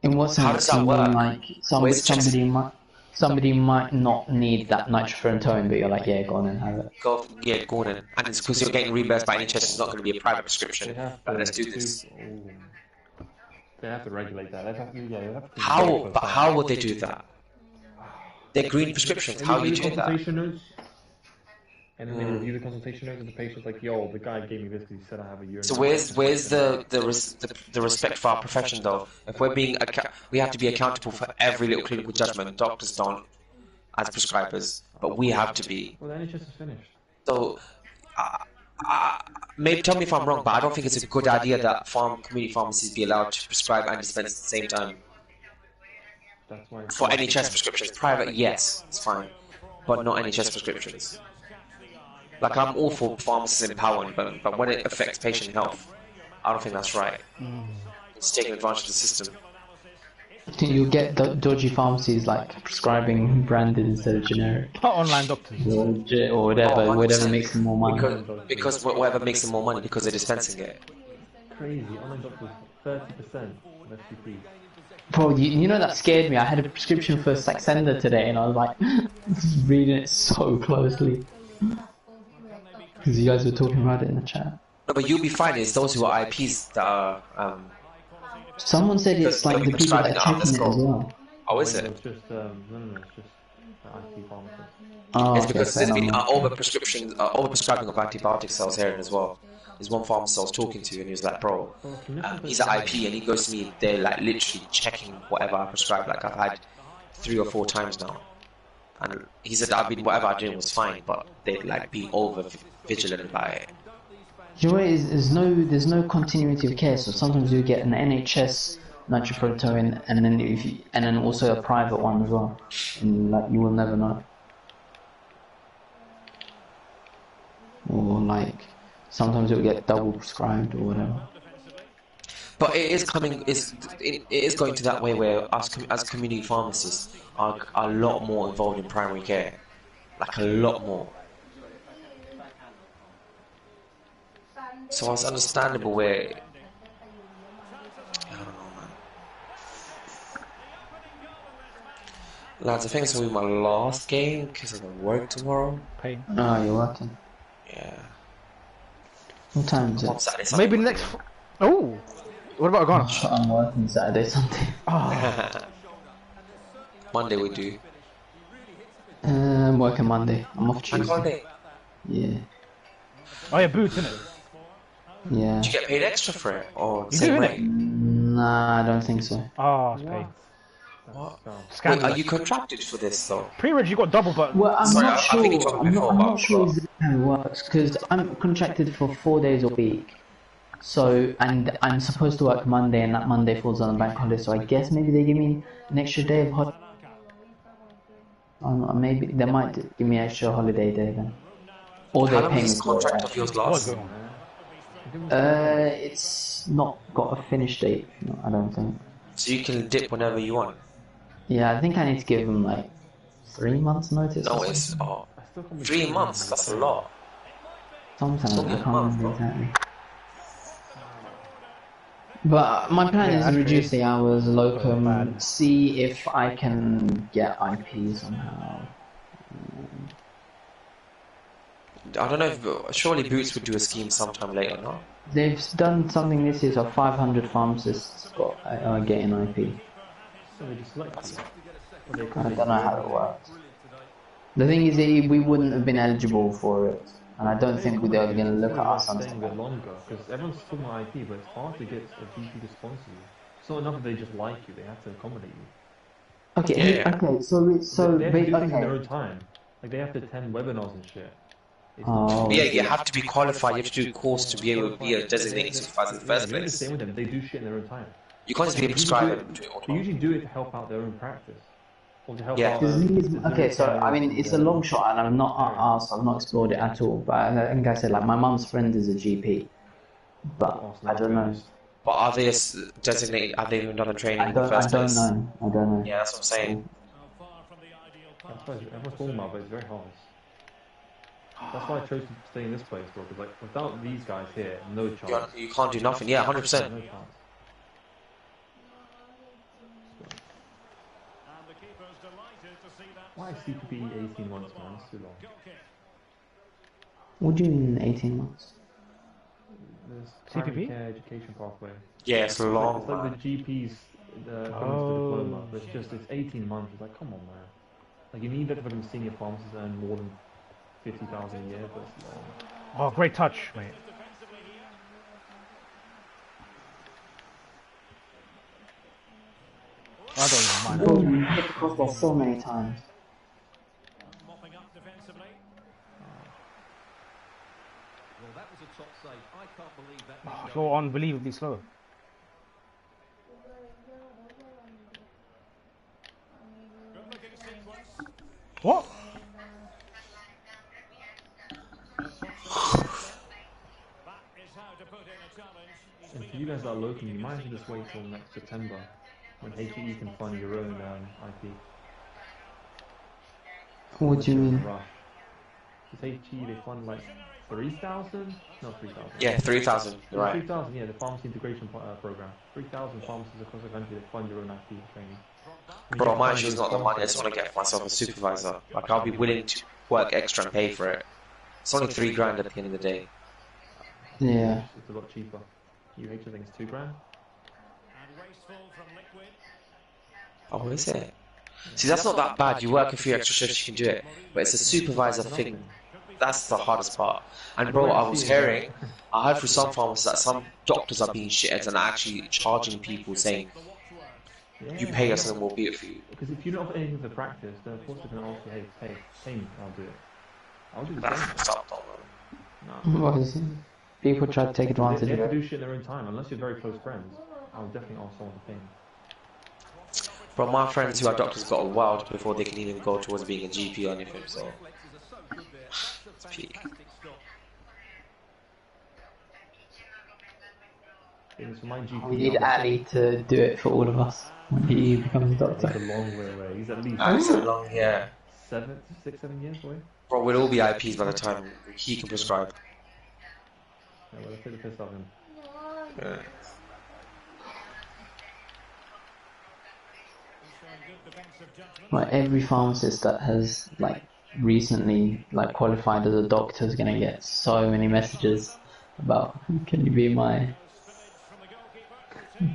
In what sense? How does that work? Somebody might not need that nitrofurantoin, but you're like, yeah, go on and have it. Go on and it's because you're getting reimbursed by NHS. It's not going to be a private prescription. Let's do this. They have to regulate that. They have to How? But how would they do that? They're green prescriptions. How do you do that? And then they review the consultation notes of the patient's like, yo, the guy gave me this because he said I have a urine. So where's the respect for our profession though? If we're being we have to be accountable for every little clinical judgment. Doctors don't, as prescribers, but we have to be. Well, the NHS is finished. So, maybe tell me if I'm wrong, but I don't think it's a good idea that community pharmacies be allowed to prescribe and dispense at the same time. That's why For NHS prescriptions, private, yes, it's fine, but not NHS prescriptions. Like, I'm all for pharmacists empowering, but when it affects patient health, I don't think that's right. It's taking advantage of the system. You get dodgy pharmacies like prescribing branded instead of generic. Online doctors. Or whatever makes them more money. Because whatever makes them more money, because they're dispensing it. Crazy, online doctors, 30% of STPs. Bro, you know that scared me. I had a prescription for Saxenda today and I was like, reading it so closely. Because you guys were talking about it in the chat. No, but you'll be fine. It's those who are IPs that are. Someone said it's like the people that are checking it as well. Oh, is it? It's just, it's just IT pharmacists. Oh, It's because there's been overprescribing of antibiotic cells here as well. There's one pharmacist I was talking to, and he was like, "Bro, he's an IP," and he goes to me, "They're like literally checking whatever I prescribe. Like I've had 3 or 4 times now." And he said, whatever I did was fine, but they'd like be over vigilant about it. You know what it is? There's no continuity of care. So sometimes you get an NHS nitrofurantoin, and then also a private one as well, and like you will never know. Or like sometimes it will get double prescribed or whatever. But it is coming. It is going to that way where us as community pharmacists are a lot more involved in primary care, like a lot more. So it's understandable where. I don't know, man. Lads, I think it's gonna be my last game because I'm gonna work tomorrow. Pain. Oh, you're working. Yeah. What time is On it? Saturday, Sunday, Maybe next. Oh, what about Ghana? I'm working Saturday, Sunday. Oh, Monday we do. I'm working Monday. I'm off Bank Tuesday. holiday. Yeah. Oh yeah, boots, innit? Yeah. Do you get paid extra for it, or the You same do, rate? innit? Nah, I don't think so. Oh, it's paid. What? Wait, are Scandalous. you contracted for this though? Pre-reg, you got double, but Well, I'm Sorry, not I think you sure. told me before, I'm but not I sure forgot. exactly how it works because I'm contracted for 4 days a week. So, and I'm supposed to work Monday, and that Monday falls on a bank holiday. So I guess maybe they give me an extra day of holiday. Maybe they might give me an extra holiday day then, or How they long pay does me this for contract it. of yours what's last? going on? It's not got a finish date. No, I don't think. So you can dip whenever you want. Yeah, I think I need to give them like 3 months notice. No, Or it's something. oh, I still can't be 3 months. That's a lot. Something It's like only that. I a can't month, remember bro. exactly. But my plan Yeah, is that's to reduce crazy. the hours, locum, bad. see if I can get IP somehow. I don't know if surely Boots would do a scheme sometime later, no? They've done something this year, so 500 pharmacists are getting IP. So they just select you. Or they I accommodate don't know you how it anyway. works. The thing is that we wouldn't have been eligible for it, and I don't They think they're accommodate you, going to it's look at probably us worth on staying a bit longer, because everyone's talking about IP, but it's hard to get a GP to sponsor you. It's not enough that they just like you, they have to accommodate you. Okay, Yeah. okay, so They have to do things in their okay. own time. Like they have to attend webinars and shit. It's Oh, Yeah, okay. you have to be qualified. You have to do a course to be able to be a designated supervisor in the first You're in the place. same with them, they do shit in their own time. You can't just be a prescriber and do it They automatically. usually do it to help out their own practice. Or to help Yeah. out The thing is, the okay, so I mean, it's a long shot, and I'm not asked, I've not explored it at all. But I think I said, like, my mum's friend is a GP, but I don't know. But are they designated? Are they even done a training I in the don't, first place? I don't know. Yeah, that's what I'm saying. That's why everyone's talking about, but it's very hard. That's why I chose to stay in this place, bro. Because like without these guys here, no chance. You can't do nothing. Yeah, 100%. No chance. Why is CPP 18 months, man? It's too long. What do you mean 18 months? There's primary CPP? care education pathway. Yeah, it's long. It's like the GPs coming to the diploma, but it's 18 months. It's like, come on, man. Like you need that for them senior pharmacists to earn more than 50,000 a year, but it's long. Oh, great touch, mate. I don't even mind. Oh, you hit across there so many times. Mopping up defensively. Well, that was a top save. I can't believe that. Oh, you're unbelievably slow. Good looking sequence. What? That is how to put in a challenge. He's And been for you guys that are local, you might as well just wait till next September when HE can fund your own IP. What do you mean? Rush. Because HE they fund like 3,000? No, 3,000. Yeah, 3,000. You're right. 3,000, yeah, the pharmacy integration program. 3,000 pharmacists across the country that fund your own IP training. Bro, my issue is not the money. I just want to get myself a supervisor. Like, I'll be willing to work extra and pay for it. It's only $3 at the end of the day. Yeah. It's a lot cheaper. UH, I think it's $2 grand. and wasteful from Liquid. Oh, is it? See, that's not that bad. You work a few extra shifts, you can do it. But it's a supervisor thing. That's the hardest part. And bro, I was hearing, I heard through some pharmacists that some doctors are being shitheads and actually charging people saying, you pay us and we'll be it for you. Because if you don't offer anything for practice, then of course they're going to ask you, hey, pay me, I'll do it. I'll do the That's same. fucked up, though. No. What is it? People try to take advantage They of have to it. do shit in their own time, unless you're very close friends. I'll definitely ask someone to pay me. Bro, my friends who are doctors got wild before they can even go towards being a GP or anything, so. It's peak. Things for my GP. We need Ali to do it for all of us when he becomes a It's a doctor. long way away. He's at least It's a long, yeah. 7 years away. Bro, we'll all be IPs by the time he can prescribe. Yeah, well, let's take the piss off him. Yeah. Like every pharmacist that has like recently like qualified as a doctor is gonna get so many messages about can you be my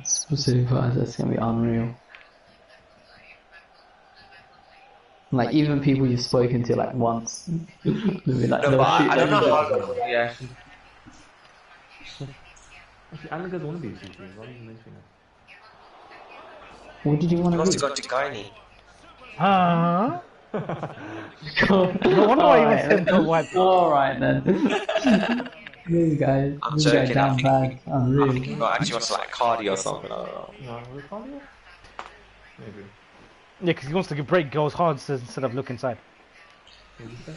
supervisor? It's gonna be unreal. Like even people you've spoken to like once. They'll be like, No, they'll but I shoot don't know them. how. Yeah. Actually, Alan doesn't want to be a GP. Why are you mentioning it? What did you He want wants to to do? go to Guinea. Huh? No wonder why he was sent to wipe. Alright then. This guy I'm joking. down bad. I Unreal. think he actually wants to like cardio or something. I don't know. No, was it cardio? Maybe. Yeah, because he wants to break girls' hearts instead of look inside. Maybe so.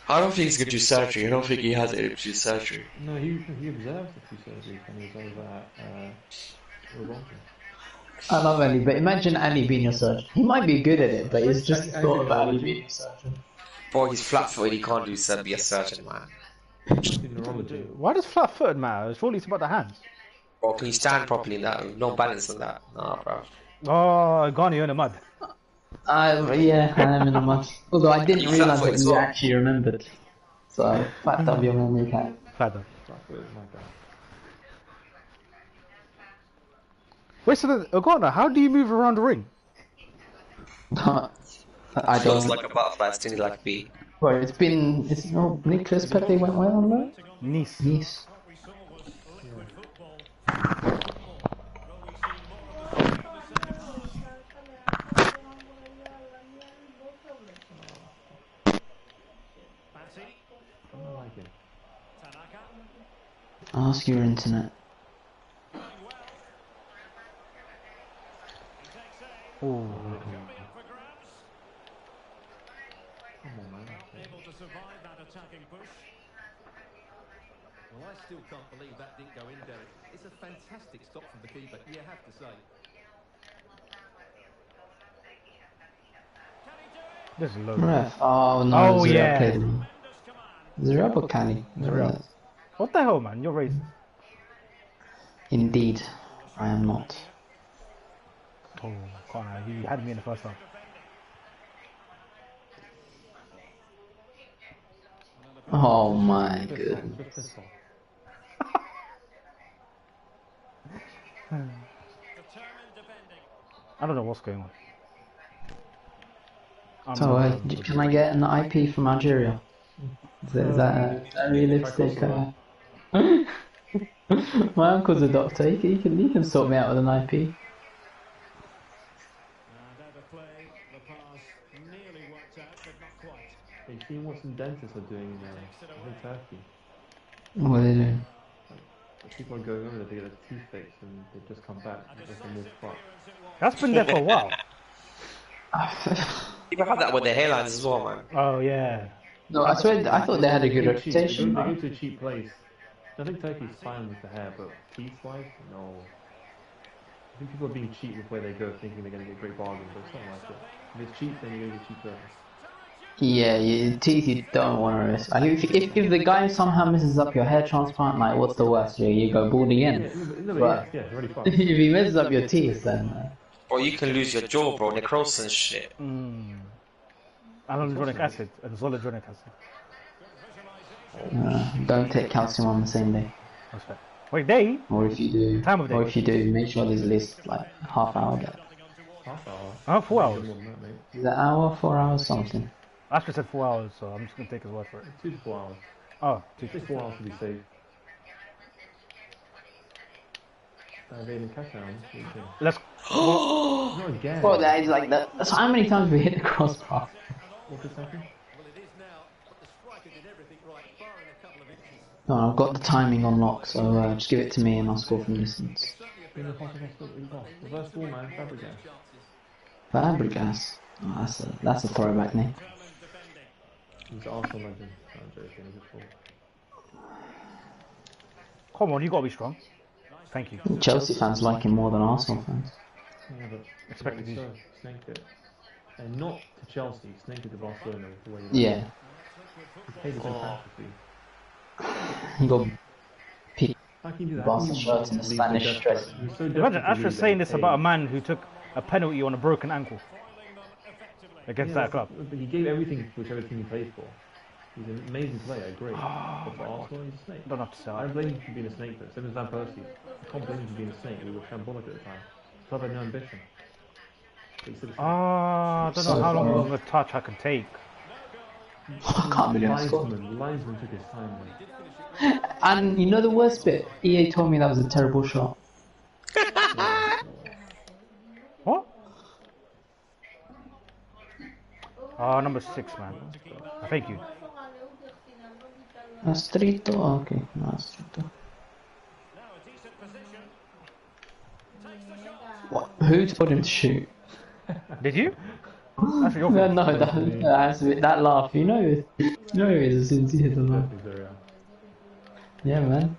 I don't think he's gonna do surgery. I don't think he has it to do surgery. No, he observed a few surgeries when he was over at Toronto. I love Ali, but imagine Ali being your surgeon. He might be good at it, but it's just the thought of Ali being your surgeon. Boy, he's flat-footed. He can't be a surgeon, man. Neurology. Why does flat-footed matter? Surely it's about the hands. Bro, can you stand properly in that? No balance in that. Nah, bro. Oh, Ghana, you're in the mud. Yeah, I am in the mud. Although I didn't You realise flat-footed that as you well. actually remembered. So I fucked up your memory cat. Fathom. Flat-footed, my God. Wait, so Ghana, how do you move around the ring? I Feels don't. like a butterfly, stinging like a bee. Well, it's no Nicholas Pepe went well on that. Nice. Yes. I don't like it. Ask your internet. Ooh. Come on, man. Able to survive that attacking push. Well, I still can't believe that didn't go in, Derek. It's a fantastic stop from the keeper, you have to say. This is low. Ref. Oh no. Oh, Zero yeah. played him. Zero or Cali? Zero. What the hell, man? You're racist. Indeed, I am not. Oh, Connor, he had me in the first half. Oh my goodness. Just piss off. I don't know what's going on. I'm So, not- can I get an IP from Algeria? Is that a realistic? My uncle's a doctor. He can sort me out with an IP. And out of play, the pass nearly worked out, but not quite. Have you seen what some dentists are doing in Turkey? What are they doing? People are going over there to get their teeth fixed and they've just come back and they're more fucked. That's been there for a while. People have that with their hairlines as well, man. Oh yeah. No, I swear. I thought they had a good They go cheap. reputation. They go to a cheap place. I think Turkey's fine with the hair, but teeth-wise, no. I think people are being cheap with where they go, thinking they're going to get great bargains, but it's not like it. If it's cheap, then you're going to get cheap service. Yeah, your teeth you don't want to risk. I think if the guy somehow messes up your hair transplant, like what's the worst? You go bald again. But Yeah, it's already fine. if he messes up your teeth, then Or you can lose your jaw, bro. Necrosis and shit. Hyaluronic acid and zoledronic acid. don't take calcium on the same day. That's right. Wait, they? Or if you do, Time of day. or if you do, make sure there's at least like half hour gap. Half hour. Oh, 4 hours. More than that, mate. Is it hour, 4 hours, something? Ashley said 4 hours, so I'm just gonna take his word for it. 2 to 4 hours. Oh, Take 4 hours to be safe. Evading cash down. What do you think? let's. Not again. Well, that is like that. That's how many times we hit the crossbar. What's the second? Well, it is now, but the striker did everything right, barring a couple of inches. No, I've got the timing on lock, so just give it to me and I'll score from distance. Bring the pass against the lost. Reverse ball, man. Fabregas. Fabregas. Oh, that's a throwback name. He's an Arsenal legend. No, I'm joking. He's a fool. Come on, you gotta be strong. Thank you. Chelsea fans like him more than Arsenal fans. Yeah, but Expected so, you. snanked it. And not to Chelsea, snanked it to Barcelona. The way Yeah, He paid his own transfer fee. he got picked. How can you do that? Barca How can you shirt and leave the so Spanish desperate? dress. He was so Imagine desperate to Ashley leave saying that this he about a paid. man who took a penalty on a broken ankle against that club. But he gave everything for whichever team he played for. He's an amazing player, I agree. But for Arsenal, he's a snake. Don't have to say I that. blame him for being a snake though. Same as Van Persie. I can't blame him for being a snake. We were shambolic at the time. The club had no ambition. But you said it's I don't know how long of a touch I can take. I can't believe I scored. Linesman took his time, man. And you know the worst bit? EA told me that was a terrible shot. What? Number 6, man. Thank you. Astrito? Oh, okay, no, Astrito. What? Who told him to shoot? Did you? That's your No, fault. that laugh, you know it is as soon as you hear the laugh. Yeah, man.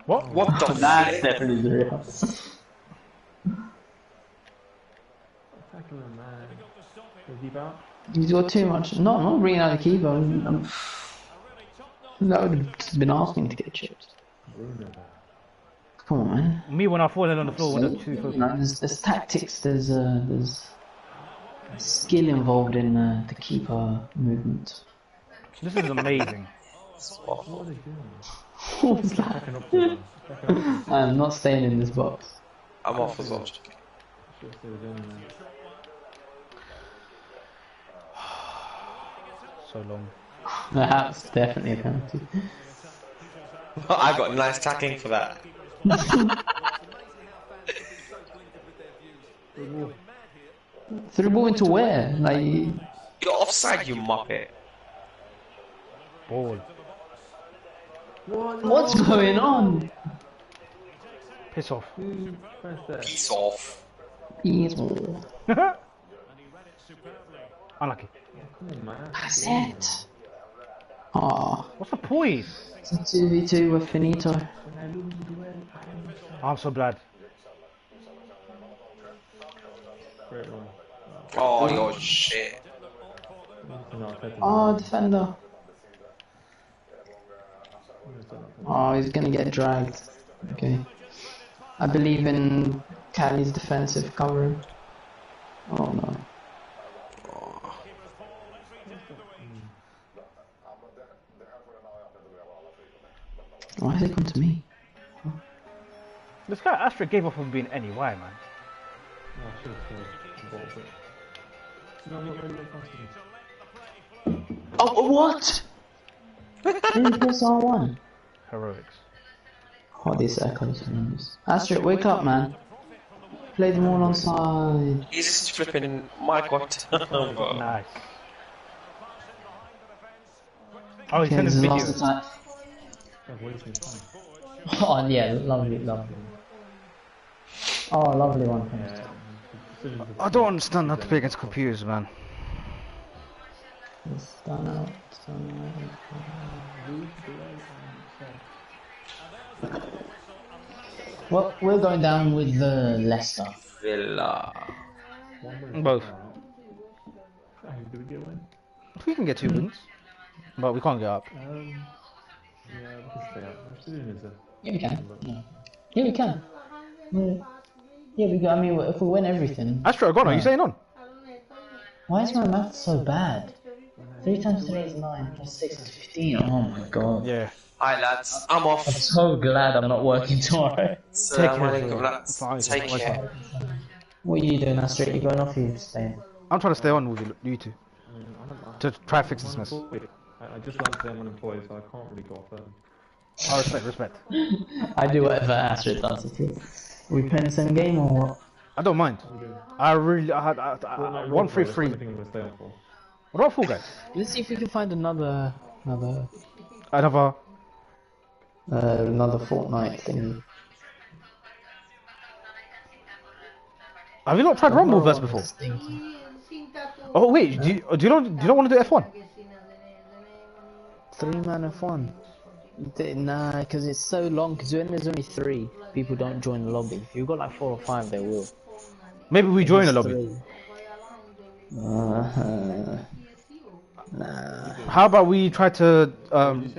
What? What the That's fuck? definitely the real. Tackle him, man. Is he back? He's got too much. No, I'm not bringing out the keeper. That would have just been asking to get chipped. Come on, man. Me when I fall on the floor with the 2 foot. No, there's tactics. There's skill involved in the keeper movement. This is amazing. What are they doing? What was that? I'm not staying in this box. I'm off as well. Should've stayed with him, man. So long. That's definitely a penalty. I got nice tackling for that. Threw the ball into where? Like, You're offside, you muppet. Ball. what's going on? Piss off. Piece off. Easel. Unlucky. That's it. Aw. What's the point? It's a 2v2 with Finito. I'm so glad. Great one. Oh, your shit. Oh, defender. Oh, he's gonna get dragged. Okay. I believe in Cali's defensive covering. Oh no. Why has it come to me? This guy Astra gave up on being any why, man. Oh, what? Didn't press R1. Heroics. Oh, this echoes. Astrid, wake up, man. Play them all on side. He's just flipping my god. Nice. Oh, he's Okay, sent this his is video. last attack. Oh, yeah, lovely, lovely. Oh, lovely one. I don't understand how to play against computers, man. Stand out, stand out. Well, we're going down with Leicester. Villa. Both. Do we get one? We can get 2 wins, but we can't get up. Yeah, we can stay up. Yeah, we can. Yeah, yeah we can. Yeah, we got. I mean, if we win everything. Astra, gone. Are you saying on? Why is my math so bad? 3 times 3 is 9, plus 6 is 15. Oh my god. Yeah. Hi lads, I'm off. I'm so glad I'm not working tomorrow. Assalamualaikum, lads. Fine, Take fine. care. What are you doing, Astrid? You going off or you staying? I'm trying to stay on with you two. To try to fix this mess. I just like to say I'm unemployed, so I can't really go off early. Oh, respect. I do whatever Astrid does. We playing the same game or what? I don't mind. I really, I had 1-3-3. I'm gonna stay on for. What about Fall Guys? Let's see if we can find another Another. Fortnite thing. Have you not tried Rumbleverse before? Oh wait, do you not want to do F1? 3-man F1. Nah, because it's so long. Because when there's only 3, people don't join the lobby. If you've got like 4 or 5, they will. Maybe we join a lobby. 3. Nah. How about we try to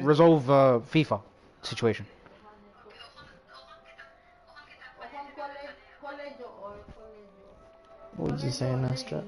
resolve FIFA situation? What did you say, Astra?